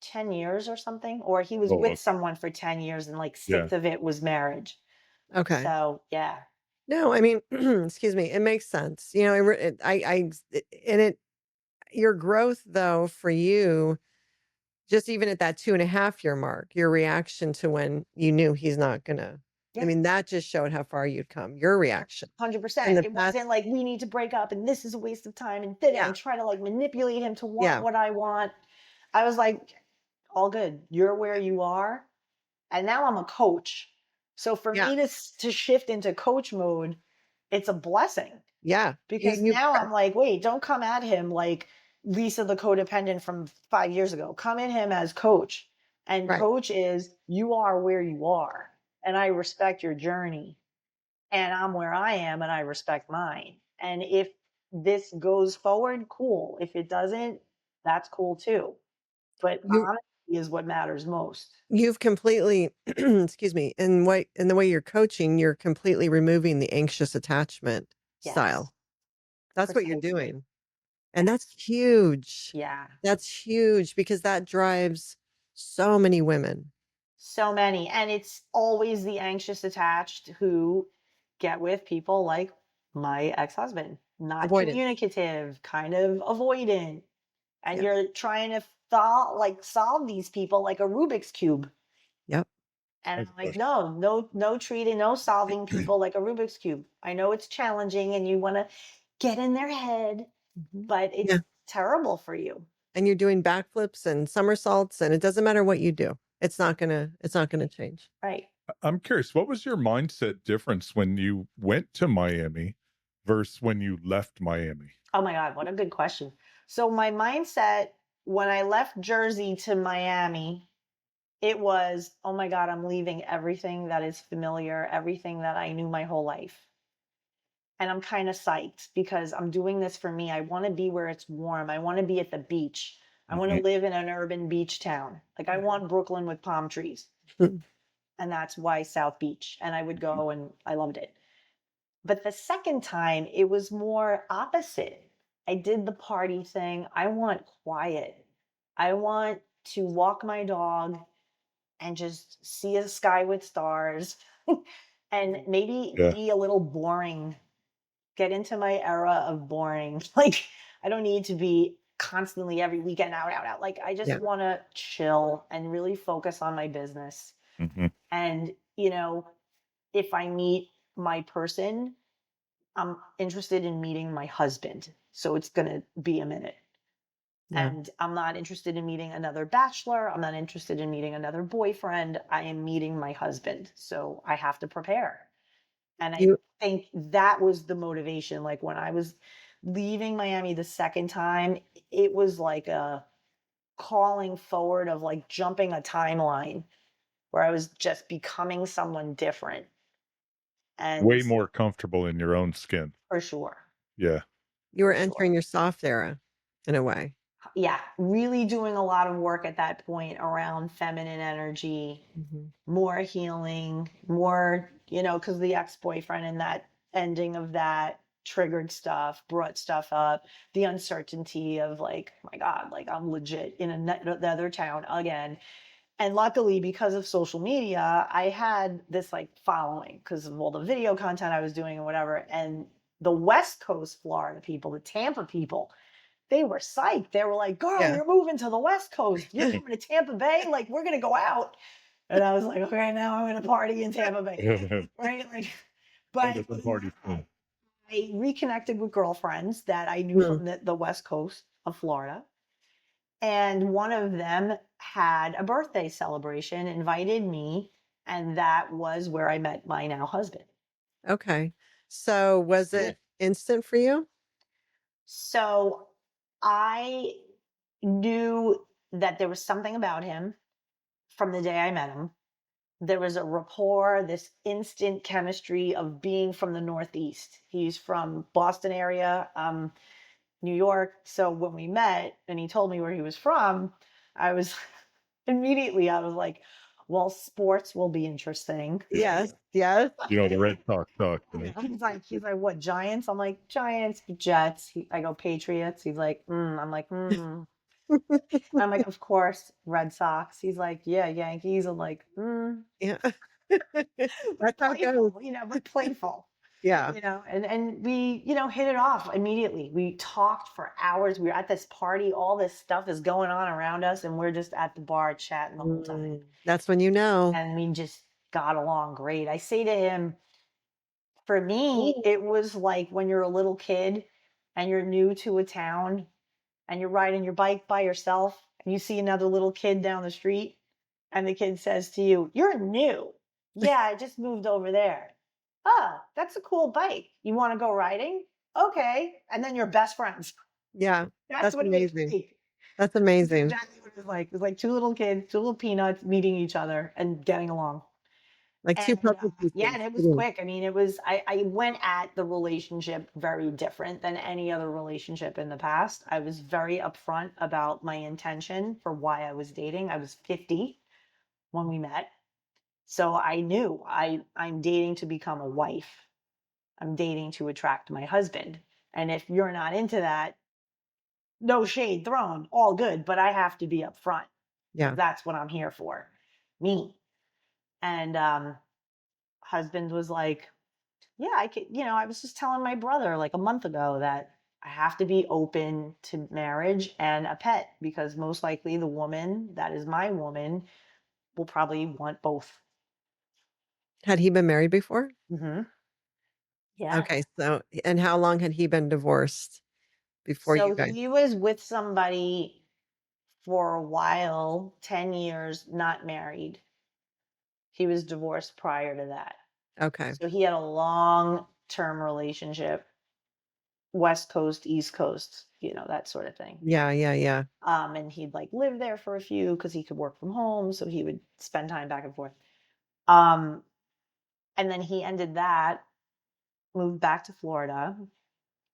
10 years or something. Or he was Oh, with someone for 10 years and like yeah. six of it was marriage. Okay. So yeah. No, I mean, excuse me, it makes sense. You know, and it your growth though for you, just even at that 2.5 year mark, your reaction to when you knew he's not gonna, I Yeah. mean, that just showed how far you'd come, your reaction. And 100%. the It past, wasn't like we need to break up and this is a waste of time yeah, and try to like manipulate him to want yeah, what I want. I was like, all good. You're where you are. And now I'm a coach. So for yeah, me to shift into coach mode, it's a blessing yeah. because now I'm like, wait, don't come at him like Lisa the codependent from 5 years ago. Come at him as coach. And right. coach is you are where you are. And I respect your journey and I'm where I am and I respect mine. And if this goes forward, cool. If it doesn't, that's cool too. but You honesty is what matters most. you've completely excuse me, in the way you're coaching, you're completely removing the anxious attachment Yes, style. That's what you're precisely. doing. And Yes. that's huge. Yeah. That's huge because that drives so many women. So many. And it's always the anxious attached who get with people like my ex-husband, not Avoidance. communicative, kind of avoidant. And Yep. you're trying to solve these people like a Rubik's Cube. Yep. And I I'm have a like, question. no, no treating, no solving people like a Rubik's Cube. I know it's challenging and you want to get in their head, Mhm. but Yeah. it's terrible for you. And you're doing backflips and somersaults, and it doesn't matter what you do. It's not gonna change. Right. I'm curious, what was your mindset difference when you went to Miami versus when you left Miami? Oh my God, what a good question. So my mindset when I left Jersey to Miami, it was, oh my God, I'm leaving everything that is familiar, everything that I knew my whole life. And I'm kind of psyched because I'm doing this for me. I want to be where it's warm. I want to be at the beach. I want to Mhm. live in an urban beach town. Like I Mhm. want Brooklyn with palm trees. And that's why South Beach. And I would Mhm. go and I loved it. But the second time, it was more opposite. I did the party thing. I want quiet. I want to walk my dog and just see a sky with stars and maybe Yeah. be a little boring, get into my era of boring. Like, I don't need to be constantly every weekend out, out, out. Like, I just Yeah. want to chill and really focus on my business. Mhm. And, if I meet my person, I'm interested in meeting my husband. So it's going to be a minute. Yeah. And I'm not interested in meeting another bachelor. I'm not interested in meeting another boyfriend. I am meeting my husband. So I have to prepare. And I You think that was the motivation. Like when I was leaving Miami the second time, it was like a calling forward of like jumping a timeline where I was just becoming someone different. And Way more comfortable in your own skin. for sure, Yeah. you were for sure. entering your soft era in a way. Yeah, really doing a lot of work at that point around feminine energy, Mhm. more healing, more, because the ex boyfriend and that ending of that triggered stuff, brought stuff up, the uncertainty of like, my God, like I'm legit in another town again. And luckily, because of social media, I had this like following because of all the video content I was doing and whatever. And the West Coast Florida people, the Tampa people, they were psyched. They were like, girl, Yeah. you're moving to the West Coast. You're coming to Tampa Bay. Like, we're going to go out. And I was like, okay, now I'm going to party in Tampa Bay. Right. Like, Oh, but there's a party soon. I reconnected with girlfriends that I knew Mm. from the West Coast of Florida. And one of them had a birthday celebration, invited me. And that was where I met my now husband. Okay. So was Cool. it instant for you? So I knew that there was something about him from the day I met him. There was a rapport, this instant chemistry of being from the Northeast. He's from Boston area, New York. So when we met and he told me where he was from, I was immediately, I was like, well, sports will be interesting. Yes. Yes. You know, the Red Sox suck. You know? He's like, what, Giants? I'm like, Giants, Jets. I go, Patriots. He's like, I'm like, I'm like, of course, Red Sox. He's like, yeah, Yankees. I'm like, Yeah. but That's how it goes. playful, but playful, Yeah. and we, hit it off immediately. We talked for hours. We were at this party. All this stuff is going on around us, and we're just at the bar chatting the whole time. That's when you know. And we just got along great. I say to him, for me, it was like when you're a little kid and you're new to a town and you're riding your bike by yourself and you see another little kid down the street and the kid says to you, "You're new." "Yeah, I just moved over there." "Ah, that's a cool bike. You want to go riding?" "Okay." And then you're best friends. Yeah. That's That's what it was amazing. like. That's That's amazing. exactly what it was like. It was like two little kids, two little peanuts meeting each other and getting along. Like two And puzzle yeah, pieces and it was fitting. quick. I mean, I went at the relationship very different than any other relationship in the past. I was very upfront about my intention for why I was dating. I was 50 when we met. So I knew I'm dating to become a wife. I'm dating to attract my husband. And if you're not into that, no shade thrown, all good, but I have to be upfront because Yeah. that's what I'm here for. Me. And husband was like, yeah, I could, I was just telling my brother like a month ago that I have to be open to marriage and a pet because most likely the woman that is my woman will probably want both. Had he been married before? Hmm. Yeah. Okay, so and how long had he been divorced before you So guys? he was with somebody for a while, 10 years, not married. He was divorced prior to that. Okay. So he had a long term relationship, West Coast, East Coast, that sort of thing. Yeah, yeah, yeah. And he'd like live there for a few because he could work from home. So he would spend time back and forth. Um, and then he ended that, moved back to Florida,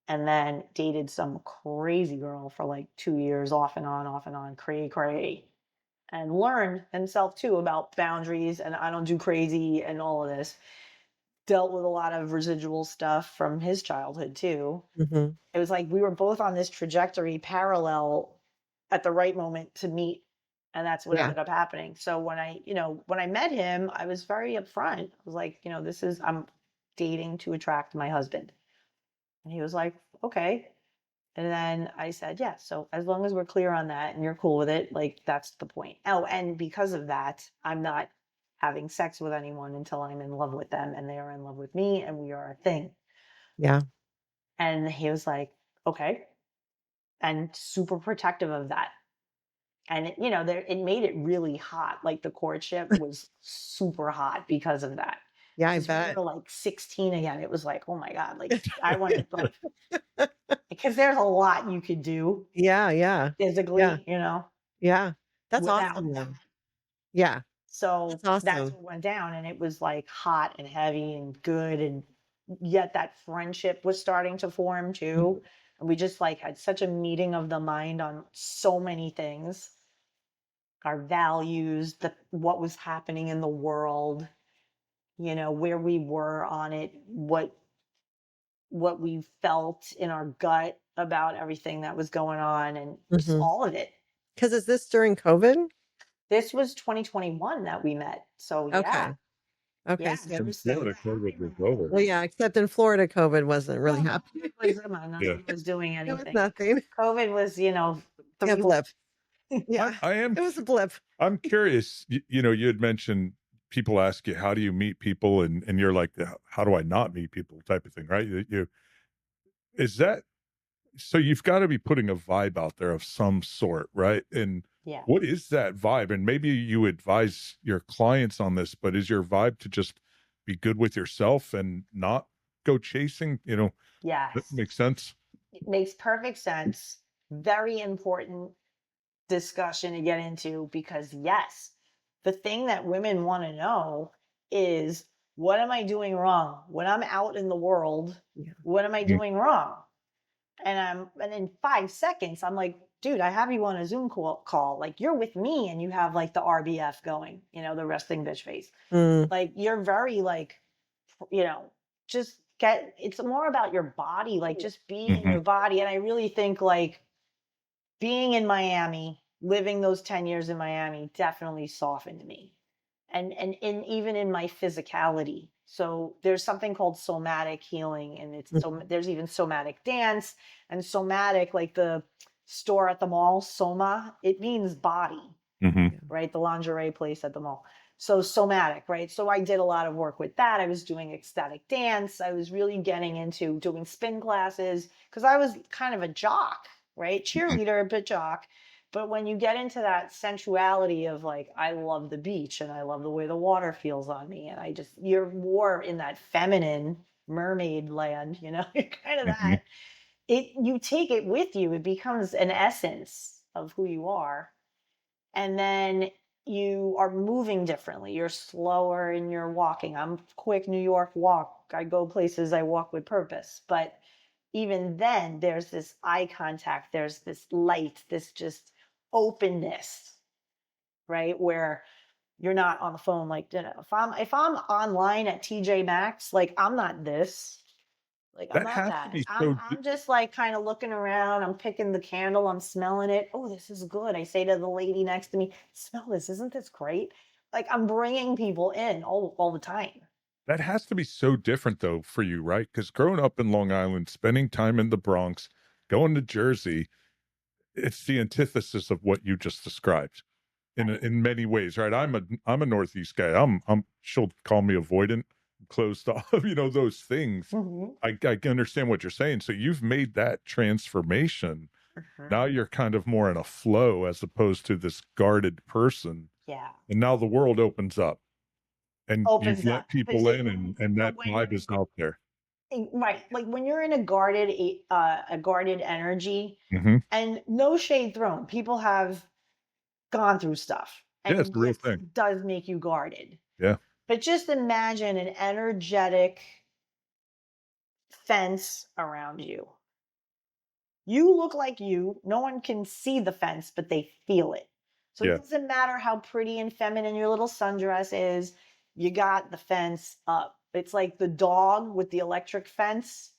and then dated some crazy girl for like 2 years, off and on, cray cray, and learned himself too about boundaries and I don't do crazy and all of this. Dealt with a lot of residual stuff from his childhood too. Mhm. It was like we were both on this trajectory parallel at the right moment to meet. And that's what Yeah. ended up happening. So when I met him, I was very upfront. I was like, I'm dating to attract my husband. And he was like, okay. And then I said, yeah, so as long as we're clear on that and you're cool with it, like that's the point. Oh, and because of that, I'm not having sex with anyone until I'm in love with them and they are in love with me and we are a thing. Yeah. And he was like, okay. And super protective of that. And it made it really hot. Like the courtship was super hot because of that. Yeah, I Because we bet. were like 16 again. It was like, oh my God, like I wanted like because there's a lot you could do Yeah, yeah. Yeah, physically, yeah. That's without awesome that. though. Yeah, So that's that's awesome. what went down. And it was like hot and heavy and good. And yet that friendship was starting to form Mhm. too. And we just like had such a meeting of the mind on so many things, our values, what was happening in the world, where we were on it, what we felt in our gut about everything that was going on and just Mhm. all of it. 'Cause is this during COVID? This was 2021 that we met. So yeah, Okay. Okay, yeah, so there In was Florida, COVID was over. well, yeah, except in Florida, COVID wasn't really well, happening. it was Yeah. nothing was doing It was anything. nothing. COVID was, A 3 blip. I Yeah, I am it was a blip. I'm curious, you had mentioned people ask you, "How do you meet people?" And you're like, How do I not meet people?" type of thing, right? Is that so you've gotta be putting a vibe out there of some sort, right? And Yeah. what is that vibe? And maybe you advise your clients on this, but is your vibe to just be good with yourself and not go chasing, that Yes. makes sense? It makes perfect sense. Very important discussion to get into because yes, the thing that women want to know is what am I doing wrong? When I'm out in the world, Yeah. what am I Mhm, doing wrong? And in 5 seconds, I'm like, dude, I have you on a Zoom call. Like you're with me and you have like the RBF going, the resting bitch face. Mm, Like you're very like, you know, just it's more about your body, like just being in mhm, your body. And I really think like being in Miami, living those 10 years in Miami definitely softened me. And even in my physicality. So there's something called somatic healing and mhm. there's even somatic dance and somatic like the store at the mall, soma, it means body, mhm. Yeah. right? The lingerie place at the mall. So somatic, right? So I did a lot of work with that. I was doing ecstatic dance. I was really getting into doing spin classes because I was kind of a jock, right? Mhm, Cheerleader, but jock. But when you get into that sensuality of like, I love the beach and I love the way the water feels on me, and you're more in that feminine mermaid land, you're kind of mhm. that. You take it with you, it becomes an essence of who you are. And then you are moving differently. You're slower in your walking. I'm quick New York walk. I go places, I walk with purpose. But even then, there's this eye contact, there's this light, this just openness, right? Where you're not on the phone like, if I'm online at TJ Maxx, like I'm not this. Like I'm That not has to that. be I'm so I'm just like kind of looking around. I'm picking the candle. I'm smelling it. Oh, this is good. I say to the lady next to me, "Smell this. Isn't this great?" Like I'm bringing people in all the time. that has to be so different though for you, right? Because growing up in Long Island, spending time in the Bronx, going to Jersey, it's the antithesis of what you just described Right. in many ways, right? I'm a Northeast guy. I'm she'll call me avoidant, closed off, those things. Hmm. I can understand what you're saying. So you've made that transformation. Hmm. Now you're kind of more in a flow as opposed to this guarded person. Yeah. And now the world opens up and you've Opens let up. But people see, in and but that when vibe is out there. right, like when you're in a guarded energy, Hmm. and no shade thrown, people have gone through stuff, Yeah, it's and the real yes, thing. it does make you guarded. Yeah. But just imagine an energetic fence around you. You look like you. No one can see the fence, but they feel it. So it Yeah. doesn't matter how pretty and feminine your little sundress is, you got the fence up. It's like the dog with the electric fence.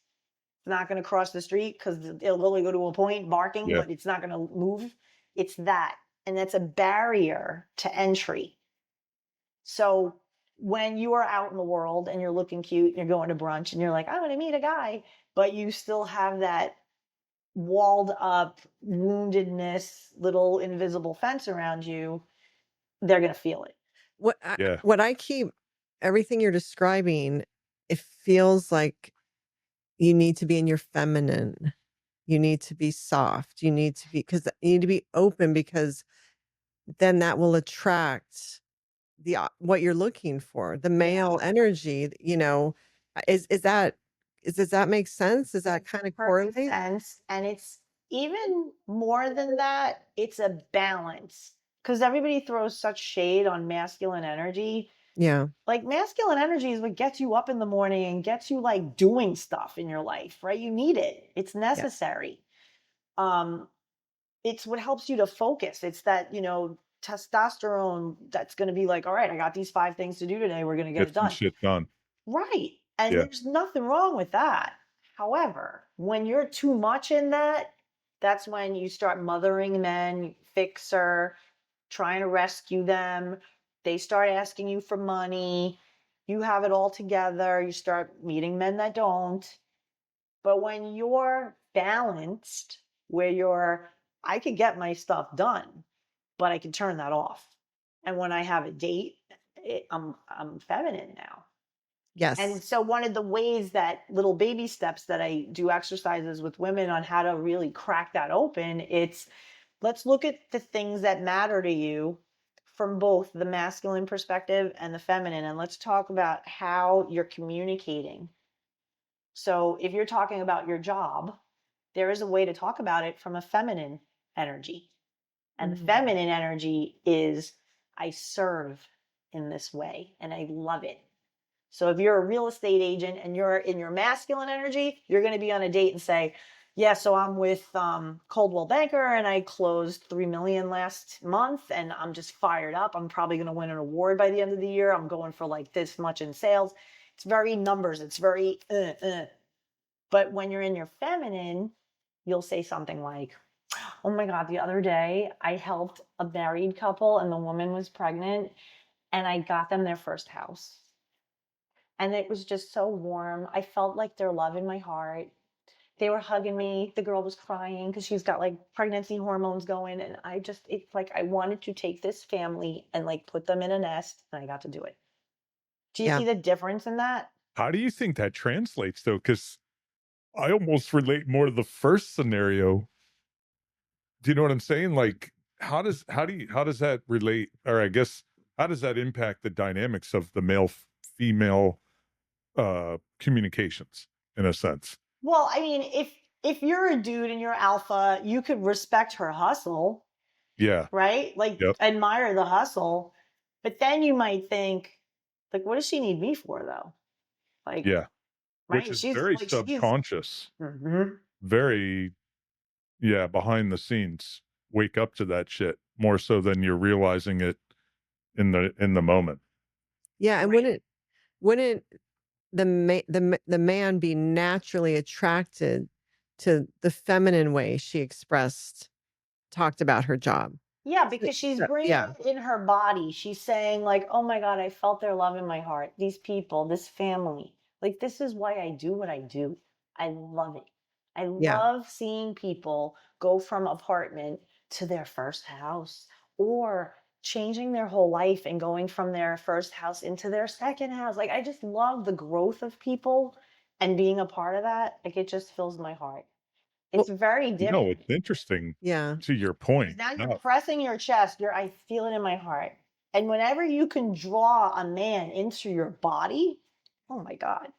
It's not going to cross the street because it'll only go to a point barking, Yeah. but it's not going to move. It's that. And that's a barrier to entry. So when you are out in the world and you're looking cute and you're going to brunch and you're like, I want to meet a guy, but you still have that walled up woundedness, little invisible fence around you, they're going to feel it. Yeah. What I keep everything you're describing, it feels like you need to be in your feminine. You need to be soft. You need to be because you need to be open because then that will attract what you're looking for, the Yeah. male energy, is that does that make sense? Does that Makes kind of perfect correlate? sense. And it's even more than that, it's a balance. Because everybody throws such shade on masculine energy. Yeah. Like masculine energy is what gets you up in the morning and gets you like doing stuff in your life, right? You need it. It's Yeah. necessary. Um, it's what helps you to focus. It's that, testosterone that's going to be like, all right, I got these 5 things to do today. We're going to get Get it some done. shit done. Right. And Yeah. there's nothing wrong with that. However, when you're too much in that, that's when you start mothering men, fixer, trying to rescue them. They start asking you for money. You have it all together. You start meeting men that don't. But when you're balanced, where I could get my stuff done, but I can turn that off. And when I have a date, I'm feminine now. And Yes. so one of the ways that little baby steps that I do exercises with women on how to really crack that open, it's let's look at the things that matter to you from both the masculine perspective and the feminine. And let's talk about how you're communicating. So if you're talking about your job, there is a way to talk about it from a feminine energy. And the Mhm. feminine energy is I serve in this way and I love it. So if you're a real estate agent and you're in your masculine energy, you're going to be on a date and say, yeah, so I'm with Coldwell Banker and I closed 3 million last month and I'm just fired up. I'm probably going to win an award by the end of the year. I'm going for like this much in sales. It's very numbers. It's very, But when you're in your feminine, you'll say something like, oh my God, the other day I helped a married couple and the woman was pregnant and I got them their first house. And it was just so warm. I felt like their love in my heart. They were hugging me. The girl was crying because she's got like pregnancy hormones going. And it's like I wanted to take this family and like put them in a nest and I got to do it. Do you Yeah. see the difference in that? How do you think that translates though? Because I almost relate more to the first scenario. Do you know what I'm saying? Like, how does that relate? Or I guess how does that impact the dynamics of the male female communications in a sense? Well, I mean, if you're a dude and you're alpha, you could respect her hustle. Yeah. right? Like, Yep. admire the hustle. But then you might think, like, what does she need me for, though? Like, Yeah. Which right? is She's very like, she's, subconscious, Mhm. very, yeah, behind the scenes. Wake up to that shit more so than you're realizing it in the moment. Yeah, and Right. wouldn't the man be naturally attracted to the feminine way she talked about her job? Yeah, So because she's so bringing yeah, it in her body. She's saying, like, oh my God, I felt their love in my heart. These people, this family. Like, this is why I do what I do. I love it. I yeah. love seeing people go from apartment to their first house or changing their whole life and going from their first house into their second house. Like, I just love the growth of people and being a part of that. Like, it just fills my heart. It's Well, very It's different. interesting yeah. to your 'Cause point. now you're No, pressing your chest. I feel it in my heart. And whenever you can draw a man into your body, oh my God,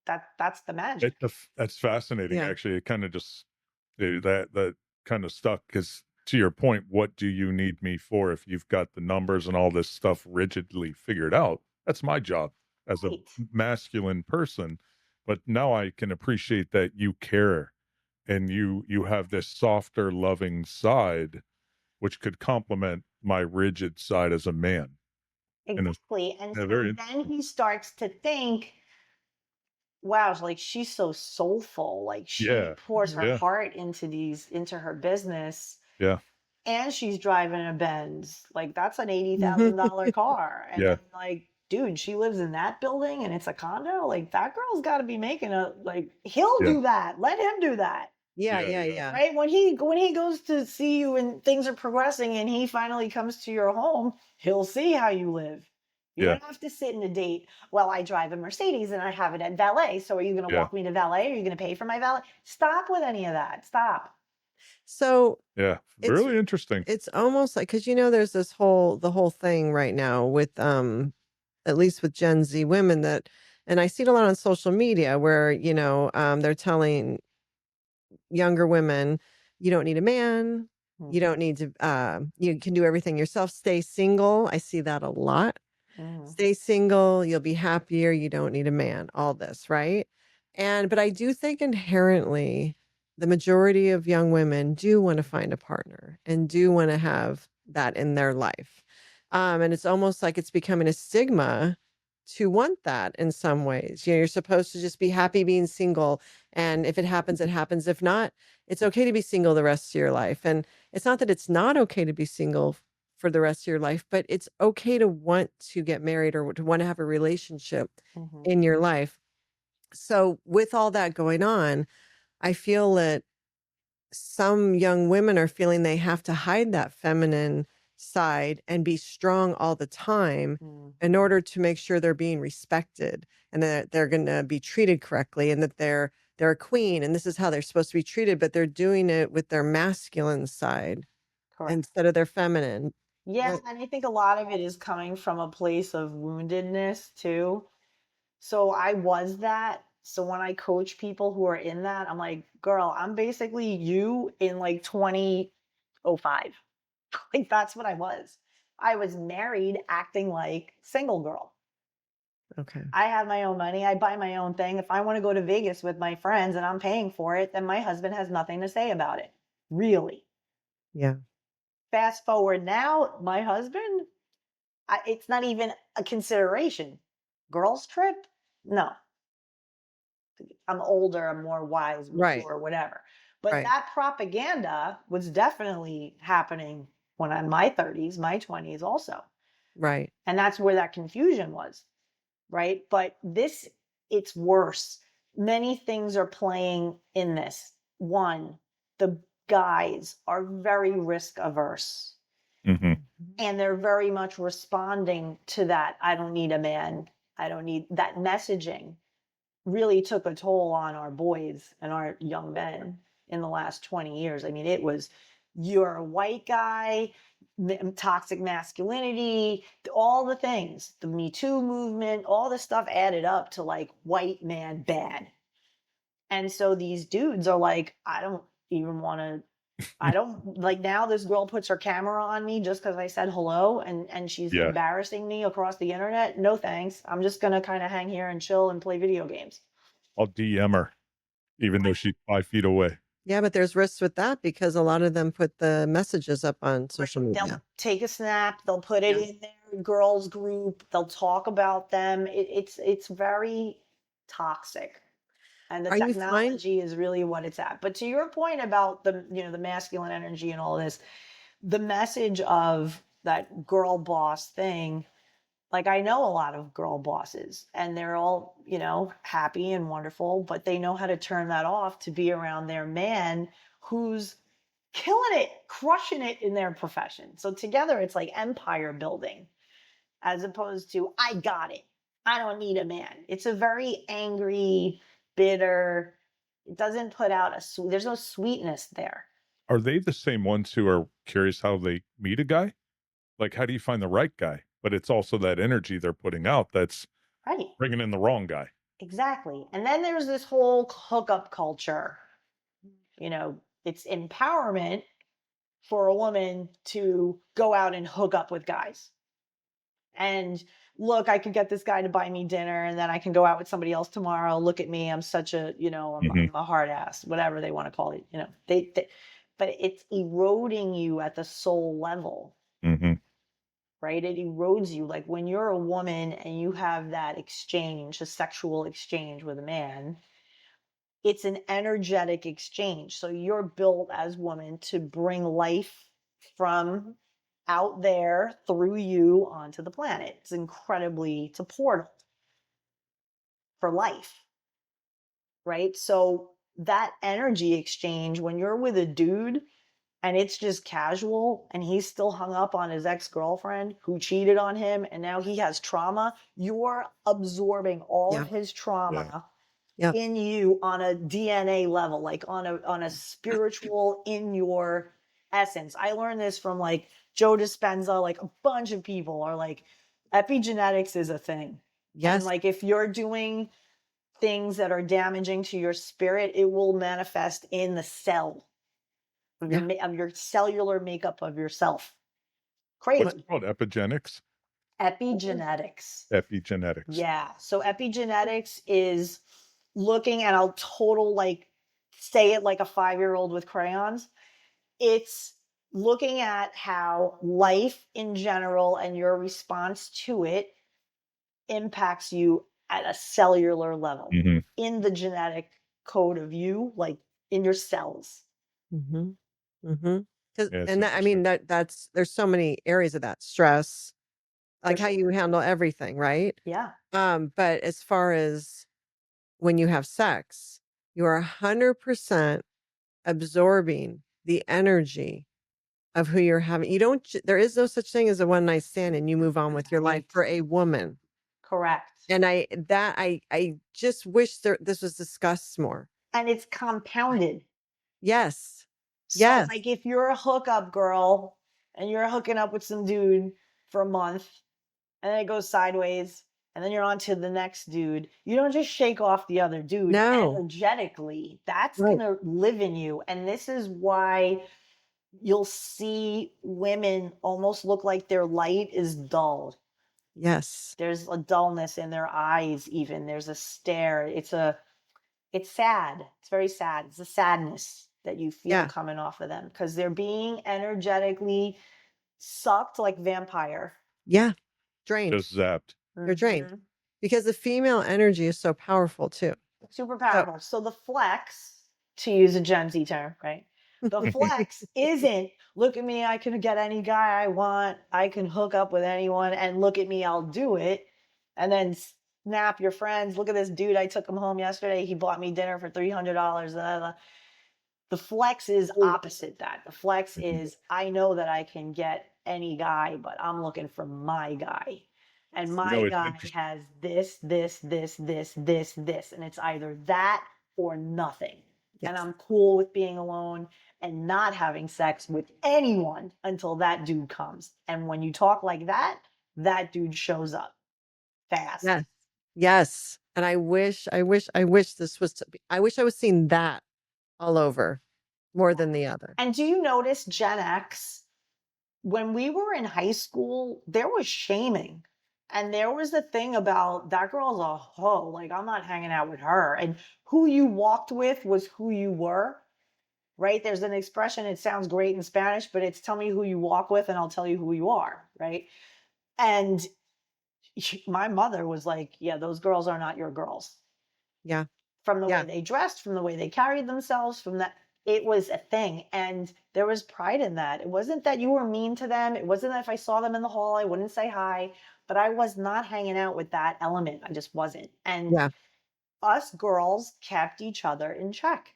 that's the magic. that's fascinating. Yeah. Actually, it kind of just that kind of stuck because to your point, what do you need me for if you've got the numbers and all this stuff rigidly figured out? That's my job as a Right. masculine person. But now I can appreciate that you care and you have this softer, loving side, which could complement my rigid side as a man. And it's Exactly. And very so then interesting. he starts to think, wow, like she's so soulful. Like she Yeah, pours her Mhm. yeah, heart into her business yeah, and she's driving a Benz. Like that's an Mhm. $80,000 car. And yeah, I'm like, dude, she lives in that building and it's a condo. Like that girl's got to be making he'll yeah, do that. Let him do that. Yeah, yeah, yeah, yeah, yeah. Right? When he goes to see you and things are progressing and he finally comes to your home, he'll see how you live. You yeah, don't have to sit in a date. Well, I drive a Mercedes and I have it at valet. So are you going to yeah, walk me to valet? Are you going to pay for my valet? Stop with any of that. Stop. So yeah. it's Really interesting. it's almost like because there's the whole thing right now with at least with Gen Z women that, and I see it a lot on social media where they're telling younger women, you don't need a man, you Mhm. don't need to, you can do everything yourself. Stay single. I see that a lot. Mhm. Stay single, you'll be happier, you don't need a man, all this, right? But I do think inherently the majority of young women do want to find a partner and do want to have that in their life. And it's almost like it's becoming a stigma to want that in some ways. You're supposed to just be happy being single. And if it happens, it happens. If not, it's okay to be single the rest of your life. And it's not that it's not okay to be single for the rest of your life, but it's okay to want to get married or to want to have a relationship Mhm. in your life. So, with all that going on, I feel that some young women are feeling they have to hide that feminine side and be strong all the time in Mhm. order to make sure they're being respected and that they're going to be treated correctly and that they're a queen and this is how they're supposed to be treated, but they're doing it with their masculine side Correct. instead of their feminine. Yeah, Uh, and I think a lot of it is coming from a place of woundedness too. So I was that. So when I coach people who are in that, I'm like, girl, I'm basically you in like 2005. Like that's what I was. I was married acting like single girl. Okay. I have my own money. I buy my own thing. If I want to go to Vegas with my friends and I'm paying for it, then my husband has nothing to say about it. Really. Yeah. Fast forward now, my husband, it's not even a consideration. Girls trip? No. I'm older, I'm more wise, Right. mature, whatever. But Right. that propaganda was definitely happening when I'm my 30s, my 20s also. Right. And that's where that confusion was, right? But it's worse. Many things are playing in this. One, the guys are very risk averse Hmm. Mhm. and they're very much responding to that. I don't need a man. I don't need that messaging really took a toll on our boys and our young men in the last 20 years. I mean, it was you're a white guy, toxic masculinity, all the things, the Me Too movement, all the stuff added up to like white man bad. And so these dudes are like, I don't even want to I don't like now this girl puts her camera on me just because I said hello and she's Yeah. embarrassing me across the internet. No thanks. I'm just gonna kind of hang here and chill and play video games. I'll DM her, even though she's 5 feet away. Yeah, but there's risks with that because a lot of them put the messages up on social They'll media. take a snap, they'll put it in their girls group, they'll talk about them. It's very toxic. And the Are you fine? technology is really what it's at. But to your point about the, the masculine energy and all this, the message of that girl boss thing, like I know a lot of girl bosses and they're all, happy and wonderful, but they know how to turn that off to be around their man who's killing it, crushing it in their profession. So together it's like empire building as opposed to I got it. I don't need a man. It's a very angry, bitter, it doesn't put out there's no sweetness there. Are they the same ones who are curious how they meet a guy? Like, how do you find the right guy? But it's also that energy they're putting out that's Right. bringing in the wrong guy. Exactly. And then there's this whole hookup culture. It's empowerment for a woman to go out and hook up with guys. And look, I could get this guy to buy me dinner and then I can go out with somebody else tomorrow. Look at me. I'm such a, I'm a hard ass, whatever they want to call it. But it's eroding you at the soul level, right? It erodes you. Like when you're a woman and you have that exchange, a sexual exchange with a man, it's an energetic exchange. So you're built as woman to bring life from out there through you onto the planet. It's a portal for life, right? So that energy exchange, when you're with a dude and it's just casual and he's still hung up on his ex-girlfriend who cheated on him and now he has trauma, you're absorbing all of his trauma in you on a DNA level, like on a spiritual in your essence. I learned this from like Joe Dispenza, like a bunch of people are like, epigenetics is a thing. Yes. And like if you're doing things that are damaging to your spirit, it will manifest in the cell of your cellular makeup of yourself. Crazy. What's it called? Epigenetics? Epigenetics. Epigenetics. Yeah. So epigenetics is looking at a total, like, say it like a 5-year-old with crayons. It's looking at how life in general and your response to it impacts you at a cellular level in the genetic code of you, like in your cells. I mean, there's so many areas of that stress, like how you handle everything, right? Yeah. But as far as when you have sex, you are 100% absorbing the energy of who you're having. There is no such thing as a one night stand and you move on with your life for a woman. Correct. And I just wish this was discussed more. And it's compounded. Yes. So like if you're a hookup girl and you're hooking up with some dude for a month and then it goes sideways and then you're on to the next dude, you don't just shake off the other dude. No. Energetically. That's going to live in you. And this is why you'll see women almost look like their light is dull. Yes. There's a dullness in their eyes even. There's a stare. It's sad. It's very sad. It's a sadness that you feel coming off of them because they're being energetically sucked like vampire. Yeah. Drained. Just zapped. You're drained. Because the female energy is so powerful too. Super powerful. So the flex, to use a Gen Z term, right? The flex isn't, look at me, I can get any guy I want, I can hook up with anyone, and look at me, I'll do it. And then snap your friends, look at this dude, I took him home yesterday, he bought me dinner for $300. The flex is opposite that. The flex is, I know that I can get any guy, but I'm looking for my guy. And my guy has this, and it's either that or nothing. Yes. And I'm cool with being alone and not having sex with anyone until that dude comes. And when you talk like that, that dude shows up fast. Yes. Yes. And I wish this was I wish I was seeing that all over. more than the other. And do you notice Gen X, when we were in high school, there was shaming. And there was a thing about that girl's a hoe. Like, I'm not hanging out with her. And who you walked with was who you were, right? There's an expression, it sounds great in Spanish, but it's tell me who you walk with and I'll tell you who you are, right? And my mother was like, yeah, those girls are not your girls. Yeah. From the way Yeah. they dressed, from the way they carried themselves, from that, it was a thing. And there was pride in that. It wasn't that you were mean to them. It wasn't that if I saw them in the hall, I wouldn't say hi, but I was not hanging out with that element. I just wasn't. And Yeah. us girls kept each other in check.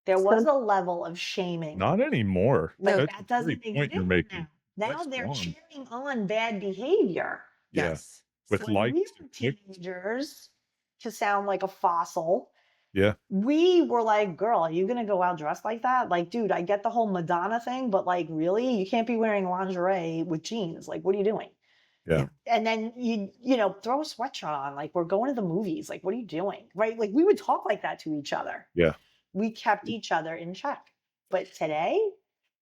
There was a level of shaming, Not anymore. but No. That's that a great doesn't point you're exist making. now. Now That's they're gone. cheering on bad behavior. Yeah. Yes. With When we likes were and clicks. teenagers, to sound like a fossil, Yeah. we were like, girl, are you gonna go out dressed like that? Like, dude, I get the whole Madonna thing, but like, really? You can't be wearing lingerie with jeans. Like, what are you doing? Yeah. Yeah. And then you know, throw a sweatshirt on. Like, we're going to the movies. Like, what are you doing? Right? Like, we would talk like that to each other. Yeah. We kept each other in check. But today,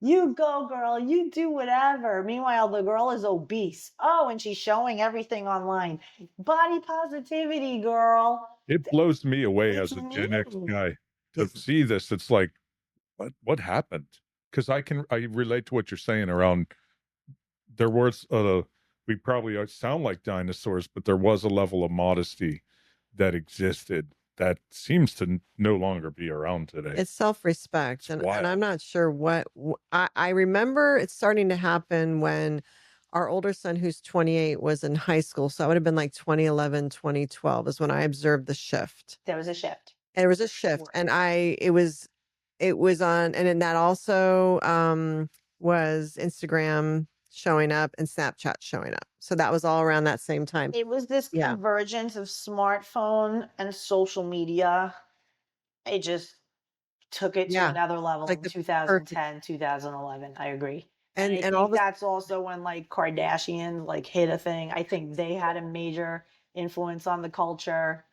you go, girl, you do whatever. Meanwhile, the girl is obese. Oh, and she's showing everything online. Body positivity, girl. It blows me away It's as a Gen X new. guy to Yes. see this. It's like, what happened? Because I relate to what you're saying around there was we probably sound like dinosaurs, but there was a level of modesty that existed that seems to no longer be around today. It's self-respect. It's And wild. I'm not sure I remember it starting to happen when our older son, who's 28, was in high school. So I would have been like 2011, 2012 is when I observed the shift. There was a shift. And it was a shift. Sure. And it was on, and then that also was Instagram showing up and Snapchat showing up. So that was all around that same time. It was this Yeah. convergence of smartphone and social media. It just took it to Yeah. another level Like in the 2010, 2011. I agree. And I and all think this, that's also when like Kardashians like hit a thing. I think they had a major influence on the culture.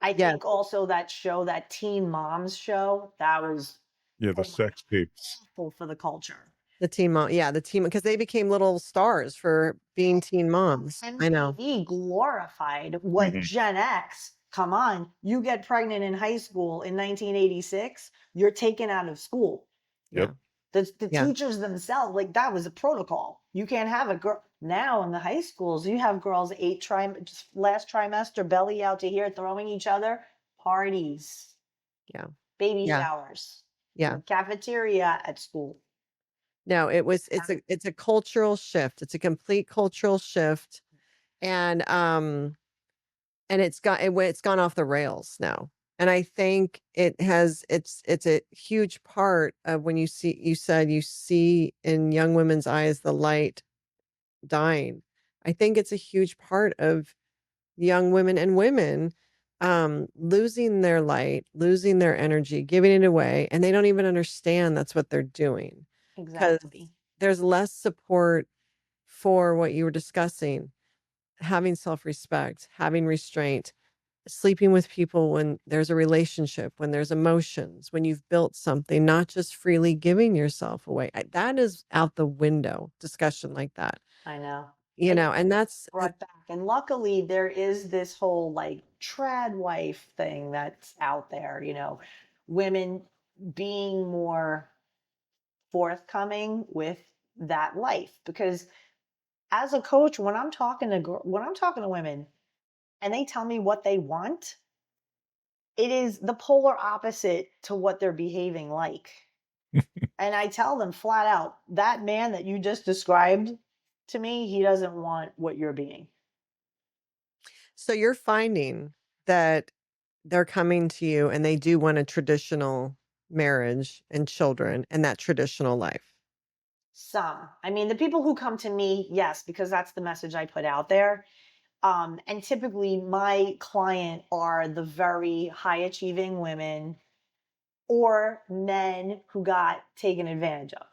I yeah, think also that show, that Teen Moms show, that was Yeah, the oh my sex tapes. awful for the culture. the teen mom, yeah, the teen, because they became little stars for being teen moms. I know. MTV glorified what Mhm. Gen X, come on, you get pregnant in high school in 1986, you're taken out of school. Yep. The Yeah. teachers themselves, like that was a protocol. You can't have a girl. Now in the high schools, you have girls last trimester, belly out to here, throwing each other, parties, Yeah. baby Yeah. showers, Yeah. cafeteria at school. No, it's a cultural shift. It's a complete cultural shift. And it's gone off the rails now. And I think it's a huge part of when you said you see in young women's eyes the light dying. I think it's a huge part of young women and women losing their light, losing their energy, giving it away, and they don't even understand that's what they're doing because Exactly. there's less support for what you were discussing, having self-respect, having restraint, sleeping with people when there's a relationship, when there's emotions, when you've built something, not just freely giving yourself away. That is out the window, discussion like that, I know. and that's Brought back. And luckily, there is this whole like trad wife thing that's out there, women being more forthcoming with that life. Because as a coach, when I'm talking to women and they tell me what they want, it is the polar opposite to what they're behaving like. And I tell them flat out, that man that you just described to me, he doesn't want what you're being. so you're finding that they're coming to you and they do want a traditional marriage and children and that traditional life. Some. I mean, the people who come to me, yes, because that's the message I put out there. And typically, my client are the very high achieving women or men who got taken advantage of.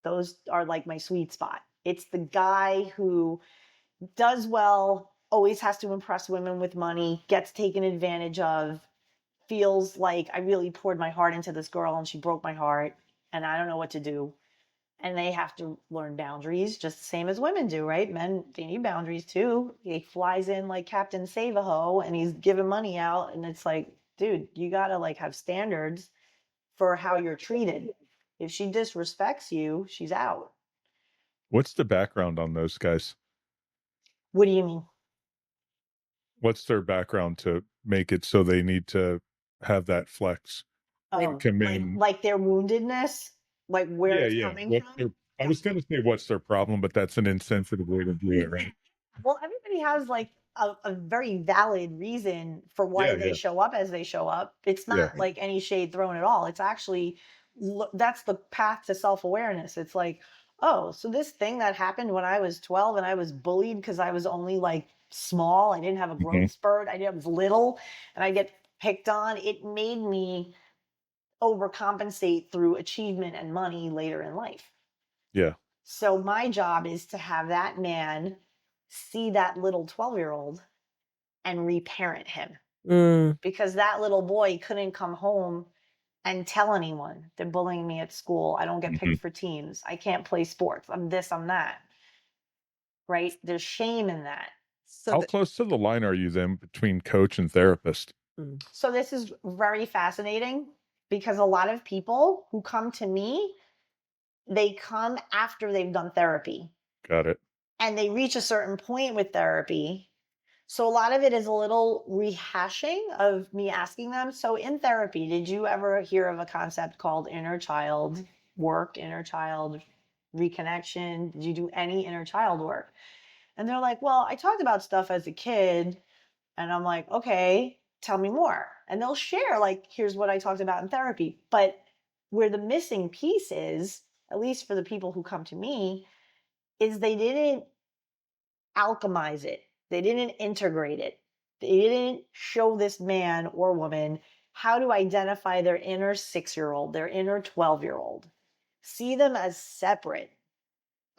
Those are like my sweet spot. It's the guy who does well, always has to impress women with money, gets taken advantage of, feels like I really poured my heart into this girl and she broke my heart and I don't know what to do. And they have to learn boundaries just the same as women do, right? Men, they need boundaries too. He flies in like Captain Save-A-Ho and he's giving money out. And it's like, dude, you got to like have standards for how you're treated. If she disrespects you, she's out. What's the background on those guys? What do you mean? What's their background to make it so they need to have that flex? Oh, Come in. like their woundedness, like where Yeah, it's yeah. coming What's from. their, I was going to say what's their problem, but that's an insensitive way to do it, right? Well, everybody has like a very valid reason for why Yeah, they yeah, show up as they show up. It's yeah. not like any shade thrown at all. It's actually that's the path to self-awareness. It's like, oh, so this thing that happened when I was 12 and I was bullied because I was only like small, I didn't have a Mhm. growth spurt, I was little, and I get picked on. It made me overcompensate through achievement and money later in life. Yeah. So my job is to have that man see that little 12-year-old and reparent him Mm. because that little boy couldn't come home and tell anyone they're bullying me at school. I don't get Mhm. picked for teams. I can't play sports. I'm this, I'm that. Right? There's shame in that. So How the close to the line are you then between coach and therapist? So this is very fascinating because a lot of people who come to me, they come after they've done therapy Got it. and they reach a certain point with therapy. So a lot of it is a little rehashing of me asking them. So in therapy, did you ever hear of a concept called inner child work, inner child reconnection? Did you do any inner child work? And they're like, well, I talked about stuff as a kid. And I'm like, okay, tell me more. And they'll share, like, here's what I talked about in therapy. But where the missing piece is, at least for the people who come to me, is they didn't alchemize it. They didn't integrate it. They didn't show this man or woman how to identify their inner 6-year-old, their inner 12-year-old. See them as separate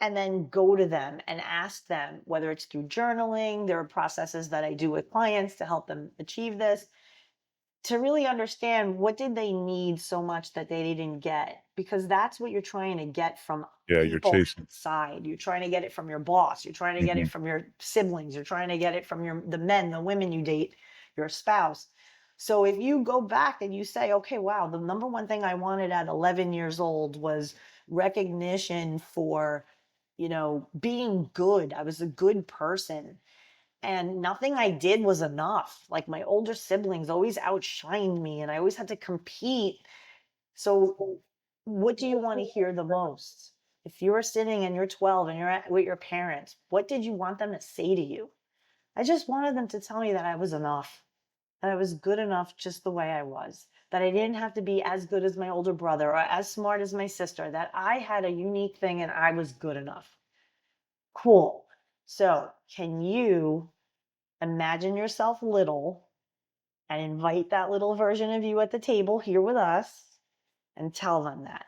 and then go to them and ask them, whether it's through journaling, there are processes that I do with clients to help them achieve this, to really understand what did they need so much that they didn't get, because that's what you're trying to get from Yeah, you're people chasing. outside. You're trying to get it from your boss, you're trying to get it Mhm. from your siblings, you're trying to get it from the men, the women you date, your spouse. So if you go back and you say, okay, wow, the number one thing I wanted at 11 years old was recognition for, being good. I was a good person and nothing I did was enough. Like my older siblings always outshined me and I always had to compete. So what do you want to hear the most? If you're sitting and you're 12 and with your parents, what did you want them to say to you? I just wanted them to tell me that I was enough, that I was good enough just the way I was, that I didn't have to be as good as my older brother or as smart as my sister, that I had a unique thing and I was good enough. Cool. So can you imagine yourself little and invite that little version of you at the table here with us and tell them that?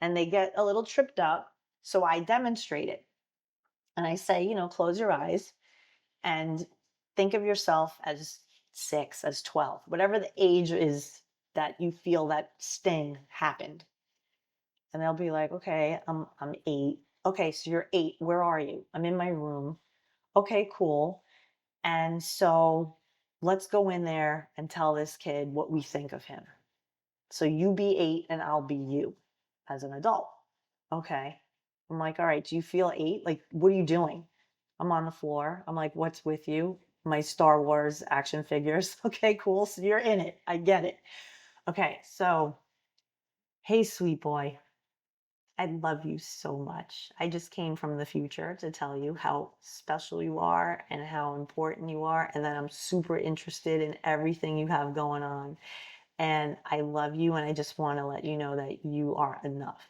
And they get a little tripped up. So I demonstrate it. And I say, close your eyes and think of yourself as 6, as 12, whatever the age is that you feel that sting happened. And they'll be like, okay, I'm 8. Okay, so you're 8. Where are you? I'm in my room. Okay, cool. And so let's go in there and tell this kid what we think of him. So you be 8 and I'll be you as an adult. Okay. I'm like, all right, do you feel 8? Like, what are you doing? I'm on the floor. I'm like, what's with you? My Star Wars action figures. Okay, cool. So you're in it. I get it. Okay. So, hey, sweet boy, I love you so much. I just came from the future to tell you how special you are and how important you are, and that I'm super interested in everything you have going on. And I love you, and I just want to let you know that you are enough.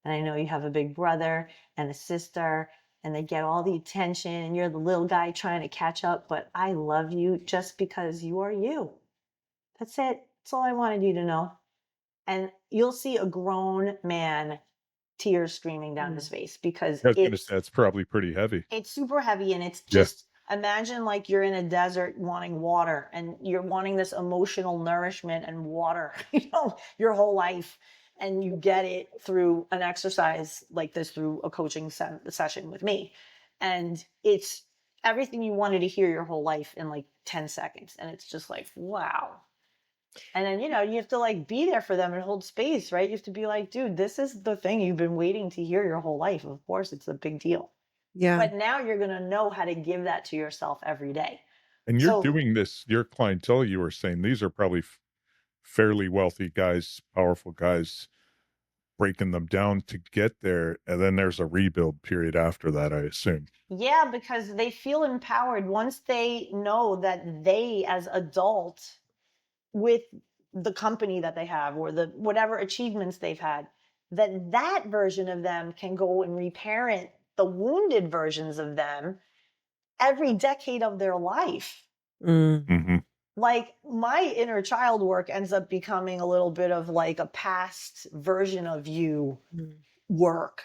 And I know you have a big brother and a sister, and they get all the attention, and you're the little guy trying to catch up, but I love you just because you are you. That's it. That's all I wanted you to know. And you'll see a grown man, tears streaming down his face, because I was going to it's say it's probably pretty heavy. it's super heavy and it's Yeah. just Imagine like you're in a desert wanting water and you're wanting this emotional nourishment and water, your whole life. And you get it through an exercise like this, through a coaching session with me. And it's everything you wanted to hear your whole life in like 10 seconds. And it's just like, wow. And then, you have to like be there for them and hold space, right? You have to be like, dude, this is the thing you've been waiting to hear your whole life. Of course, it's a big deal. Yeah. But now you're going to know how to give that to yourself every day. And you're So, doing this, your clientele, you were saying, these are probably fairly wealthy guys, powerful guys, breaking them down to get there. And then there's a rebuild period after that, I assume. yeah, because they feel empowered once they know that they, as adults, with the company that they have or the whatever achievements they've had, that version of them can go and reparent the wounded versions of them every decade of their life. Mm. Mm-hmm. Like my inner child work ends up becoming a little bit of like a past version of you work.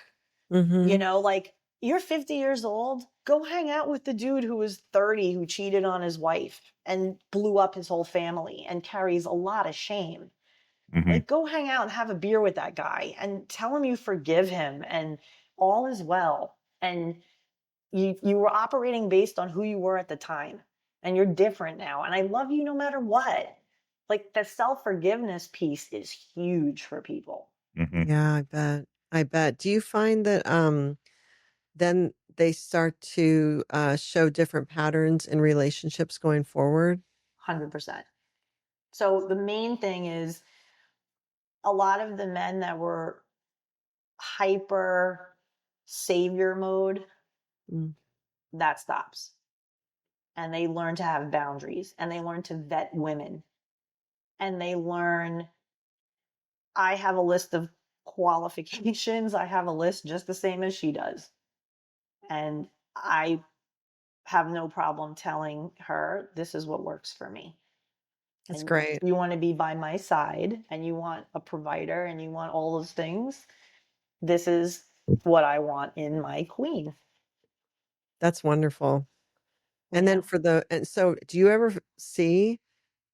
Mm-hmm. Like you're 50 years old, go hang out with the dude who was 30 who cheated on his wife and blew up his whole family and carries a lot of shame. Mm-hmm. Like go hang out and have a beer with that guy and tell him you forgive him and all is well. And you were operating based on who you were at the time, and you're different now. And I love you no matter what. Like the self-forgiveness piece is huge for people. Mm-hmm. Yeah, I bet. Do you find that then they start to show different patterns in relationships going forward? 100%. So the main thing is a lot of the men that were hyper savior mode, Mm. that stops. And they learn to have boundaries and they learn to vet women. And they learn, I have a list of qualifications. I have a list just the same as she does. And I have no problem telling her this is what works for me. That's And great. you want to be by my side and you want a provider and you want all those things. This is what I want in my queen. That's wonderful. And Yeah. then and so do you ever see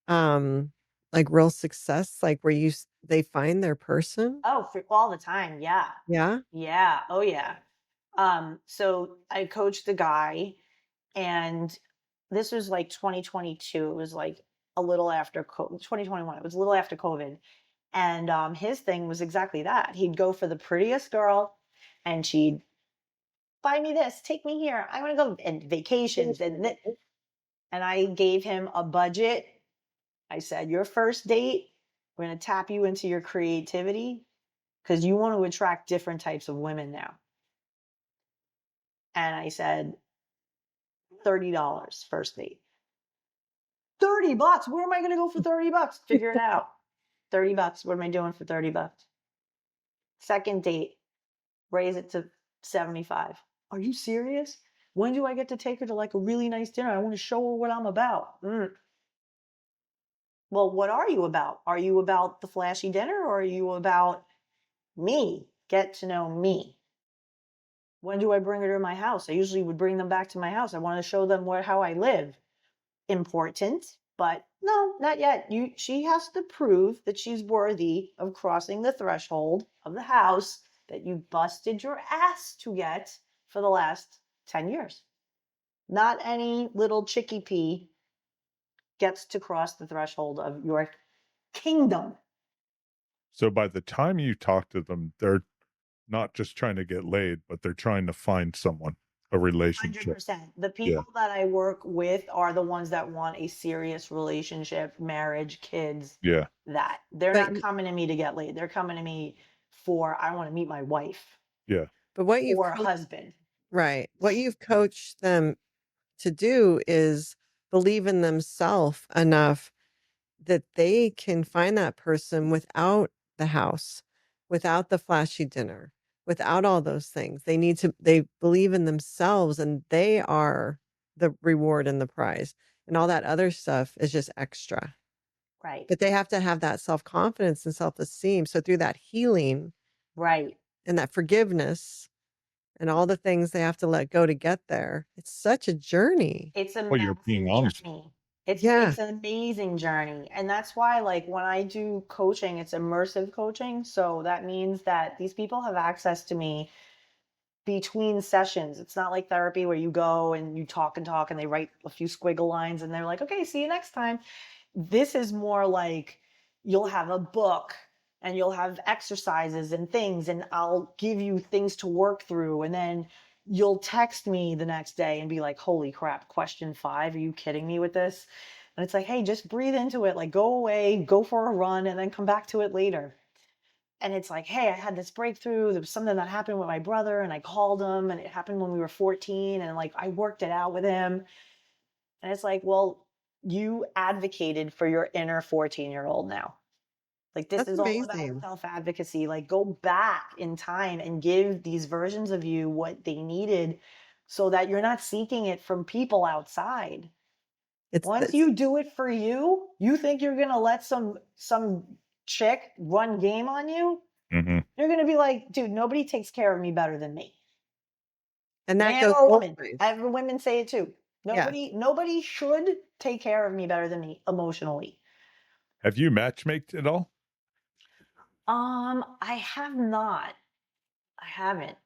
like real success, like where they find their person? Oh, for all the time. Yeah. Yeah. Yeah. Oh yeah. So I coached the guy and this was like 2022. It was like a little after 2021. It was a little after COVID. And his thing was exactly that. He'd go for the prettiest girl and she'd buy me this, take me here. I want to go and vacations and I gave him a budget. I said, your first date, we're going to tap you into your creativity because you want to attract different types of women now. And I said, $30 first date. $30. Where am I going to go for $30? Figure it out. $30. What am I doing for $30? Second date, raise it to 75. Are you serious? When do I get to take her to like a really nice dinner? I want to show her what I'm about. Well, what are you about? Are you about the flashy dinner or are you about me? Get to know me. When do I bring her to my house? I usually would bring them back to my house. I want to show them how I live. Important, but no, not yet. She has to prove that she's worthy of crossing the threshold of the house that you busted your ass to get for the last 10 years. Not any little chickie pea gets to cross the threshold of your kingdom. So by the time you talk to them, they're not just trying to get laid, but they're trying to find someone, a relationship. 100%. The Yeah. people that I work with are the ones that want a serious relationship, marriage, kids. Yeah. That they're But not coming to me to get laid. They're coming to me for I want to meet my wife Yeah. but what you've or husband. right. What you've coached them to do is believe in themselves enough that they can find that person without the house, without the flashy dinner, without all those things. They believe in themselves and they are the reward and the prize. And all that other stuff is just extra. Right. But they have to have that self-confidence and self-esteem. So through that healing Right. and that forgiveness and all the things they have to let go to get there. It's such a journey. It's a Well, you're being massive honest. journey. It's Yeah, it's an amazing journey. And that's why like when I do coaching, it's immersive coaching. So that means that these people have access to me between sessions. It's not like therapy where you go and you talk and talk and they write a few squiggle lines and they're like, "Okay, see you next time." This is more like you'll have a book and you'll have exercises and things, and I'll give you things to work through. And then you'll text me the next day and be like, "Holy crap, question 5. Are you kidding me with this?" And it's like, "Hey, just breathe into it. Like, go away, go for a run, and then come back to it later." And it's like, "Hey, I had this breakthrough. There was something that happened with my brother, and I called him, and it happened when we were 14, and like I worked it out with him." And it's like, well, you advocated for your inner 14-year-old now. Like, this that's is all about amazing. self advocacy. Like, go back in time and give these versions of you what they needed so that you're not seeking it from people outside. It's Once this you do it for you, you think you're going to let some chick run game on you? Mhm. You're going to be like, "Dude, nobody takes care of me better than me." and that Man goes or both woman. ways. I have women say it too. Yeah. Nobody should take care of me better than me emotionally. Have you matchmaked at all? I have not. I haven't.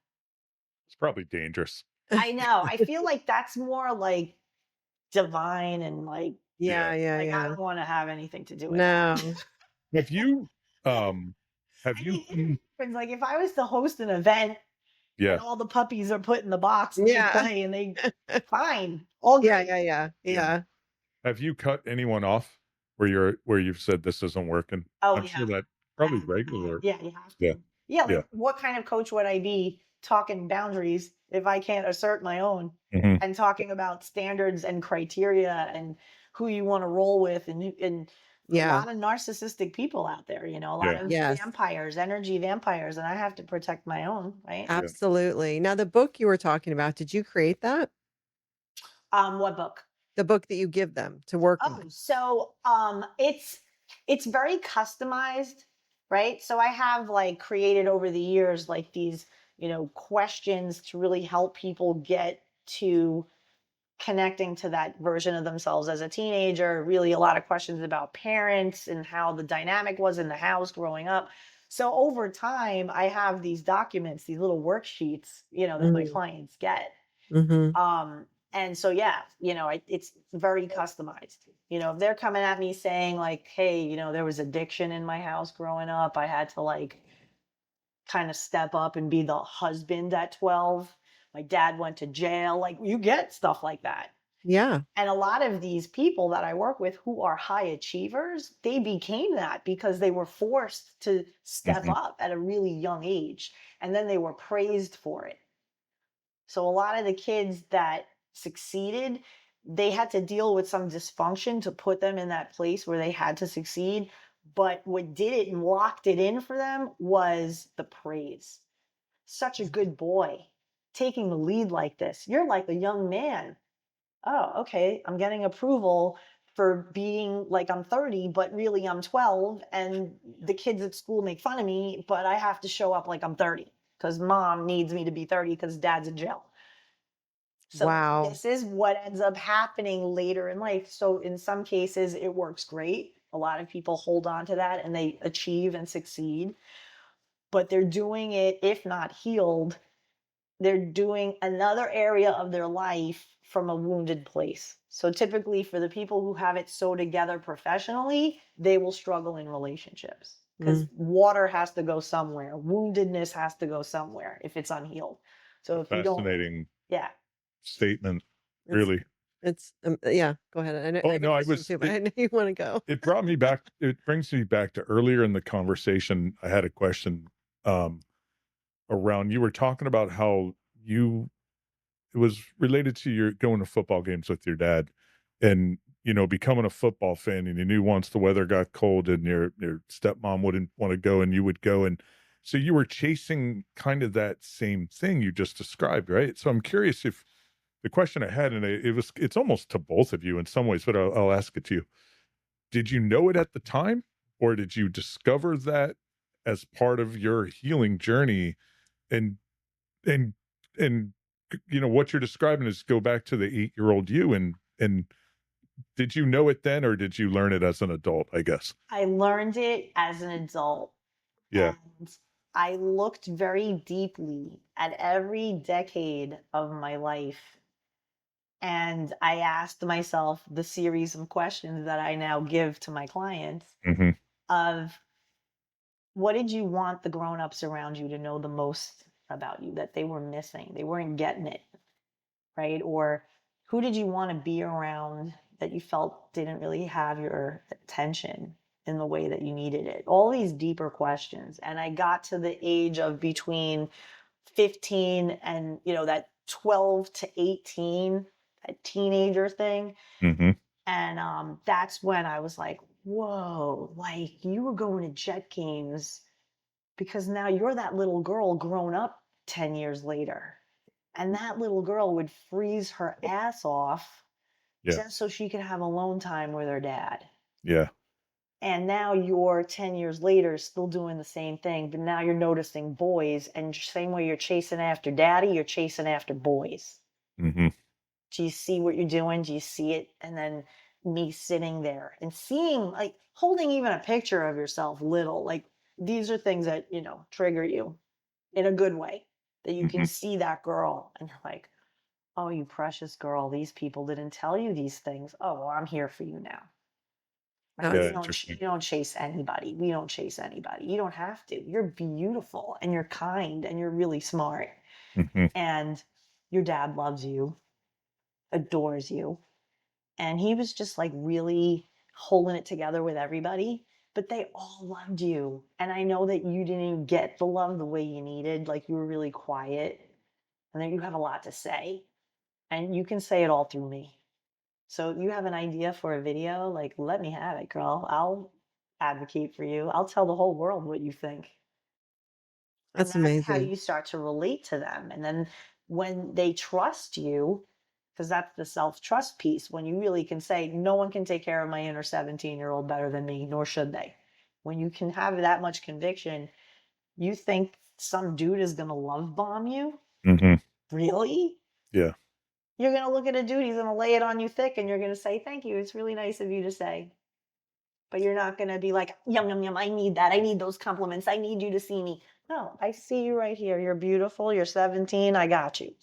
It's probably dangerous. I know. I feel like that's more like divine and Yeah, Yeah. yeah, like I yeah. don't want to have anything to do with that. No. Have you, have I you, mean, it happens. Like if I was to host an event and yeah, all the puppies are put in the box and they Yeah. play and they fine, all Yeah, great. yeah, yeah, yeah. yeah. Have you cut anyone off where you've said this isn't working? Oh I'm yeah. sure that I probably have, I have. regular. Yeah, you have Yeah. to. Yeah, Yeah. like what kind of coach would I be talking boundaries if I can't assert my own Mhm. and talking about standards and criteria and who you want to roll with and a Yeah. lot of narcissistic people out there, a lot Yeah. of Yes. vampires, energy vampires, and I have to protect my own, right? Yeah. Absolutely. Now the book you were talking about, did you create that? What book? The book that you give them to work Oh, on? so it's very customized, right? So I have like created over the years like these, questions to really help people get to connecting to that version of themselves as a teenager, really a lot of questions about parents and how the dynamic was in the house growing up. So over time, I have these documents, these little worksheets, that my Mhm. clients get. Mhm. And so yeah, it's very customized. If they're coming at me saying like, "Hey, there was addiction in my house growing up. I had to like kind of step up and be the husband at 12. My dad went to jail." Like you get stuff like that. Yeah. And a lot of these people that I work with who are high achievers, they became that because they were forced to step Mhm. up at a really young age and then they were praised for it. So a lot of the kids that succeeded, they had to deal with some dysfunction to put them in that place where they had to succeed. But what did it and locked it in for them was the praise. Such a good boy, taking the lead like this. You're like a young man. Oh, okay. I'm getting approval for being like I'm 30, but really I'm 12. And the kids at school make fun of me, but I have to show up like I'm 30 because mom needs me to be 30 because dad's in jail. So Wow. this is what ends up happening later in life. So in some cases, it works great. A lot of people hold on to that and they achieve and succeed, but they're doing it, if not healed, they're doing another area of their life from a wounded place. So typically for the people who have it so together professionally, they will struggle in relationships because Mm. water has to go somewhere. Woundedness has to go somewhere if it's unhealed. So if you don't, Fascinating yeah. statement. It's Really. yeah, go ahead. I Oh have a no, question too, but I know you want to go. it brought me back. It brings me back to earlier in the conversation. I had a question, um, around, you were talking about how you, it was related to your going to football games with your dad and, becoming a football fan, and you knew once the weather got cold and your stepmom wouldn't want to go and you would go. And so you were chasing kind of that same thing you just described, right? So I'm curious if the question I had, and it's almost to both of you in some ways, but I'll ask it to you. Did you know it at the time, or did you discover that as part of your healing journey? And and and what you're describing is go back to the 8-year-old you, and did you know it then, or did you learn it as an adult, I guess? I learned it as an adult, Yeah. and I looked very deeply at every decade of my life. And I asked myself the series of questions that I now give to my clients Mhm. of what did you want the grown-ups around you to know the most about you that they were missing? They weren't getting it, right? Or who did you want to be around that you felt didn't really have your attention in the way that you needed it? All these deeper questions. And I got to the age of between 15 and, that 12 to 18, that teenager thing. Mhm. And that's when I was like, whoa, like you were going to jet games because now you're that little girl grown up 10 years later. And that little girl would freeze her ass off Yeah. just so she could have alone time with her dad. Yeah. And now you're 10 years later still doing the same thing, but now you're noticing boys. And same way you're chasing after daddy, you're chasing after boys. Mhm. Do you see what you're doing? Do you see it? And then me sitting there and seeing, like, holding even a picture of yourself little, like, these are things that, trigger you in a good way, that you can Mhm. see that girl and you're like, oh, you precious girl, these people didn't tell you these things. Oh, well, I'm here for you now. Right? Yeah, You don't, you interesting. don't chase anybody. We don't chase anybody. You don't have to. You're beautiful and you're kind and you're really smart. Mhm. And your dad loves you, adores you. And he was just like really holding it together with everybody, but they all loved you. And I know that you didn't get the love the way you needed. Like you were really quiet and then you have a lot to say and you can say it all through me. So if you have an idea for a video, like let me have it, girl. I'll advocate for you. I'll tell the whole world what you think. And That's that's how amazing. you start to relate to them. And then when they trust you, because that's the self trust piece, when you really can say, no one can take care of my inner 17-year-old better than me, nor should they. When you can have that much conviction, you think some dude is going to love bomb you? Mhm. Really? Yeah. You're going to look at a dude, he's going to lay it on you thick, and you're going to say, thank you. It's really nice of you to say. But you're not going to be like, yum, yum, yum. I need that. I need those compliments. I need you to see me. No, I see you right here. You're beautiful. You're 17. I got you.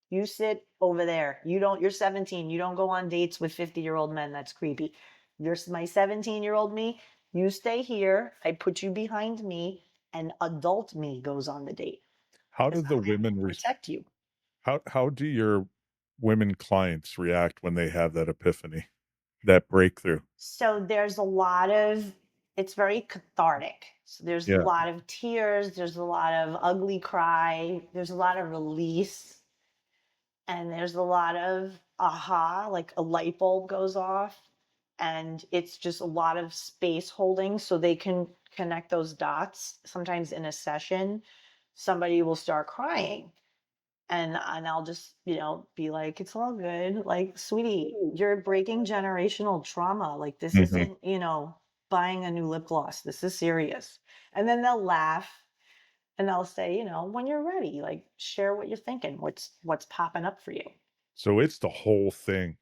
You sit over there. You're 17. You don't go on dates with 50-year-old men. That's creepy. You're my 17-year-old me. You stay here. I put you behind me, and adult me goes on the date How do because the I'm there to women protect you. how do your women clients react when they have that epiphany, that breakthrough? So there's a lot of, it's very cathartic. So there's a Yeah. lot of tears, there's a lot of ugly cry, there's a lot of release, and there's a lot of aha, like a light bulb goes off. And it's just a lot of space holding so they can connect those dots. Sometimes in a session, somebody will start crying and I'll just, be like, it's all good. Like, sweetie, you're breaking generational trauma. Like, this Mhm. isn't, buying a new lip gloss. This is serious. And then they'll laugh and they'll say, when you're ready, like share what you're thinking, what's popping up for you. So it's the whole thing.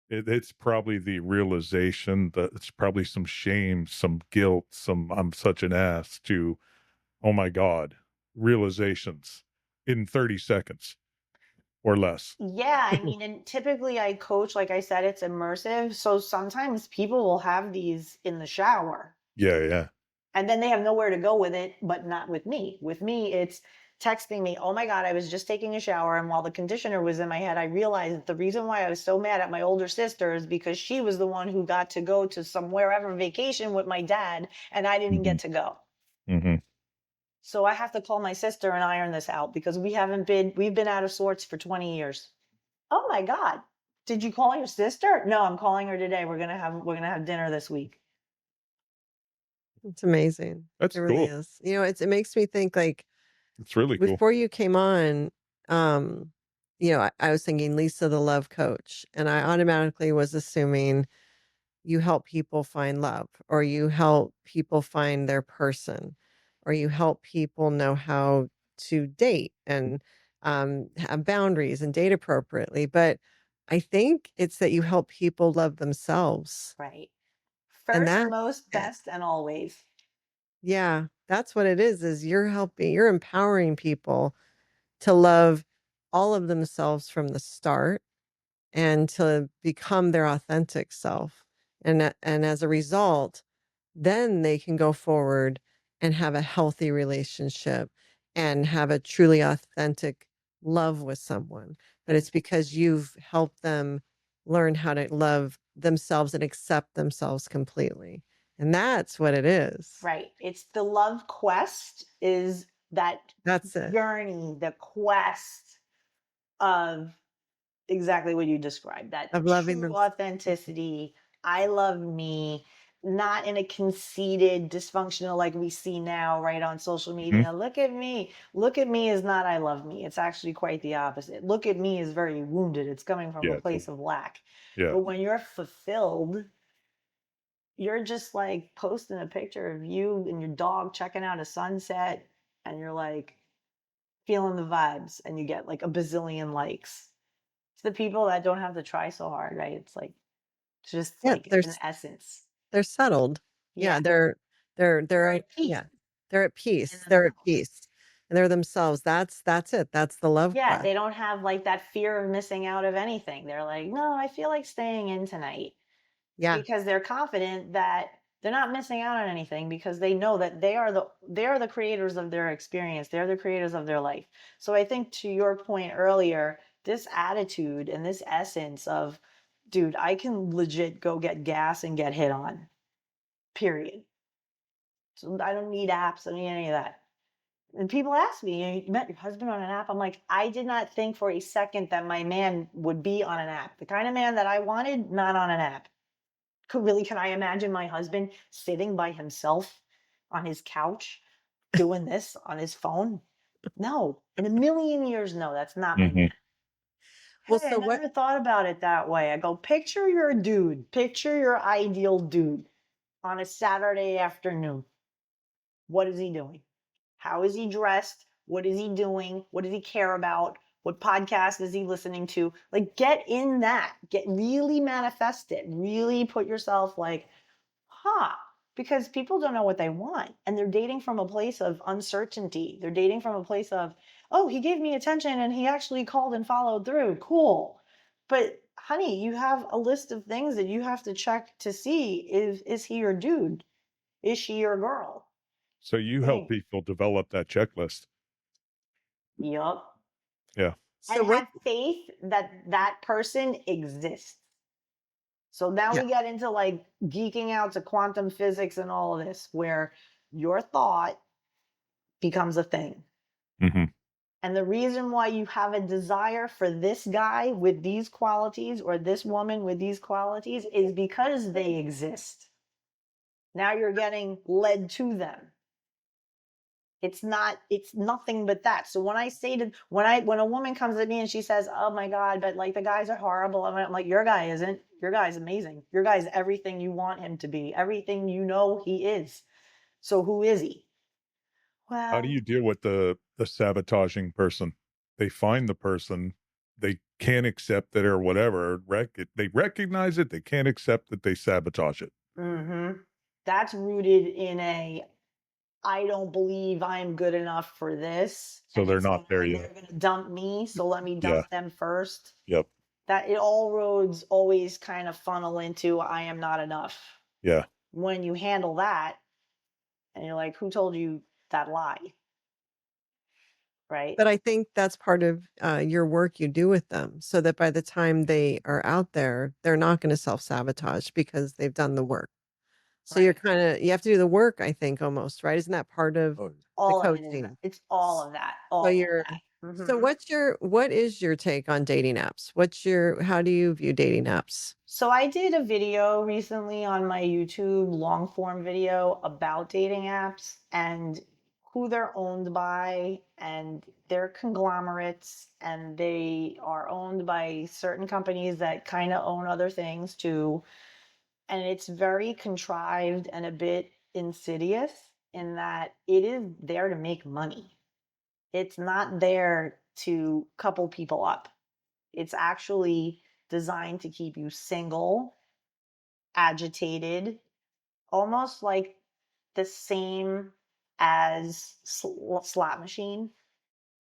It's probably the realization that it's probably some shame, some guilt, some "I'm such an ass" to, "Oh my god," realizations in 30 seconds or less. Yeah, I mean, and typically I coach, like I said, it's immersive. So sometimes people will have these in the shower. Yeah, yeah. And then they have nowhere to go with it, but not with me. With me, it's texting me, oh my God, I was just taking a shower. And while the conditioner was in my head, I realized that the reason why I was so mad at my older sister is because she was the one who got to go to some wherever vacation with my dad, and I didn't Mhm. get to go. Mhm. So I have to call my sister and iron this out because we've been out of sorts for 20 years. Oh my God. Did you call your sister? No, I'm calling her today. We're gonna have dinner this week. It's amazing. That's It really cool. is. It makes me think like It's really cool. before you came on, um, I was thinking Lisa the love coach, and I automatically was assuming you help people find love, or you help people find their person, or you help people know how to date. And have boundaries and date appropriately. But I think it's that you help people love themselves. Right. And First, that, most, eh, best, and always. yeah, that's what it is you're empowering people to love all of themselves from the start and to become their authentic self. And as a result, then they can go forward and have a healthy relationship and have a truly authentic love with someone. But it's because you've helped them learn how to love themselves and accept themselves completely. And that's what it is. Right. It's the love quest, is that That's it. journey, the quest of exactly what you described, that Of loving true them. authenticity. I love me, not in a conceited, dysfunctional, like we see now, right, on social Mhm. media. Look at me. Look at me is not I love me. It's actually quite the opposite. Look at me is very wounded. It's coming from a Yeah, place of lack. yeah. But when you're fulfilled, you're just like posting a picture of you and your dog checking out a sunset, and you're like feeling the vibes, and you get like a bazillion likes. It's the people that don't have to try so hard, right? It's like just Yeah, like an essence. they're settled. Yeah. Yeah, they're They're at at peace yeah. They're at in peace. They're at themselves. peace. And they're themselves. That's it. That's the love Yeah, quest. they don't have like that fear of missing out of anything. They're like, no, I feel like staying in tonight, Yeah. because they're confident that they're not missing out on anything, because they know that they are the creators of their experience. They're the creators of their life. So I think, to your point earlier, this attitude and this essence of, dude, I can legit go get gas and get hit on. Period. So I don't need apps. I don't need any of that. And people ask me, you met your husband on an app? I'm like, I did not think for a second that my man would be on an app. The kind of man that I wanted, not on an app. Can I imagine my husband sitting by himself on his couch doing this on his phone? No. In a million years, no, that's not my Mhm. man. Well, Hey, I so what never thought about it that way. I go, picture your dude, picture your ideal dude on a Saturday afternoon. What is he doing? How is he dressed? What is he doing? What does he care about? What podcast is he listening to? Like, get in that. Get really manifest it. Really put yourself like, huh? Because people don't know what they want. And they're dating from a place of uncertainty. They're dating from a place of, oh, he gave me attention and he actually called and followed through. Cool. But honey, you have a list of things that you have to check to see, is he your dude? Is she your girl? So you help Thing. people develop that checklist. Yup. Yeah. so And what have faith that that person exists. So now yeah. we get into like geeking out to quantum physics and all of this, where your thought becomes a thing. Mhm. And the reason why you have a desire for this guy with these qualities or this woman with these qualities is because they exist. Now you're getting led to them. It's nothing but that. So when I say to when a woman comes at me and she says, oh my God, but like the guys are horrible, I'm like, your guy isn't. Your guy's amazing. Your guy's everything you want him to be, everything you know he is. So who is he? How do Well, you deal with the sabotaging person? They find the person, they can't accept it or whatever, they recognize it, they can't accept that they sabotage it. that's rooted in a I don't believe I'm good enough for this. So And they're it's not there they're yet. gonna dump me, so let me Yeah. dump them first. Yep. That it all roads always kind of funnel into I am not enough. Yeah. When you handle that, and you're like, who told you that lie? Right? But I think that's part of your work you do with them so that by the time they are out there, they're not going to self-sabotage because they've done the work. So you're Right. kind of you have to do the work, I think, almost, right? Isn't that part of Oh, the All of it is that. coaching? It's all of that. So All of you're that. so what is your take on dating apps? How do you view dating apps? So I did a video recently on my YouTube, long form video about dating apps and who they're owned by, and they're conglomerates, and they are owned by certain companies that kind of own other things too. And it's very contrived and a bit insidious in that it is there to make money. It's not there to couple people up. It's actually designed to keep you single, agitated, almost like the same as slot machine.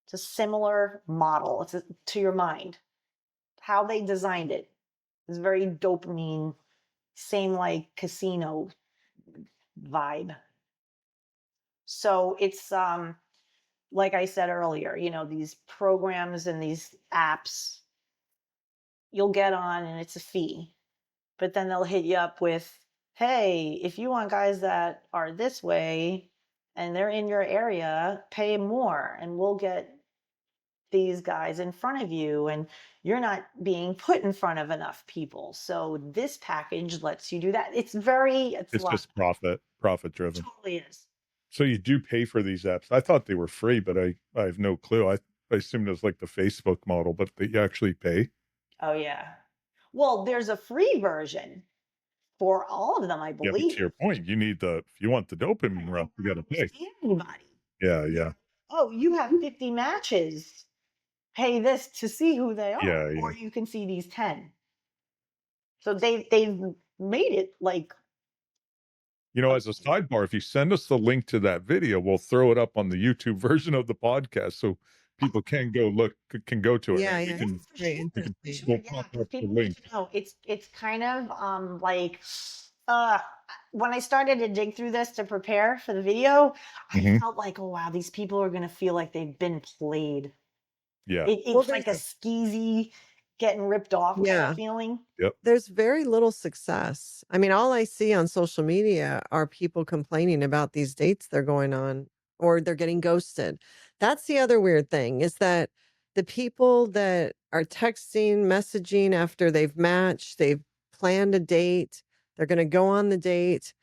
It's a similar model. To your mind. How they designed it is very dopamine, same like casino vibe. So it's like I said earlier, these programs and these apps you'll get on and it's a fee. But then they'll hit you up with, hey, if you want guys that are this way and they're in your area, pay more and we'll get these guys in front of you, and you're not being put in front of enough people. So this package lets you do that. It's a It's lot. just profit driven. Totally is. So you do pay for these apps. I thought they were free, but I have no clue. I assumed it was like the Facebook model, but they actually pay. Oh yeah. Well, there's a free version for all of them, I Yeah, but to believe. your point, if you want the dopamine rush, you got to pay. Anybody. Yeah. Oh, you have 50 matches. Pay this to see who they are, Yeah. or you can see these 10. So they've made it like, As a sidebar, if you send us the link to that video, we'll throw it up on the YouTube version of the podcast so people can go to it. Yeah, Right? yeah. for Very sure. interesting. We'll Yeah, pop 'cause up the people link. need to know. It's kind of like when I started to dig through this to prepare for the video, I Mhm. felt like, oh wow, these people are gonna feel like they've been played. Yeah. It's like a skeezy, getting ripped off kind Yeah. of feeling. Yep. There's very little success. I mean, all I see on social media are people complaining about these dates they're going on or they're getting ghosted. That's the other weird thing is that the people that are texting, messaging after they've matched, they've planned a date, they're going to go on the date,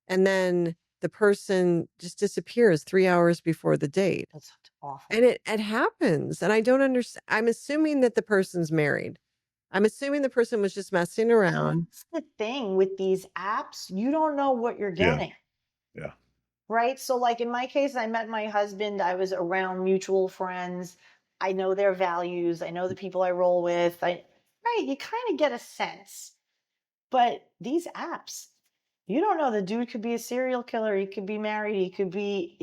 and then the person just disappears 3 hours before the date. That's awful. And it happens. And I don't understand. I'm assuming that the person's married. I'm assuming the person was just messing around. That's the thing with these apps. You don't know what you're getting. Yeah. Right? So, like in my case, I met my husband. I was around mutual friends. I know their values. I know the people I roll with. Right? You kind of get a sense. But these apps, you don't know. The dude could be a serial killer. He could be married. He could be,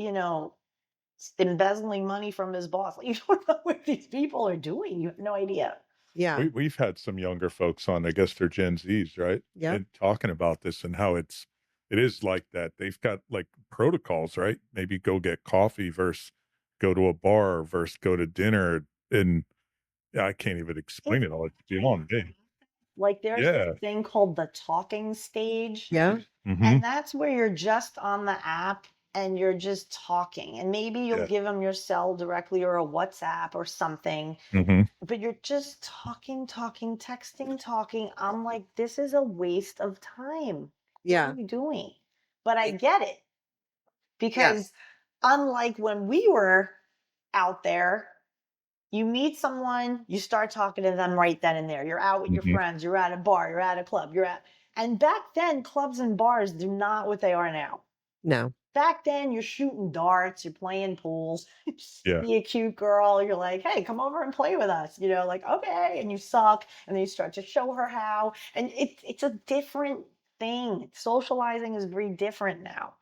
embezzling money from his boss. You don't know what these people are doing. You have no idea. Yeah. We've had some younger folks on, I guess they're Gen Zs, right? Yep. And talking about this and how it is like that. They've got like protocols, right? Maybe go get coffee versus go to a bar versus go to dinner. And I can't even explain it all. It's beyond me. Like there's Yeah. this thing called the talking stage. Yeah. Mhm. And that's where you're just on the app and you're just talking. And maybe you'll Yeah. give them your cell directly or a WhatsApp or something. Mhm. But you're just talking, texting, talking. I'm like, this is a waste of time. Yeah. What are you doing? But I get it. Because unlike when we were out there, you meet someone, you start talking to them right then and there. You're out with your Mhm. friends, you're at a bar, you're at a club, and back then, clubs and bars do not what they are now. No. Back then, you're shooting darts, you're playing pool. Yeah. See a cute girl, you're like, hey, come over and play with us. Like, okay. And you suck. And then you start to show her how. And it's a different thing. Socializing is very different now.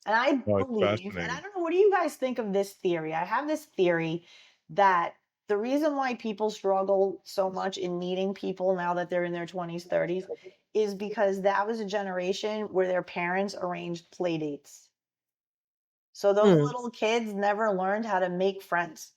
And I Oh, it's believe, and I fascinating. don't know, what do you guys think of this theory? I have this theory that the reason why people struggle so much in meeting people now that they're in their 20s, 30s, is because that was a generation where their parents arranged play dates. So those little kids never learned how to make friends.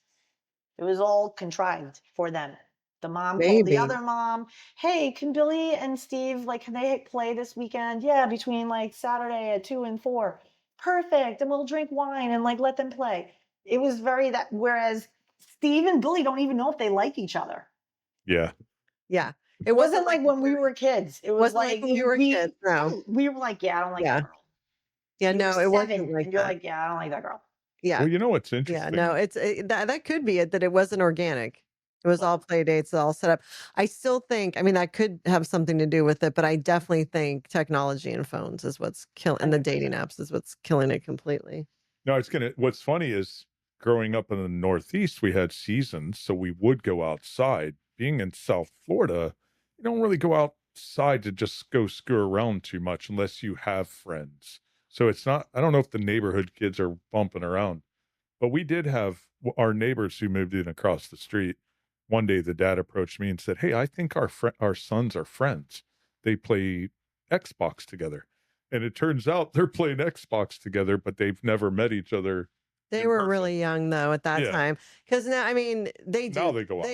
It was all contrived for them. The mom told the Maybe. other mom, hey, can Billy and Steve, can they play this weekend? Yeah, between Saturday at 2 and 4. Perfect. And we'll drink wine and let them play. It was very that, whereas Steve and Billy don't even know if they like each other. Yeah. Yeah. It wasn't like when we were kids. It was wasn't like when we were kids, no. we were like, yeah, I don't like Yeah. that girl. Yeah, You no, were it 7 wasn't like and you're that. like, yeah, I don't like that girl. Yeah. Well, what's Yeah, interesting? no, that could be it, that it wasn't organic. It was all play dates, all set up. I still think, I mean, that could have something to do with it, but I definitely think technology and phones is what's killing, and the dating apps is what's killing it completely. No, what's funny is growing up in the Northeast, we had seasons, so we would go outside. Being in South Florida, you don't really go outside to just go screw around too much unless you have friends. So it's not, I don't know if the neighborhood kids are bumping around, but we did have our neighbors who moved in across the street. One day, the dad approached me and said, "Hey, I think our sons are friends. They play Xbox together." And it turns out they're playing Xbox together, but they've never met each other They in were person. really young though at that Yeah. time, because now I mean, they Now do. they go out.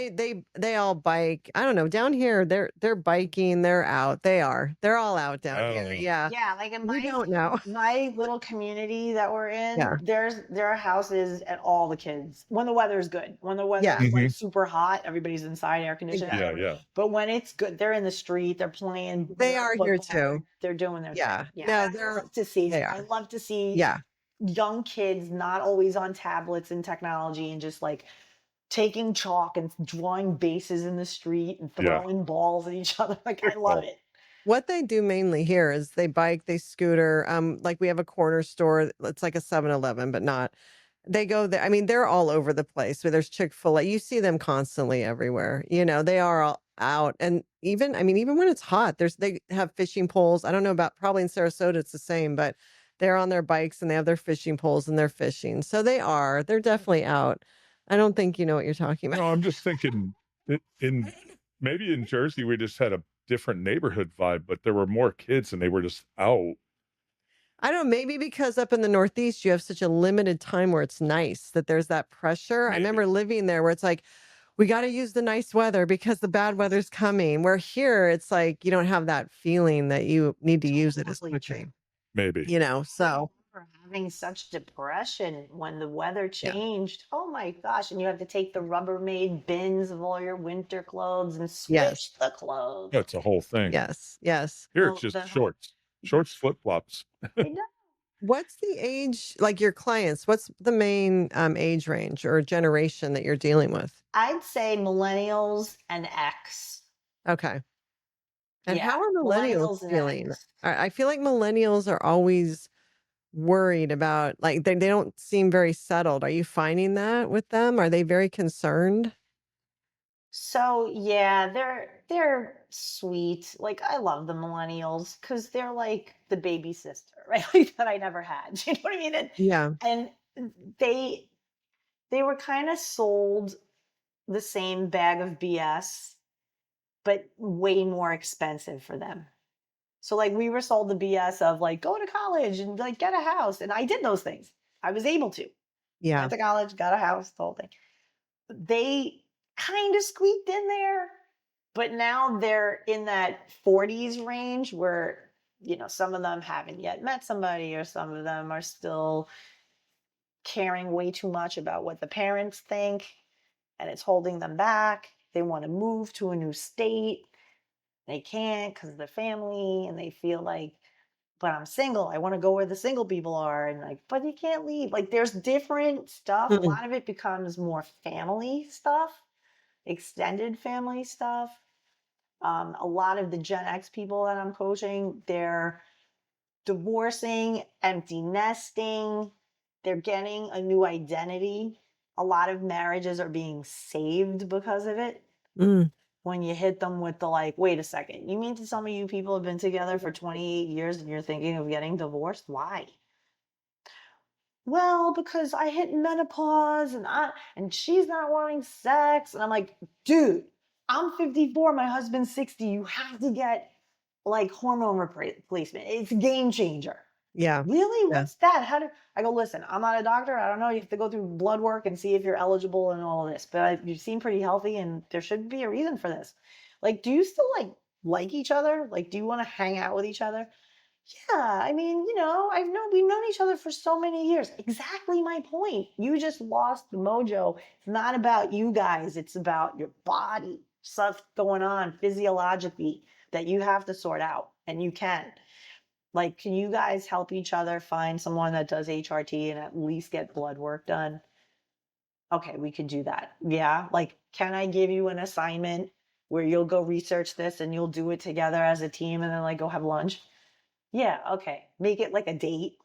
They all bike. I don't know, down here, they're biking, they're out. They are. They're all out down I don't here. know. Yeah. Yeah, like in We don't know. my little community that we're in, Yeah. there are houses at all the kids. When the weather's good. When the Yeah. weather's like super hot, everybody's inside air conditioned. Yeah, Exactly. yeah. But when it's good, they're in the street, they're playing They are here football, too. they're doing their Yeah. thing. Yeah. No, I love to see they I are. love to see Yeah. young kids not always on tablets and technology and just like taking chalk and drawing bases in the street and Yeah. throwing balls at each other. Like I love it. What they do mainly here is they bike, they scooter. Like we have a corner store. It's like a 7-Eleven, but not. They go there. I mean, they're all over the place. Where there's Chick-fil-A. You see them constantly everywhere. You know, they are all out. And even, I mean, even when it's hot, they have fishing poles. I don't know about, probably in Sarasota it's the same, but they're on their bikes and they have their fishing poles and they're fishing. So they're definitely out. I don't think you know what you're talking about. No, I'm just thinking in maybe in Jersey, we just had a different neighborhood vibe, but there were more kids and they were just out. I don't know, maybe because up in the Northeast, you have such a limited time where it's nice that there's that pressure. I Maybe. remember living there where it's like, we got to use the nice weather because the bad weather's coming. Where here, it's like you don't have that feeling that you need to use it as Totally quickly, true. Maybe. you know? So, For having such depression when the weather yeah. changed. Oh my gosh. And you have to take the Rubbermaid bins of all your winter clothes and switch Yes. the clothes. That's a whole thing. Yes. Yes. Here it's The just whole shorts, flip flops. I know. What's the age, like your clients, what's the main age range or generation that you're dealing with? I'd say millennials and X. Okay. And Yeah. how are millennials Millennials and feeling? X. I feel like millennials are always worried about, like, they don't seem very settled. Are you finding that with them? Are they very concerned? So yeah, they're sweet. Like I love the millennials because they're like the baby sister, right? Like that I never had. You know what I mean? Yeah. And they they were kind of sold the same bag of BS, but way more expensive for them. So like we were sold the BS of like go to college and like get a house, and I did those things. I was able to. Yeah. Went to college, got a house, the whole thing. They kind of squeaked in there, but now they're in that 40s range where, you know, some of them haven't yet met somebody, or some of them are still caring way too much about what the parents think and it's holding them back. They want to move to a new state. They can't because of their family, and they feel like, but I'm single. I want to go where the single people are. And like, but you can't leave. Like, there's different stuff. A Mm. lot of it becomes more family stuff, extended family stuff. A lot of the Gen X people that I'm coaching, they're divorcing, empty nesting, they're getting a new identity. A lot of marriages are being saved because of it. Mm. When you hit them with the like, wait a second, you mean to tell me you people have been together for 28 years and you're thinking of getting divorced? Why? Well, because I hit menopause and she's not wanting sex. And I'm like, dude, I'm 54, my husband's 60. You have to get like hormone replacement. It's a game changer. Yeah. Really? Yeah. What's that? How do I go, listen, I'm not a doctor. I don't know. You have to go through blood work and see if you're eligible and all of this. But you seem pretty healthy and there should be a reason for this. Like, do you still like each other? Like, do you want to hang out with each other? Yeah, I mean, you know, we've known each other for so many years. Exactly my point. You just lost the mojo. It's not about you guys, it's about your body. Stuff going on physiologically that you have to sort out, and you can. Like, can you guys help each other find someone that does HRT and at least get blood work done? Okay, we could do that. Yeah, like, can I give you an assignment where you'll go research this and you'll do it together as a team and then like go have lunch? Yeah, okay. Make it like a date.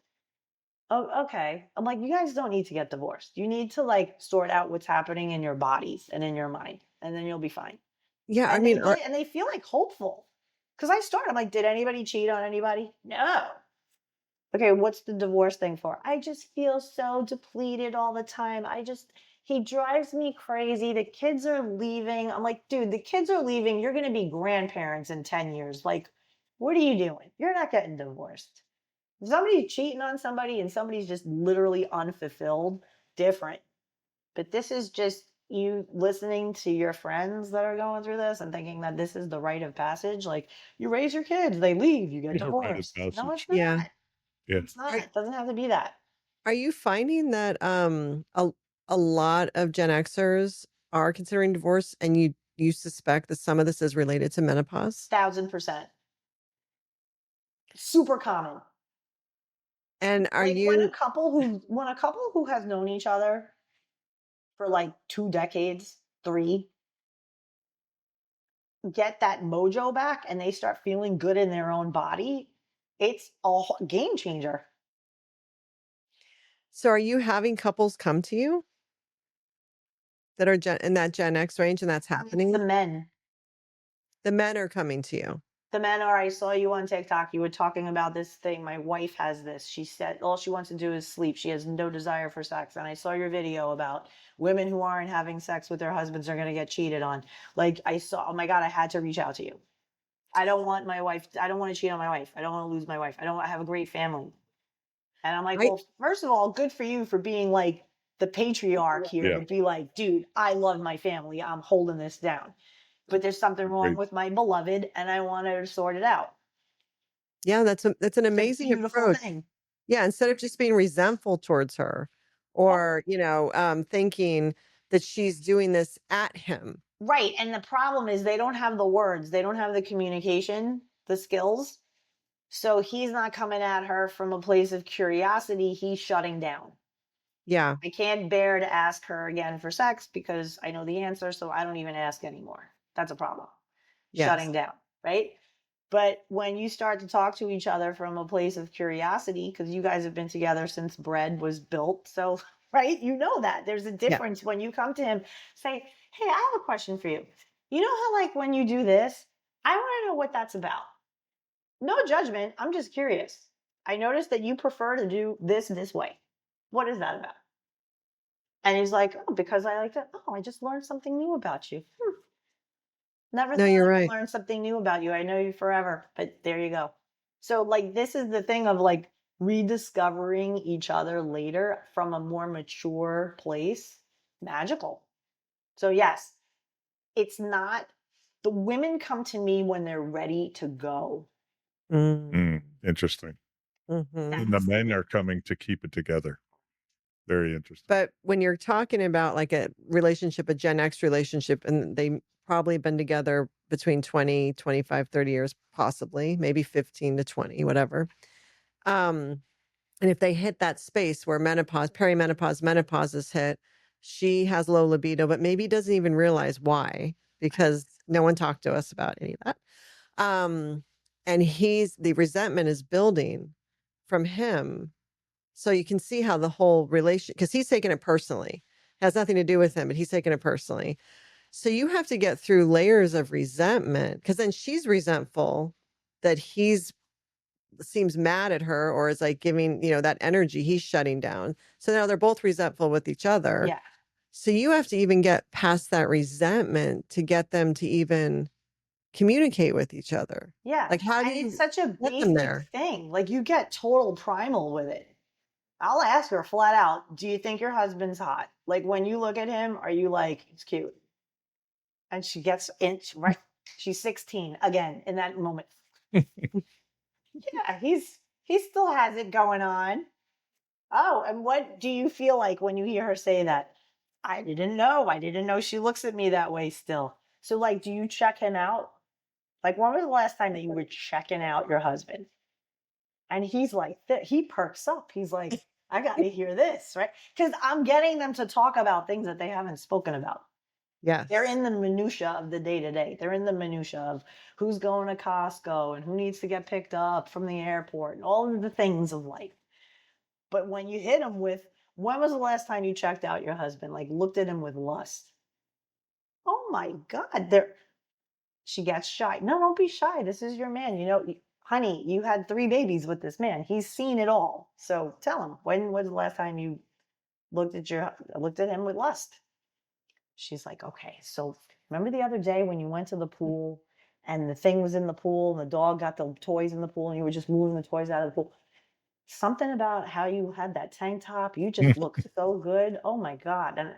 Oh, okay. I'm like, you guys don't need to get divorced. You need to like sort out what's happening in your bodies and in your mind, and then you'll be fine. Yeah, I And mean, they feel like hopeful. Because I'm like, did anybody cheat on anybody? No. Okay, what's the divorce thing for? I just feel so depleted all the time. He drives me crazy. The kids are leaving. I'm like, dude, the kids are leaving. You're going to be grandparents in 10 years. Like, what are you doing? You're not getting divorced. If somebody's cheating on somebody and somebody's just literally unfulfilled, different. But this is just you listening to your friends that are going through this and thinking that this is the rite of passage. Like, you raise your kids, they leave, you get Yeah, rite of divorced. No, it's passage. yeah. not. Yeah. It's not. Are, It doesn't have to be that. are you finding that a lot of Gen Xers are considering divorce, and you suspect that some of this is related to menopause? 1000%. Super common. And are Like you when a couple who has known each other for like 2 decades, three, get that mojo back and they start feeling good in their own body, it's a game changer. so are you having couples come to you that are in that Gen X range, and that's The happening? men. The men are coming to you. The men are, I saw you on TikTok. You were talking about this thing. My wife has this. She said all she wants to do is sleep. She has no desire for sex. And I saw your video about women who aren't having sex with their husbands are going to get cheated on. Like, I saw, oh my God, I had to reach out to you. I don't want my wife, I don't want to cheat on my wife. I don't want to lose my wife. I have a great family. And I'm like, I well, first of all, good for you for being like the patriarch here Yeah. to be like, dude, I love my family. I'm holding this down. But there's something wrong Great. with my beloved and I want to sort it out. Yeah, that's an It's a amazing beautiful approach. thing. Yeah, instead of just being resentful towards her, Yeah. or, thinking that she's doing this at him. Right. And the problem is they don't have the words, they don't have the communication, the skills. So he's not coming at her from a place of curiosity. He's shutting down. Yeah, I can't bear to ask her again for sex because I know the answer. So I don't even ask anymore. That's a problem. yes, Shutting down. Right. But when you start to talk to each other from a place of curiosity, because you guys have been together since bread was built. So, right, you know that there's a yeah, difference when you come to him, say, hey, I have a question for you. You know how, like, when you do this, I want to know what that's about. No judgment. I'm just curious. I noticed that you prefer to do this way. What is that about? And he's like, oh, because I like that. Oh, I just learned something new about you. Never no, thought you're I would right. learn something new about you. I know you forever, but there you go. So, like, this is the thing of like rediscovering each other later from a more mature place. Magical. So, yes, it's not the women come to me when they're ready to go. Interesting. Mhm. And the That's men are coming to keep it together. Very interesting. But when you're talking about like a relationship, a Gen X relationship, and they probably been together between 20, 25, 30 years, possibly, maybe 15 to 20, whatever. Um, and if they hit that space where menopause, perimenopause, menopause is hit, she has low libido, but maybe doesn't even realize why, because no one talked to us about any of that. Um, and the resentment is building from him, so you can see how the whole relation, because he's taking it personally, has nothing to do with him, but he's taking it personally. So you have to get through layers of resentment, because then she's resentful that he's seems mad at her, or is like giving, that energy he's shutting down. So now they're both resentful with each other. yeah. So you have to even get past that resentment to get them to even communicate with each other. Yeah. Like, how do And it's you such a get them basic there? thing. Like, you get total primal with it. I'll ask her flat out, do you think your husband's hot? Like, when you look at him, are you like, it's cute? And she gets right. She's 16 again in that moment. Yeah, he still has it going on. Oh, and what do you feel like when you hear her say that? I didn't know. I didn't know she looks at me that way still. So, like, do you check him out? Like, when was the last time that you were checking out your husband? And he's like, he perks up. He's like, I got to hear this, right? Because I'm getting them to talk about things that they haven't spoken about. They're Yes. in the minutia of the day to day. They're in the minutia of who's going to Costco and who needs to get picked up from the airport and all of the things of life. But when you hit him with, when was the last time you checked out your husband? Like looked at him with lust? Oh my God. She gets shy. No, don't be shy. This is your man. Honey, you had 3 babies with this man. He's seen it all. So tell him, when was the last time you looked at him with lust? She's like, okay, so remember the other day when you went to the pool and the thing was in the pool and the dog got the toys in the pool and you were just moving the toys out of the pool? Something about how you had that tank top, you just looked so good. Oh my God. And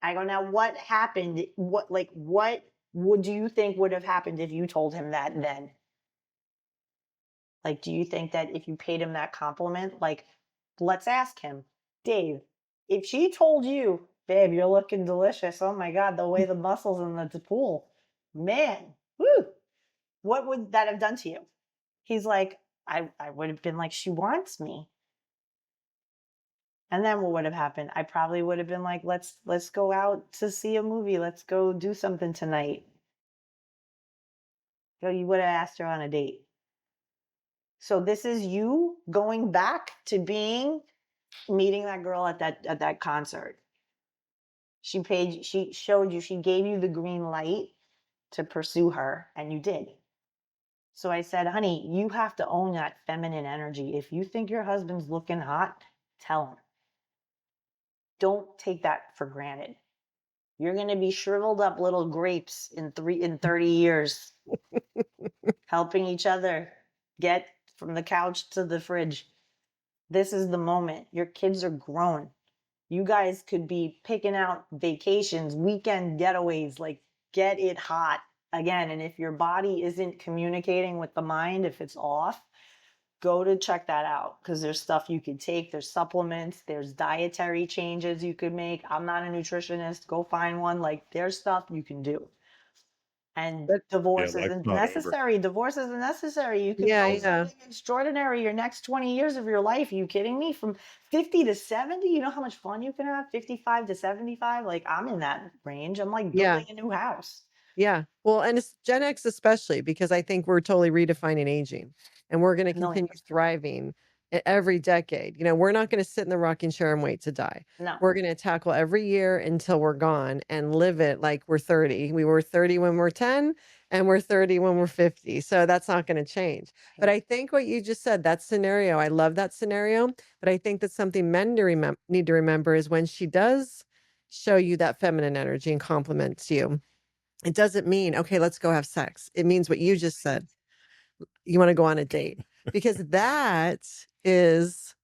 I go, now what happened? What do you think would have happened if you told him that then? Like, do you think that if you paid him that compliment, like, let's ask him, Dave, if she told you, babe, you're looking delicious. Oh my God, the way the muscles in the pool, man, whoo, what would that have done to you? He's like, I would have been like, she wants me. And then what would have happened? I probably would have been like, let's go out to see a movie. Let's go do something tonight. So you would have asked her on a date. So this is you going back to meeting that girl at that concert. She showed you, she gave you the green light to pursue her, and you did. So I said, honey, you have to own that feminine energy. If you think your husband's looking hot, tell him. Don't take that for granted. You're going to be shriveled up little grapes in 30 years, helping each other get from the couch to the fridge. This is the moment. Your kids are grown. You guys could be picking out vacations, weekend getaways, like get it hot again. And if your body isn't communicating with the mind, if it's off, go to check that out, because there's stuff you could take. There's supplements, there's dietary changes you could make. I'm not a nutritionist. Go find one. Like, there's stuff you can do. And But Yeah, divorce life's isn't not over. necessary. Divorce isn't necessary. You can yeah, build yeah. something extraordinary your next 20 years of your life. Are you kidding me? From 50 to 70, you know how much fun you can have? 55 to 75? Like, I'm in that range. I'm like Yeah. building a new house. Yeah. Well, and it's Gen X especially, because I think we're totally redefining aging, and we're going to continue 1,000,000%. thriving every decade. We're not going to sit in the rocking chair and wait to die. No. We're going to tackle every year until we're gone and live it like we're 30. We were 30 when we're 10, and we're 30 when we're 50. So that's not going to change. But I think what you just said, that scenario, I love that scenario. But I think that something men need to remember is when she does show you that feminine energy and compliments you, it doesn't mean, okay, let's go have sex. It means what you just said. You want to go on a date, because that is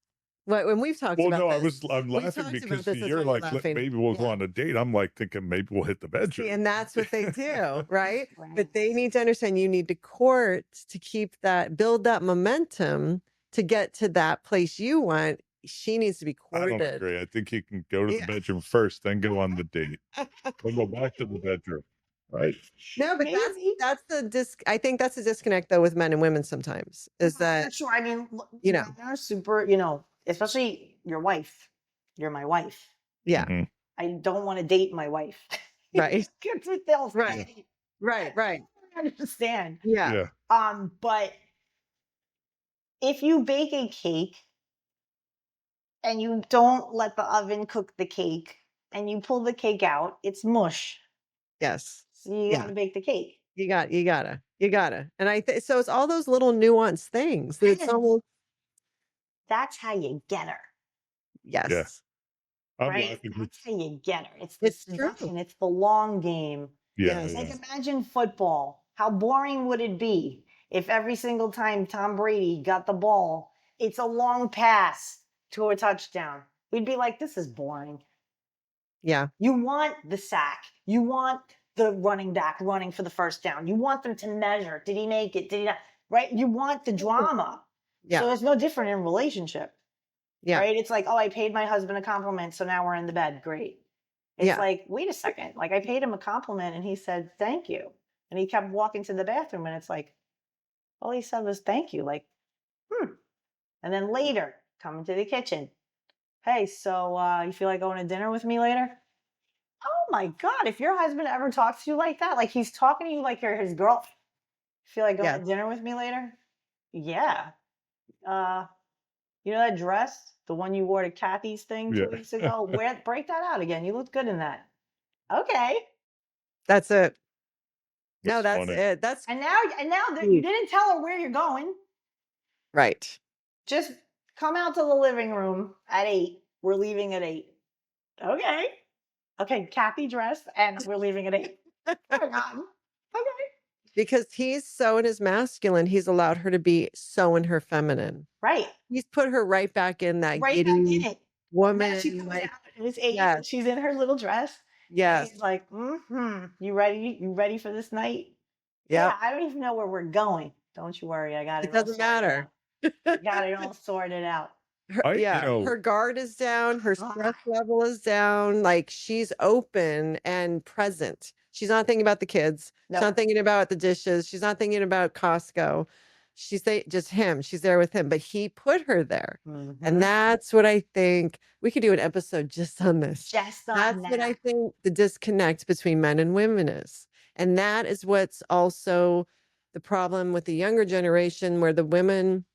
what, when we've talked Well, about no, this, I'm we laughing talked because about this, that's you're why you're like, laughing. maybe we'll go Yeah. on a date. I'm like thinking maybe we'll hit the See, bedroom. and that's what they do, right? Right. But they need to understand you need to court to keep that, build that momentum to get to that place you want. She needs to be I don't courted. agree. I think you can go to the Yeah. bedroom first, then go on the date, then go back to the bedroom, right? No, but Maybe. that's the I think that's a disconnect though with men and women sometimes, is For that, sure. I mean, you know, men are super, especially your wife. You're my wife. yeah, Mhm. I don't want to date my wife. right, That's what they'll right, say. right. I understand. Yeah. Yeah. But if you bake a cake and you don't let the oven cook the cake and you pull the cake out, it's mush. Yes. So you Yeah. gotta bake the cake. You gotta. And so it's all those little nuanced things that it's And almost, that's how you get her. yes, I'm Right? laughing. That's how you get her. It's the it's true. seduction. It's the long game. Yeah, Yes. Like, yeah. imagine football. How boring would it be if every single time Tom Brady got the ball, it's a long pass to a touchdown? We'd be like, this is boring. Yeah. You want the sack. You want the running back running for the first down. You want them to measure. Did he make it? Did he not? Right? You want the drama. Yeah. So it's no different in relationship. Yeah. Right? It's like, oh, I paid my husband a compliment, so now we're in the bed. Great. It's Yeah. like, wait a second. Like, I paid him a compliment and he said, thank you. And he kept walking to the bathroom and it's like, all he said was thank you. Like, And then later, come to the kitchen. Hey, so you feel like going to dinner with me later? Oh my God. If your husband ever talks to you like that, like he's talking to you like you're his girl. Feel like going Yeah. to dinner with me later? Yeah. You know that dress, the one you wore to Kathy's thing 2 Yeah. weeks ago? Break that out again. You looked good in that. Okay. That's it. No, That's that's funny. it. That's And now that you didn't tell her where you're going. right. Just come out to the living room at 8. We're leaving at 8. Okay. Okay, Kathy dressed and we're leaving at 8. Hang on. Okay. Because he's so in his masculine, he's allowed her to be so in her feminine. Right. He's put her right back in that Right back in giddy it. And then she woman, comes like, out and it's 8 yes, and she's in her little dress. And yes, he's like, mm-hmm. You ready? You ready for this night? Yeah, yep. I don't even know where we're going. Don't you worry. I got It it all doesn't sorted matter. out. I got it all sorted out. I you Yeah, know her guard is down, her stress Ah, level is down, like, she's open and present. She's not thinking about the kids. She's no. not thinking about the dishes. She's not thinking about Costco. Just him. She's there with him, but he put her there. And Mm-hmm. that's what I think we could do an episode just on this. Just on That's what I that. think the disconnect between men and women is. And that is what's also the problem with the younger generation, where the women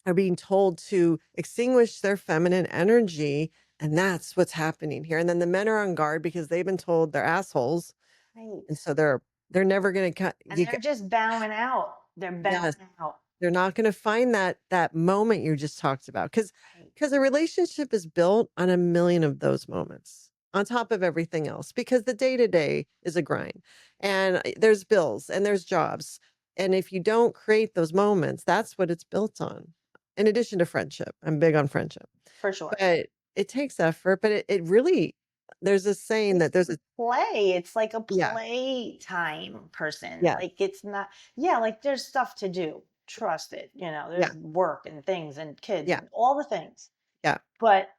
are being told to extinguish their feminine energy. And that's what's happening here. And then the men are on guard because they've been told they're assholes. Right. And so they're never going to cut. And they're just bowing out. They're Yes, bowing out. they're not going to find that moment you just talked about, Right. because a relationship is built on a million of those moments on top of everything else, because the day to day is a grind, and there's bills and there's jobs, and if you don't create those moments, that's what it's built on. In addition to friendship, I'm big on friendship, For sure. but it takes effort. But it really, there's a saying that there's a Play. It's like a yeah, playtime person. yeah, Like it's not, yeah, like there's stuff to do. Trust it. yeah, There's work and things and kids yeah, and all the things. yeah, But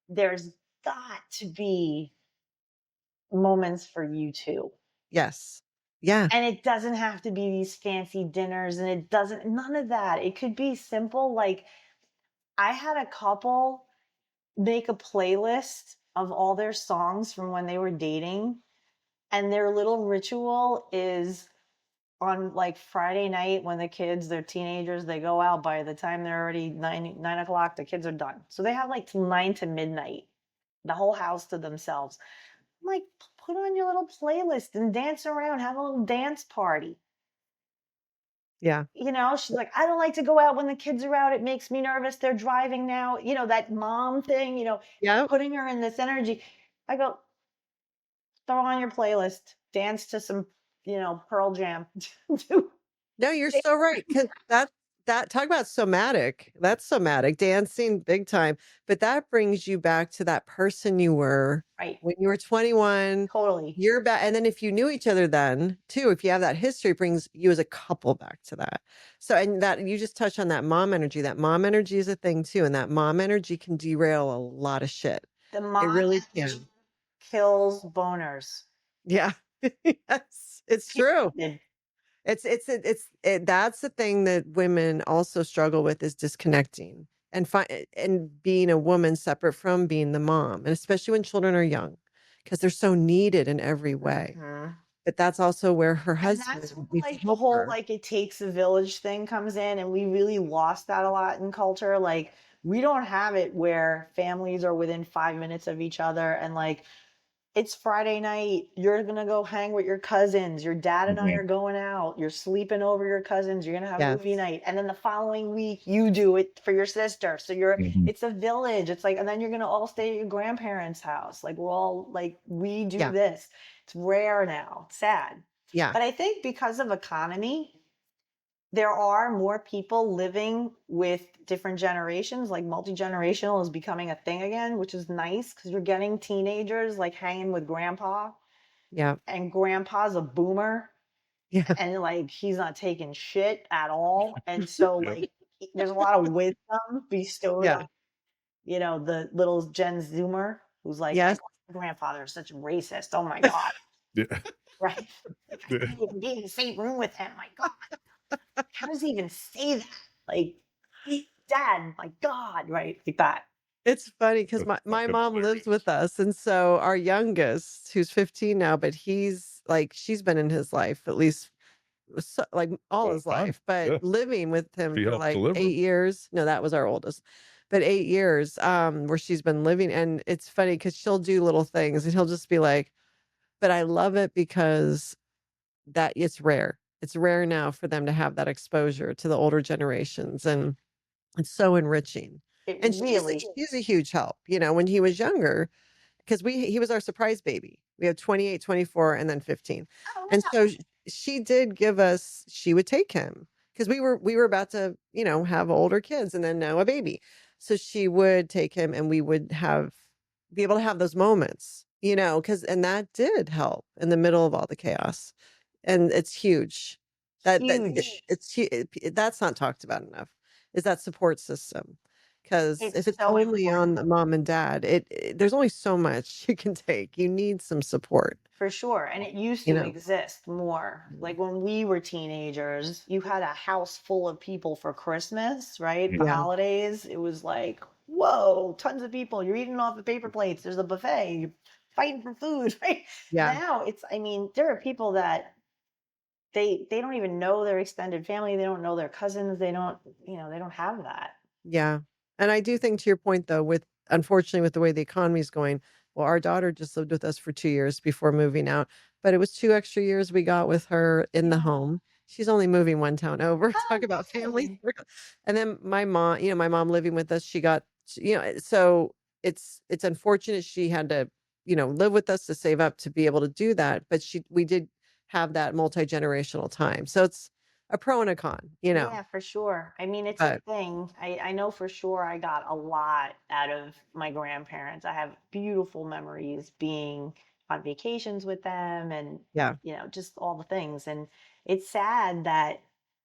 there's got to be moments for you too. yes, yeah, And it doesn't have to be these fancy dinners and it doesn't, none of that. It could be simple. Like I had a couple make a playlist of all their songs from when they were dating. And their little ritual is on like Friday night when the kids, they're teenagers, they go out. By the time they're already 9 o'clock, the kids are done. So they have like till 9 to midnight, the whole house to themselves. I'm like, put on your little playlist and dance around, have a little dance party. yeah, She's like, I don't like to go out when the kids are out. It makes me nervous. They're driving now. That mom thing, yeah. putting her in this energy. I go, throw on your playlist, dance to some, Pearl Jam. No, you're so right, 'cause that talk about somatic. That's somatic, dancing big time, but that brings you back to that person you were Right. when you were 21. Totally. You're back, and then if you knew each other then too, if you have that history, it brings you as a couple back to that. So, and that you just touched on that mom energy. That mom energy is a thing too, and that mom energy can derail a lot of shit. The It mom really energy can. kills boners. Yeah. Yes, it's true. Period. That's the thing that women also struggle with, is disconnecting and being a woman separate from being the mom, and especially when children are young, because they're so needed in every way. Mhm. But that's also where her And that's husband where needs to like the help whole her. like it takes a village thing comes in, and we really lost that a lot in culture. Like we don't have it where families are within 5 minutes of each other, and like it's Friday night. You're going to go hang with your cousins. Your dad and I Mhm, are going out. You're sleeping over your cousins. You're going to have movie Yes. night. And then the following week, you do it for your sister. So mhm. it's a village. It's like, and then you're going to all stay at your grandparents' house. Like we're all like, we do Yeah. this. It's rare now. It's sad. Yeah. But I think because of economy, there are more people living with different generations. Like multi-generational is becoming a thing again, which is nice because you're getting teenagers like hanging with grandpa, Yeah. and grandpa's a boomer Yeah. and like he's not taking shit at all. And so Yep. like there's a lot of wisdom bestowed Yeah. on, the little Gen Zoomer who's like, my Yes. grandfather is such a racist. Oh my God. Yeah. Right. Like I Yeah. can't even be in the same room with him. My God. How does he even say that? Like, Dad, my God, right? Like that. It's funny because That's my fucking mom lives hilarious. with us, and so our youngest, who's 15 now, but he's like, she's been in his life at least, so, like, all Long his time. life, but Yeah. living with him She for helped like deliver. 8 years. No, that was our oldest. but 8 years, where she's been living, and it's funny because 'cause she'll do little things, and he'll just be like, "But I love it because that it's rare. It's rare now for them to have that exposure to the older generations, and it's so enriching." It And really. she's a huge help, when he was younger, 'cause he was our surprise baby. We had 28, 24, and then 15. Oh, And wow. so she did give us she would take him because we were about to, have older kids and then now a baby. So she would take him and we would be able to have those moments, because and that did help in the middle of all the chaos. And it's huge. Huge. That's not talked about enough, is that support system. Because It's if it's so only on important. the mom and dad, there's only so much you can take. You need some support, For sure. And it used you to know? exist more. Like when we were teenagers, you had a house full of people for Christmas, right? The Mhm. Yeah. holidays. It was like, whoa, tons of people. You're eating off the paper plates. There's a buffet. You're fighting for food, right? Yeah. Now it's, I mean, there are people that they don't even know their extended family. They don't know their cousins. They don't, they don't have that. Yeah. And I do think to your point though, with unfortunately with the way the economy is going, well, our daughter just lived with us for 2 years before moving out, but it was 2 extra years we got with her in the Yeah. home. She's only moving one town over. Oh, Talk about family good. circle. And then my mom living with us, she got, so it's unfortunate she had to, live with us to save up to be able to do that, but we did have that multi-generational time. So it's a pro and a con. Yeah, for sure. I mean, it's a But thing. I know for sure I got a lot out of my grandparents. I have beautiful memories being on vacations with them and, yeah. just all the things. And it's sad that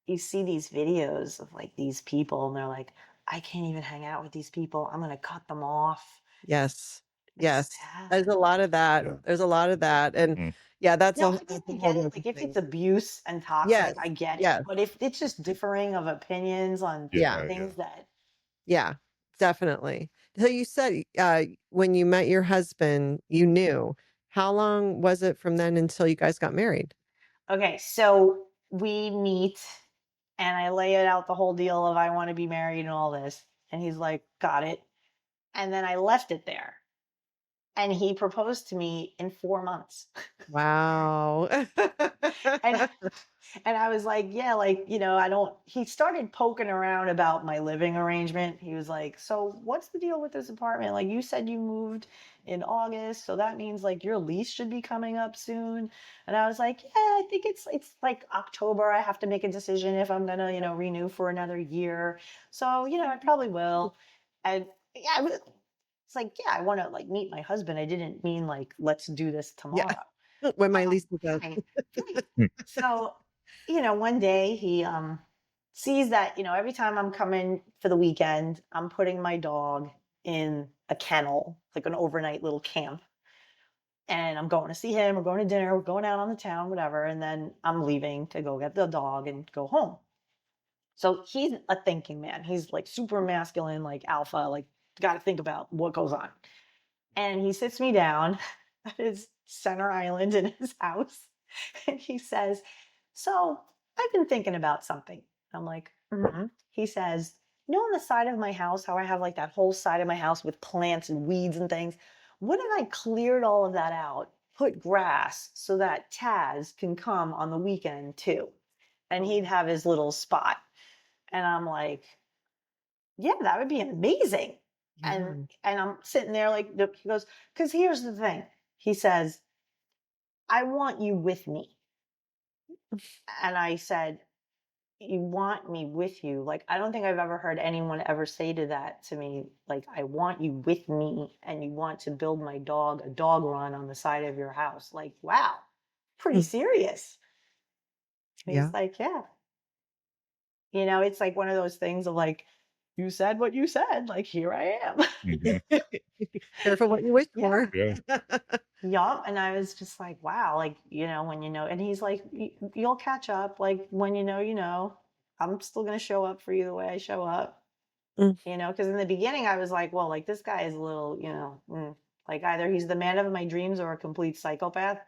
you see these videos of like these people and they're like, I can't even hang out with these people. I'm going to cut them off. Yes. It's Yes. There's sad. a lot of that. Yeah. There's a lot of that, and Mhm. yeah, No, that's a I whole get it. other Like if it's thing. abuse and toxic, I Yes. get it. Yes. But if it's just differing of opinions on Yeah. Yeah, yeah. things that. Yeah. Definitely. So you said, when you met your husband, you knew. How long was it from then until you guys got married? Okay, so we meet and I lay it out the whole deal of I want to be married and all this. And he's like, got it. And then I left it there. And he proposed to me in 4 months. Wow. And and I was like, yeah, like, I don't he started poking around about my living arrangement. He was like, "So, what's the deal with this apartment? Like you said you moved in August, so that means like your lease should be coming up soon." And I was like, "Yeah, I think it's like October. I have to make a decision if I'm going to, renew for another year. So, I probably will." And yeah, it's like, yeah, I want to like meet my husband. I didn't mean like let's do this Yeah. tomorrow. When my lease is up. Right. Right. Hmm. So, one day he sees that, every time I'm coming for the weekend, I'm putting my dog in a kennel, like an overnight little camp. And I'm going to see him, we're going to dinner, we're going out on the town, whatever, and then I'm leaving to go get the dog and go home. So he's a thinking man. He's like super masculine, like alpha, like got to think about what goes on. And he sits me down at his center island in his house and he says, "So I've been thinking about something." I'm like, "Mm-hmm." He says, on the side of my house, how I have like that whole side of my house with plants and weeds and things? What if I cleared all of that out, put grass so that Taz can come on the weekend too? And he'd have his little spot. And I'm like, yeah, that would be amazing. Yeah. And I'm sitting there like he goes, because here's the thing. He says, "I want you with me." And I said, "You want me with you?" Like, I don't think I've ever heard anyone ever say to that to me, like, "I want you with me and you want to build my dog a dog run on the side of your house." Like, wow, pretty Mm. serious. And Yeah. he's like, "Yeah." It's like one of those things of like, you said what you said, like, here I am. Mhm. Careful what you wish Yeah. for. Yeah. Yup, and I was just like, wow, like, when and he's like, You'll catch up, like, when you know. I'm still gonna show up for you the way I show up." Mm, Because in the beginning I was like, well, like, this guy is a little, like, either he's the man of my dreams or a complete psychopath,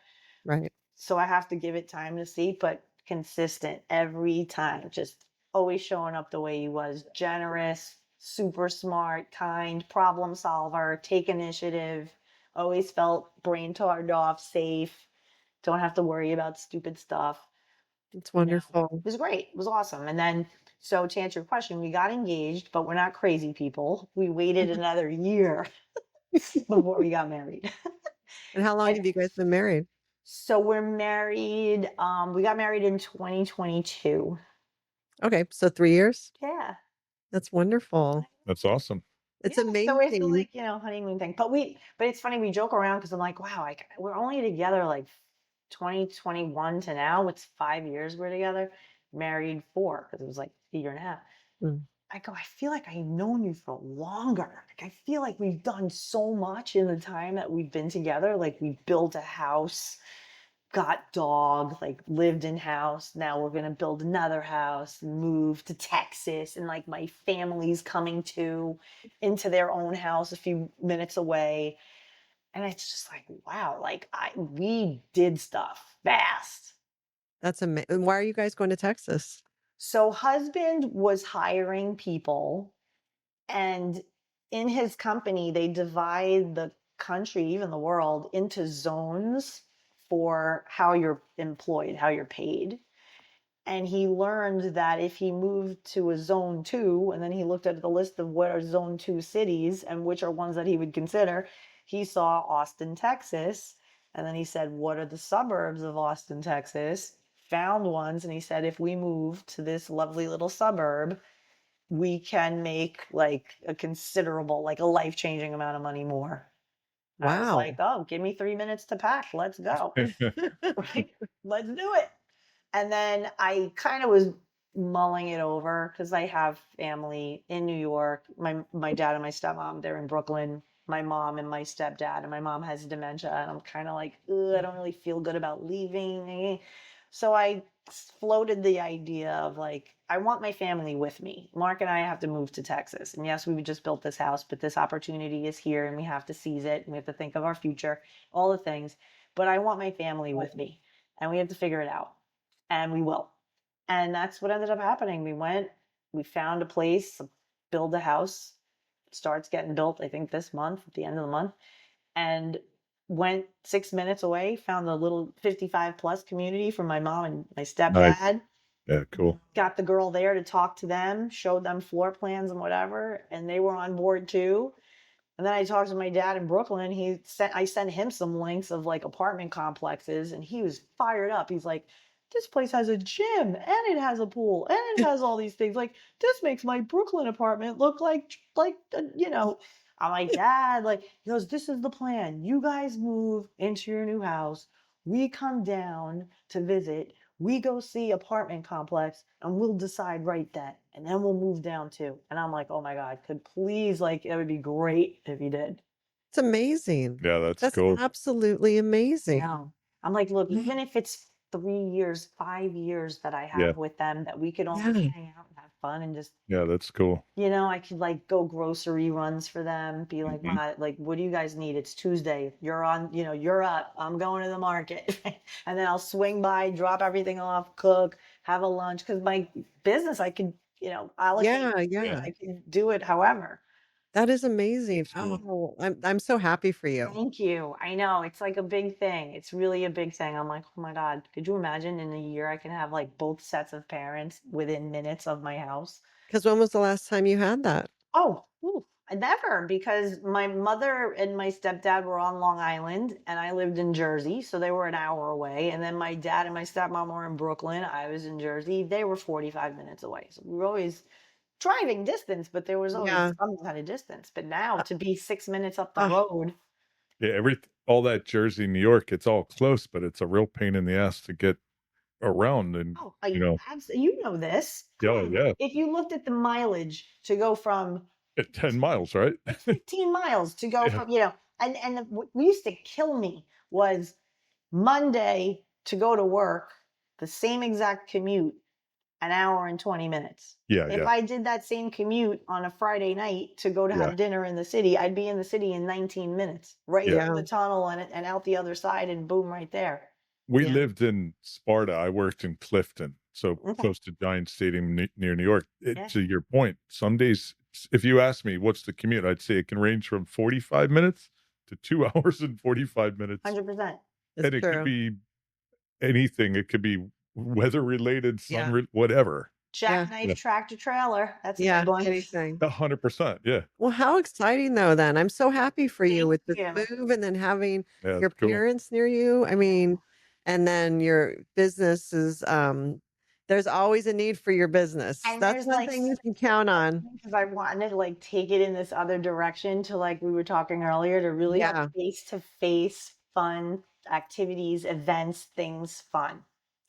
right. so I have to give it time to see, but consistent every time, just always showing up the way he was, generous, super smart, kind, problem solver, take initiative, always felt brain turned off, safe, don't have to worry about stupid stuff. It's You know, wonderful. it was great. It was awesome. And then, so to answer your question, we got engaged, but we're not crazy people. We waited another year before we got married. And how long And have you guys been married? so we're married. We got married in 2022. Okay, so 3 years? Yeah. That's wonderful. That's awesome. It's Yeah, so it's the, amazing. like, honeymoon thing. But it's funny, we joke around because I'm like, wow, like we're only together like 2021 to now. It's 5 years we're together, married four, because it was like a year and a half. Mm. I go, I feel like I've known you for longer. Like I feel like we've done so much in the time that we've been together. Like we built a house, got dog, like lived in house. Now we're gonna build another house, move to Texas, and like my family's coming into their own house a few minutes away. And it's just like, wow, like we did stuff fast. That's amazing. Why are you guys going to Texas? So husband was hiring people, and in his company, they divide the country, even the world, into zones for how you're employed, how you're paid. And he learned that if he moved to a zone two, and then he looked at the list of what are zone two cities and which are ones that he would consider, he saw Austin, Texas. And then he said, what are the suburbs of Austin, Texas? Found ones. And he said, if we move to this lovely little suburb, we can make like a considerable, like a life changing amount of money more. I was like, Wow. oh, give me 3 minutes to pack. Let's go. Right? Let's do it. And then I kind of was mulling it over because I have family in New York. My dad and my stepmom, they're in Brooklyn. My mom and my stepdad, and my mom has dementia, and I'm kind of like, ugh, I don't really feel good about leaving. So I floated the idea of like, I want my family with me. Mark and I have to move to Texas. And yes, we just built this house, but this opportunity is here and we have to seize it. And we have to think of our future, all the things. But I want my family with me and we have to figure it out. And we will. And that's what ended up happening. We found a place, build a house, starts getting built, I think this month, at the end of the month, and went 6 minutes away, found a little 55 plus community for my mom and my Nice. stepdad. Yeah, cool. Got the girl there to talk to them, showed them floor plans and whatever, and they were on board too. And then I talked to my dad in Brooklyn. I sent him some links of like apartment complexes, and he was fired up. He's like, this place has a gym and it has a pool and it has all these things. Like this makes my Brooklyn apartment look like. I'm like, Dad, like he goes, this is the plan. You guys move into your new house. We come down to visit. We go see apartment complex and we'll decide right then. And then we'll move down too. And I'm like, oh my God, could please, like, it would be great if you did. It's amazing. Yeah, that's That's cool. absolutely amazing. Yeah. I'm like, look, even if it's 3 years, 5 years that I Yeah. have with them, that we could all Yeah. just hang out and have fun and just, Yeah, that's cool. I could like go grocery runs for them, be like, Mhm. like, what do you guys need? It's Tuesday. You're on, you're up. I'm going to the market. And then I'll swing by, drop everything off, cook, have a lunch. Cause my business, I could, allocate, Yeah, Yeah. yeah. I can do it however. That is amazing. cool. Oh, I'm so happy for you. Thank you. I know it's like a big thing. It's really a big thing. I'm like, oh my God, could you imagine in a year I can have like both sets of parents within minutes of my house? Because when was the last time you had that? Oh, ooh, never, because my mother and my stepdad were on Long Island and I lived in Jersey, so they were an hour away. And then my dad and my stepmom were in Brooklyn. I was in Jersey. They were 45 minutes away. So we were always driving distance, but there was always Yeah. some kind of distance. But now Uh, to be 6 minutes up the ah, road. Yeah, all that Jersey, New York, it's all close, but it's a real pain in the ass to get around and, Oh, you know, you know this. Come yeah, on. yeah. If you looked at the mileage to go from At 10 miles, right? 15 miles to go Yeah. from, what used to kill me was Monday to go to work, the same exact commute, an hour and 20 minutes. Yeah, If yeah, I did that same commute on a Friday night to go to yeah, have dinner in the city, I'd be in the city in 19 minutes, right yeah. through yeah. the tunnel and out the other side, and boom, right there. We Yeah. lived in Sparta. I worked in Clifton, so Okay. close to Giant Stadium near New York. Yeah. To your point, some days if you ask me what's the commute, I'd say it can range from 45 minutes to 2 hours and 45 minutes, 100%. It's and it could true. be anything. It could be weather related, Yeah. whatever. Yeah. Jackknife Yeah. tractor trailer. That's a Yeah. big one. Anything. 100%. Yeah. Well, how exciting though then. I'm so happy for you Thank with this you. move and then having Yeah, your it's cool. parents near you. I mean, and then your business is there's always a need for your business. And That's there's one like thing you can count on. because I wanted to like take it in this other direction to like we were talking earlier to really have Yeah. face to face fun activities, events, things fun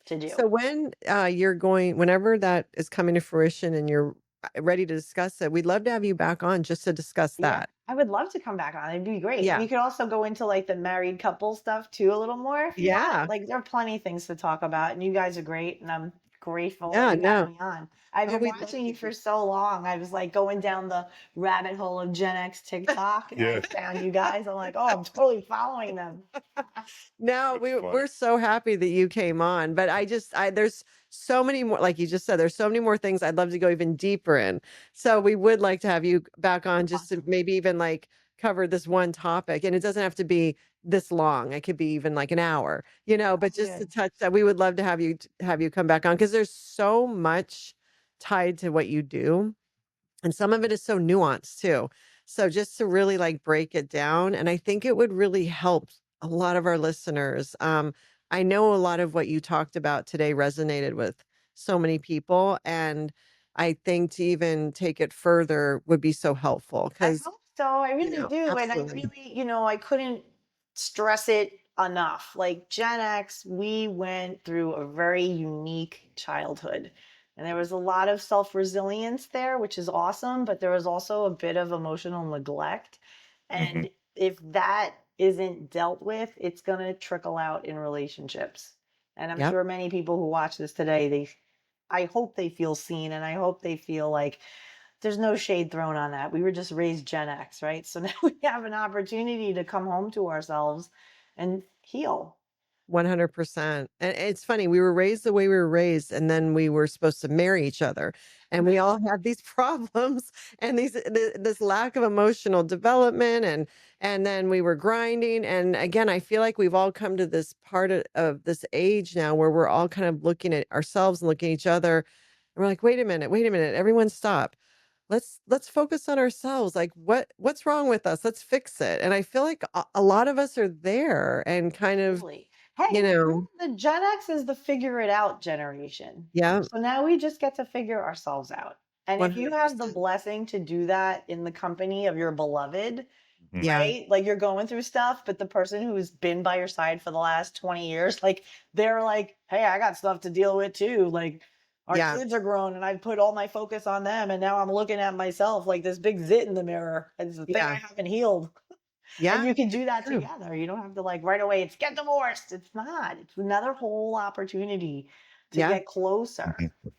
to do. So when you're going, whenever that is coming to fruition and you're ready to discuss it, we'd love to have you back on just to discuss Yeah, that. I would love to come back on. It'd be great. Yeah. We could also go into like the married couple stuff too a little more if you want. Yeah. Like there are plenty of things to talk about, and you guys are great, and I'm grateful that Yeah. you had No. me on. I've Oh, been we'd love watching you for to. so long. I was like going down the rabbit hole of Gen X TikTok, and I Yeah, found you guys. I'm like, oh, I'm totally following them. No, it's fun. we're so happy that you came on, but I there's so many more, like you just said, there's so many more things I'd love to go even deeper in. So we would like to have you back on just to Awesome. maybe even like cover this one topic, and it doesn't have to be this long. It could be even like an hour, but Sounds just to good. touch that, we would love to have you come back on because there's so much tied to what you do. And some of it is so nuanced too. So just to really like break it down, and I think it would really help a lot of our listeners. I know a lot of what you talked about today resonated with so many people, and I think to even take it further would be so helpful I because, hope so. I really do. And I absolutely. really, I couldn't stress it enough. Like Gen X, we went through a very unique childhood. And there was a lot of self resilience there, which is awesome. But there was also a bit of emotional neglect. Mhm. And if that isn't dealt with, it's going to trickle out in relationships. And I'm Yep. sure many people who watch this today, I hope they feel seen and I hope they feel like there's no shade thrown on that. We were just raised Gen X, right? So now we have an opportunity to come home to ourselves and heal. 100%. And it's funny, we were raised the way we were raised, and then we were supposed to marry each other. And we all had these problems and this lack of emotional development, and then we were grinding. And again, I feel like we've all come to this part of this age now where we're all kind of looking at ourselves and looking at each other. And we're like, wait a minute, everyone stop. Let's focus on ourselves. Like what's wrong with us? Let's fix it. And I feel like a lot of us are there and kind of, Totally. Hey, you know, the Gen X is the figure it out generation. yeah, So now we just get to figure ourselves out. And if you have the 100%. blessing to do that in the company of your beloved, Mhm. Yeah, right? Like you're going through stuff, but the person who's been by your side for the last 20 years, like they're like, hey, I got stuff to deal with too. Like our yeah, kids are grown and I put all my focus on them. And now I'm looking at myself like this big zit in the mirror. It's the thing I yeah, haven't healed. And yeah, you can do it's that true. together. You don't have to like right away, it's get divorced. It's not. It's another whole opportunity to Yeah, get closer. Mhm.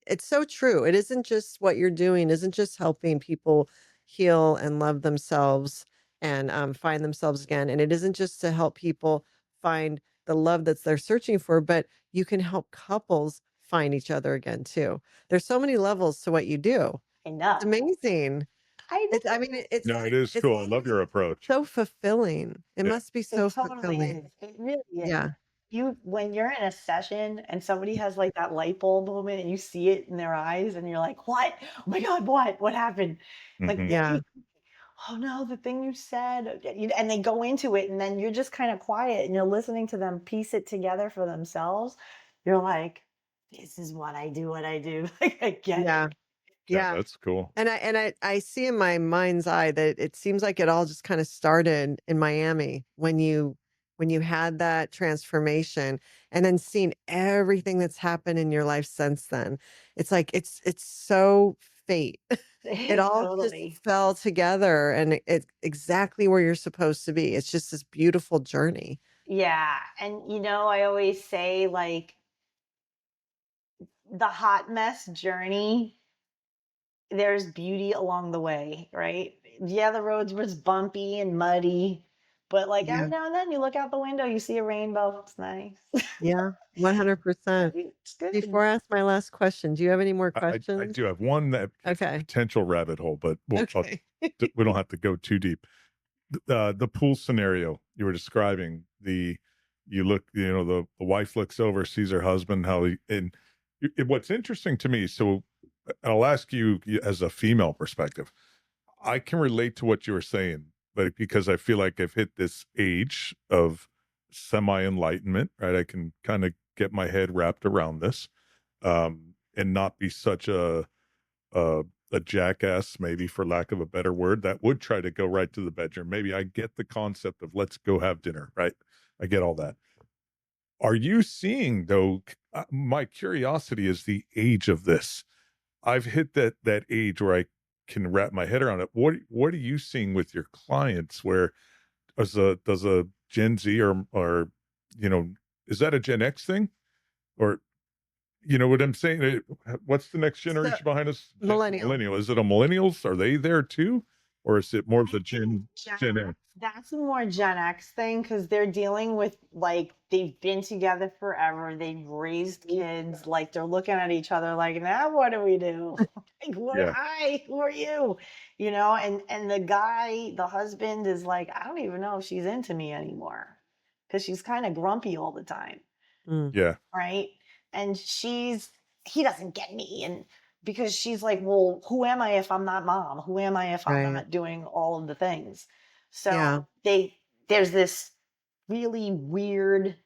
it's so true. It isn't just what you're doing, isn't just helping people heal and love themselves and find themselves again. And it isn't just to help people find the love that they're searching for, but you can help couples find each other again too. There's so many levels to what you do. I It's know. amazing. I I know. mean, No, it is it's cool. I love your approach. so fulfilling. It Yeah. must be It so totally fulfilling. is. It really is. Yeah. You when you're in a session and somebody has like that light bulb moment and you see it in their eyes and you're like, "What? Oh my God, what? What happened?" Like, Mhm. "What do Yeah. you oh no, the thing you said." And they go into it and then you're just kind of quiet and you're listening to them piece it together for themselves. You're like, "This is what I do, what I do." Like I get it. Yeah. Yeah, Yeah. that's cool. And I see in my mind's eye that it seems like it all just kind of started in Miami when you had that transformation and then seeing everything that's happened in your life since then. It's like it's so fate. It all just Totally. fell together and it's exactly where you're supposed to be. It's just this beautiful journey. Yeah. And I always say like the hot mess journey, there's beauty along the way, right? Yeah, the roads was bumpy and muddy, But like Yeah. every now and then you look out the window, you see a rainbow. It's nice. Yeah. 100%. It's good. Before I ask my last question, do you have any more I questions? do have one that Okay. potential rabbit hole, but Okay. we don't have to go too deep. The pool scenario you were describing, you look, the wife looks over, sees her husband, how he, and what's interesting to me, so I'll ask you as a female perspective, I can relate to what you were saying, but because I feel like I've hit this age of semi enlightenment, right? I can kind of get my head wrapped around this, and not be such a a jackass, maybe for lack of a better word, that would try to go right to the bedroom. Maybe I get the concept of let's go have dinner, right? I get all that. Are you seeing though? My curiosity is the age of this. I've hit that age where I can wrap my head around it. What are you seeing with your clients? Where does a Gen Z or you know is that a Gen X thing, or you know what I'm saying? What's the next So, generation behind us? millennial. Millennial. Is it a millennials? Are they there too, or is it more of I the think Gen X? that's a more Gen X thing because they're dealing with like they've been together forever. They've raised kids. Like they're looking at each other like, now what do we do? Like, Yeah, hi, who are you? You know, and the guy, the husband is like, I don't even know if she's into me anymore because she's kind of grumpy all the time, Mm, yeah, right? And he doesn't get me. And because she's like, well, who am I if I'm not mom? Who am I if I'm right. not doing all of the things? Yeah. So there's this really weird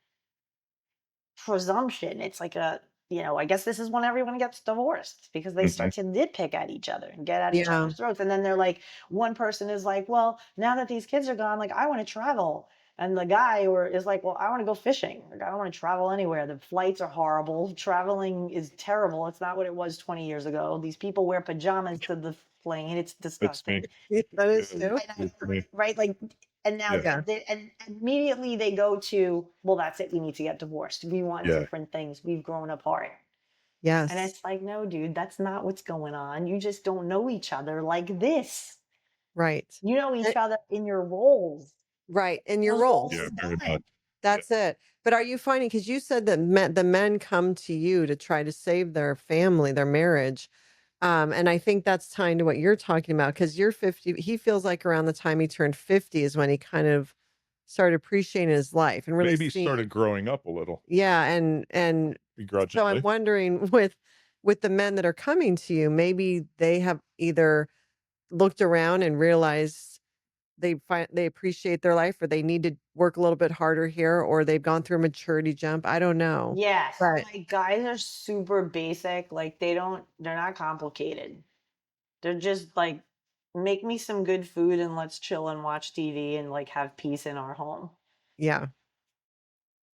presumption. It's like I guess this is when everyone gets divorced because they hmm, start to nitpick at each other and get at each Yeah. other's throats. And then they're like, one person is like, well, now that these kids are gone, like I want to travel. And the guy is like, well, I want to go fishing. Like, I don't want to travel anywhere. The flights are horrible. Traveling is terrible. It's not what it was 20 years ago. These people wear pajamas to the plane. It's that's me. disgusting. That Yeah, is too. And it's me. right? Like, and now Yeah, Yeah. and immediately they go to, well, that's it. We need to get divorced. We want yeah, different things. We've grown apart. And Yes. it's like, no, dude, that's not what's going on. You just don't know each other like this. Right. You know Eh, each other in your roles. right. In your Those roles yeah, roles. are very done. much. Yeah, That's it. But are you finding, because you said that the men come to you to try to save their family, their marriage. And I think that's tying to what you're talking about because you're 50. He feels like around the time he turned 50 is when he kind of started appreciating his life and really maybe seeing. started growing up a little Yeah. And so I'm begrudgingly. wondering with the men that are coming to you, maybe they have either looked around and realized they appreciate their life or they need to work a little bit harder here or they've gone through a maturity jump. I don't know. Yes, But my guys are super basic. Like they're not complicated. They're just like, make me some good food and let's chill and watch TV and like have peace in our home. yeah.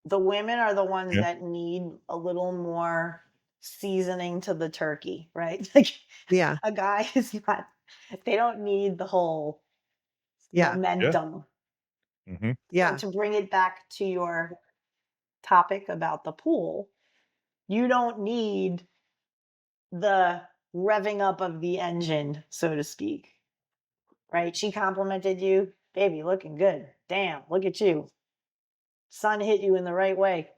The women are the ones Yeah, that need a little more seasoning to the turkey, right? Like Yeah. a guy is not, they don't need the whole Yeah. yeah, momentum. hmm, So Yeah. to bring it back to your topic about the pool, you don't need the revving up of the engine, so to speak, right? She complimented you, baby, looking good. Damn, look at you. Sun hit you in the right way.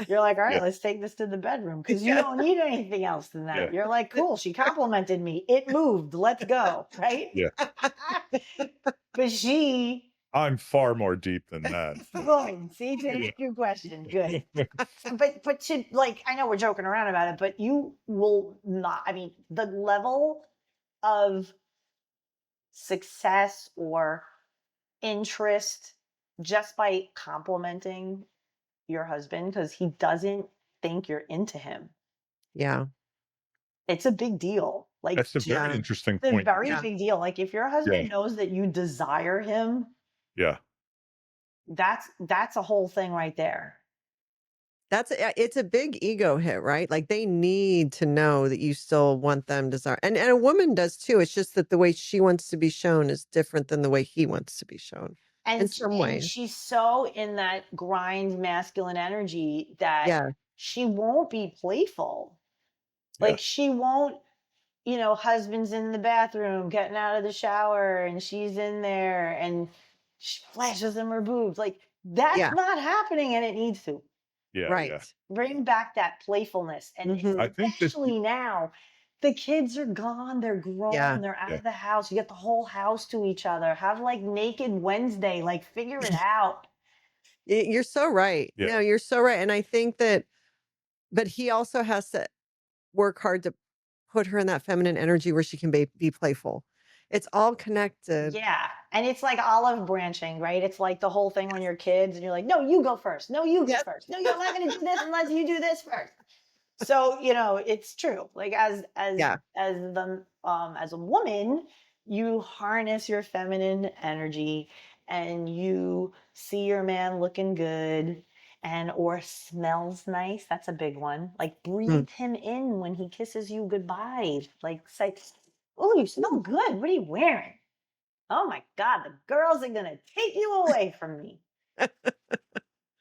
You're like, all right, yeah, let's take this to the bedroom because you Yeah. don't need anything else than yeah, that. You're like, cool, she complimented me. It moved. Let's go. Right. yeah. But she, I'm far more deep than that. fine. See, to Yeah. answer your question, good. But to like, I know we're joking around about it, but you will not, I mean, the level of success or interest just by complimenting your husband because he doesn't think you're into him. Yeah. It's a big deal. Like, That's a very Yeah. interesting it's a point. very Yeah. big deal. Like, if your Yeah, husband knows that you desire him, yeah, that's a whole thing right there. It's a big ego hit, right? Like they need to know that you still want them desire. And a woman does too. It's just that the way she wants to be shown is different than the way he wants to be shown in some And ways. she's so in that grind masculine energy that Yeah. she won't be playful. yeah, Like she won't, husband's in the bathroom getting out of the shower and she's in there and she flashes them her boobs. Like, that's Yeah. not happening, and it needs to. Yeah, yeah. Right. Bring back that playfulness. And I Mhm. think this especially now, the kids are gone, they're Yeah. grown, they're out yeah. of the house. You get the whole house to each other. Have like naked Wednesday, like figure it out. You're so right. Yeah. No, you're so right. And I think that, but he also has to work hard to put her in that feminine energy where she can be playful. It's all connected. Yeah. And it's like olive branching, right? It's like the whole thing when you're kids and you're like, no, you go first. No, you go Yes. first. No, you're not gonna do this unless you do this first. So, it's true. Like Yeah. as a woman, you harness your feminine energy and you see your man looking good and or smells nice. That's a big one. Like Mm. breathe him in when he kisses you goodbye. Like say, "Oh, you smell good. What are you wearing?" "Oh my God, the girls are gonna take you away from me."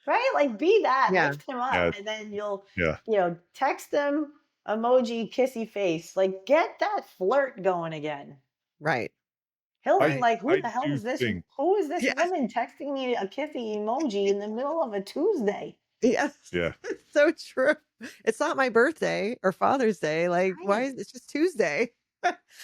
Right? Like be that, Yeah. lift him up, Yeah. and then you'll, Yeah. text him emoji kissy face. Like get that flirt going again. Right. He'll be I Right. like, I do think who is this Yes. woman texting me a kissy emoji in the middle of a Tuesday? Yes. yeah. It's so true. It's not my birthday or Father's Day. Like, why Right. is it's just Tuesday?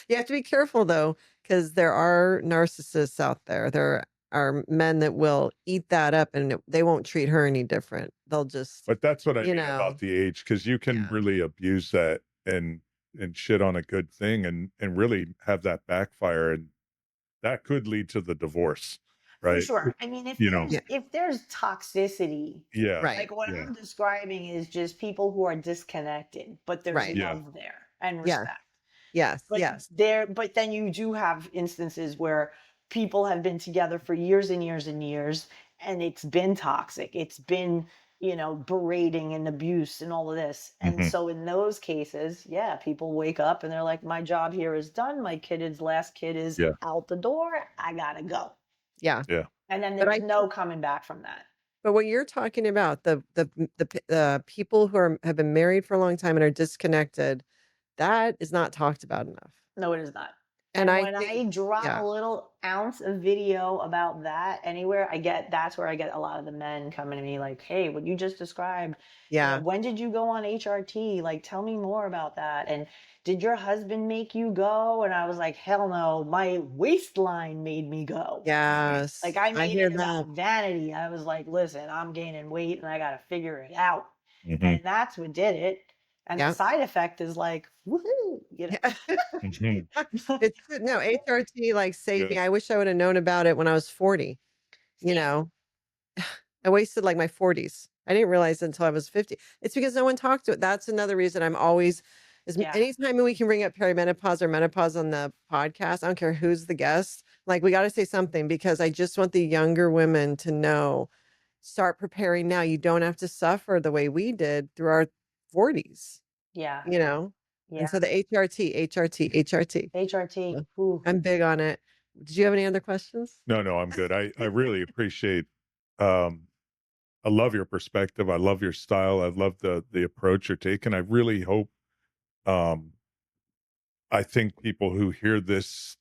You have to be careful though, because there are narcissists out there. There are men that will eat that up and they won't treat her any different. They'll just, But that's what I you mean about know, the age, because you can yeah. really abuse that and shit on a good thing and really have that backfire, and that could lead to the divorce, For right? sure. I mean, You know? Yeah. if there's toxicity, Yeah. Right. like what Yeah. I'm describing is just people who are disconnected, but there's Right. Yeah. love there and Yeah. respect. Yes. Yes. But then you do have instances where people have been together for years and years and years, and it's been toxic. It's been, berating and abuse and all of this. And Mhm. so in those cases, yeah, people wake up and they're like, my job here is done. Last kid is Yeah. out the door. I gotta go. Yeah. Yeah. And then But there's I no coming back from that. But what you're talking about, the people who have been married for a long time and are disconnected, that is not talked about enough. No, it is not. And And I when think I drop a yeah, little ounce of video about that anywhere, that's where I get a lot of the men coming to me like, hey, what you just described, yeah, when did you go on HRT? Like, tell me more about that. And did your husband make you go? And I was like, hell no, my waistline made me go. Like, yes, I I made hear it about that. vanity. I was like, listen, I'm gaining weight and I got to figure it out. Mhm. And that's what did it. And the Yeah. side effect is like, woohoo, Yeah. Mhm. It's good. No, HRT, like, saved Yeah. me. I wish I would have known about it when I was 40, you Same. know? I wasted, like, my 40s. I didn't realize it until I was 50. It's because no one talked to it. That's another reason I'm always Yeah. anytime we can bring up perimenopause or menopause on the podcast, I don't care who's the guest, like, we gotta say something because I just want the younger women to know, start preparing now. You don't have to suffer the way we did through our 40s, Yeah. you know? And Yeah. so the HRT, HRT, HRT. HRT. So, Ooh. I'm big on it. Did you have any other questions? No, no, I'm good. I really appreciate um I love your perspective. I love your style. I love the approach you're taking. I really hope um I think people who hear this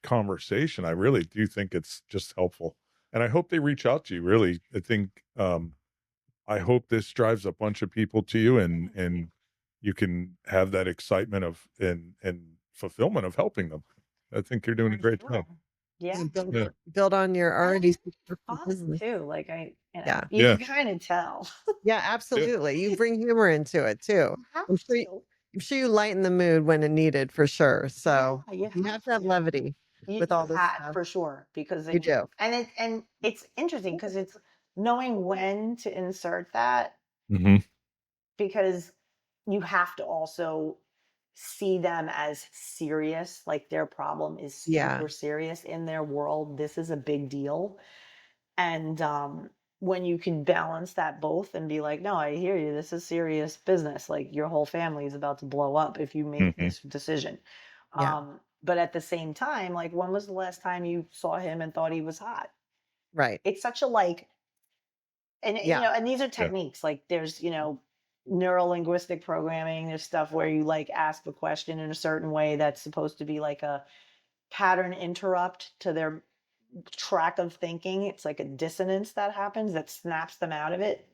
conversation, I really do think it's just helpful. And I hope they reach out to you, really. I think I hope this drives a bunch of people to you, and you can have that excitement of and fulfillment of helping them. I think you're doing a For great sure. job. Yeah. Yeah, Yeah. build on your And already successful fun business. too. Like Yeah. you Yeah. can kind of tell. Yeah, Yeah. absolutely. You bring humor into it too. You have I'm sure you, to. I'm sure you lighten the mood when it needed for sure. Yeah, So you you have have to have to. levity with You all this had stuff. for sure because You then do. and it's interesting because it's knowing when to insert that Mhm. because you have to also see them as serious, like their problem is Yeah. super serious in their world. This is a big deal. And when you can balance that both and be like, no, I hear you. This is serious business. Like your whole family is about to blow up if you make Mhm. this decision. Yeah. But at the same time, like when was the last time you saw him and thought he was hot? Right. It's such a like, and Yeah. and these are Yeah. techniques. Like there's neuro linguistic programming. There's stuff where you like ask a question in a certain way that's supposed to be like a pattern interrupt to their track of thinking. It's like a dissonance that happens that snaps them out of it.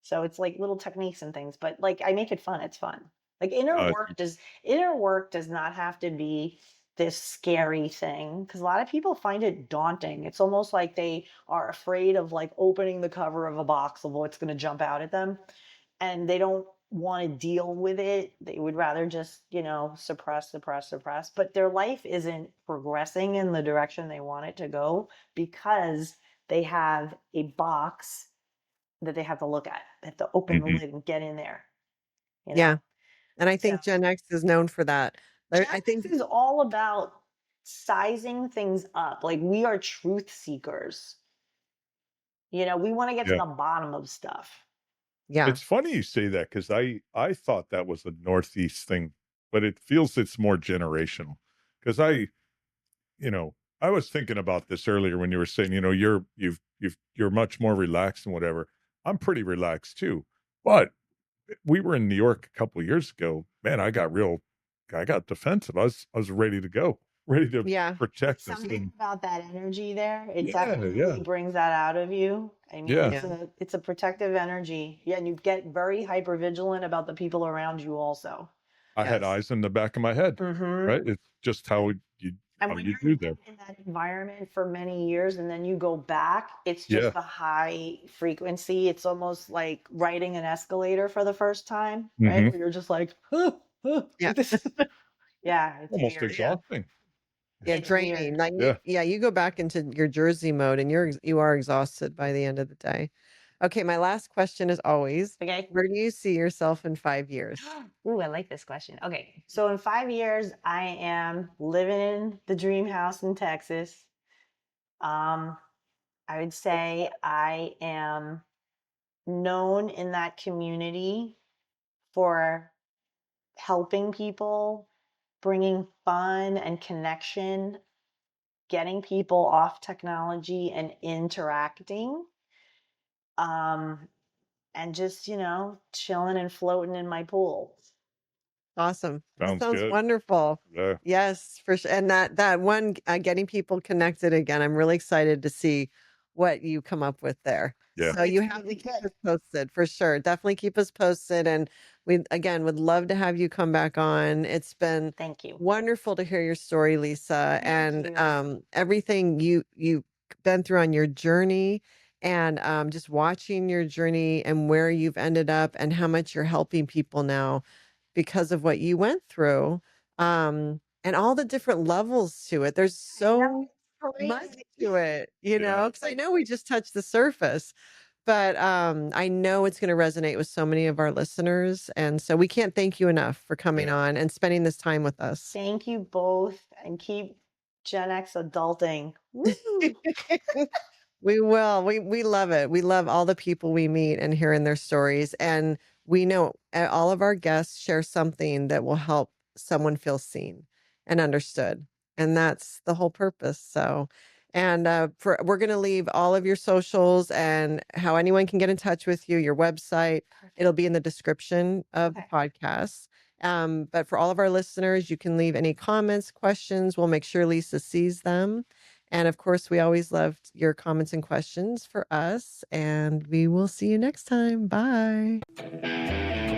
So it's like little techniques and things, but like I make it fun. It's fun. Like inner work does not have to be this scary thing because a lot of people find it daunting. It's almost like they are afraid of like opening the cover of a box of what's going to jump out at them, and they don't want to deal with it. They would rather just, suppress, suppress, suppress. But their life isn't progressing in the direction they want it to go because they have a box that they have to look at. They have to open the lid and get in there, you Yeah. know? And I So think Gen X is known for that. I Gen think, X is all about sizing things up. Like we are truth seekers. We want to get to Yeah. the bottom of stuff. yeah, It's funny you say that because I thought that was a Northeast thing, but it feels it's more generational. Because you know, I was thinking about this earlier when you were saying, you're much more relaxed and whatever. I'm pretty relaxed too, but we were in New York a couple of years ago. Man, I got defensive. I was ready to go, ready to yeah, protect this Something thing. about that energy there, it Yeah, definitely yeah, brings that out of you. I mean, yeah. it's yeah, a protective energy. Yeah, and you get very hyper vigilant about the people around you also. I had yes, eyes in the back of my head, Mm-hmm. right? It's just And how when you you're do that. in that environment for many years and then you go back, it's Yeah. just a high frequency. It's almost like riding an escalator for the first time, right? Hmm. Where you're just like, huh, huh, yeah, like this. Yeah, it's Almost weird. yeah, exhausting. yeah, It's draining. weird. Like, Yeah. yeah, you go back into your Jersey mode and you are exhausted by the end of the day. Okay, my last question is always, Okay. where do you see yourself in 5 years? Ooh, I like this question. Okay. So in 5 years, I am living in the dream house in Texas. Um, I would say I am known in that community for helping people, bringing fun and connection, getting people off technology and interacting. Um, and just, chilling and floating in my pool. Awesome. That Sounds sounds good. wonderful. Yeah. Yes, for sure. And that one, getting people connected again, I'm really excited to see what you come up with there. Yeah. So you It's have gonna to be keep good. us posted for sure. Definitely keep us posted. And we, again, would love to have you come back on. It's been Thank you. wonderful to hear your story, Lisa, Thank and you. everything you've been through on your journey, and just watching your journey and where you've ended up and how much you're helping people now because of what you went through, and all the different levels to it. There's I know so it's much crazy. to it, Yeah. because I know we just touched the surface, but I know it's going to resonate with so many of our listeners. And so we can't thank you enough for coming Yeah. on and spending this time with us. Thank you both and keep Gen X adulting. Woo! We will. We love it. We love all the people we meet and hearing their stories. And we know all of our guests share something that will help someone feel seen and understood. And that's the whole purpose. So, and we're going to leave all of your socials and how anyone can get in touch with you, your website. It'll be in the description of the Okay. podcast. But for all of our listeners, you can leave any comments, questions. We'll make sure Lisa sees them. And of course, we always loved your comments and questions for us. And we will see you next time. Bye.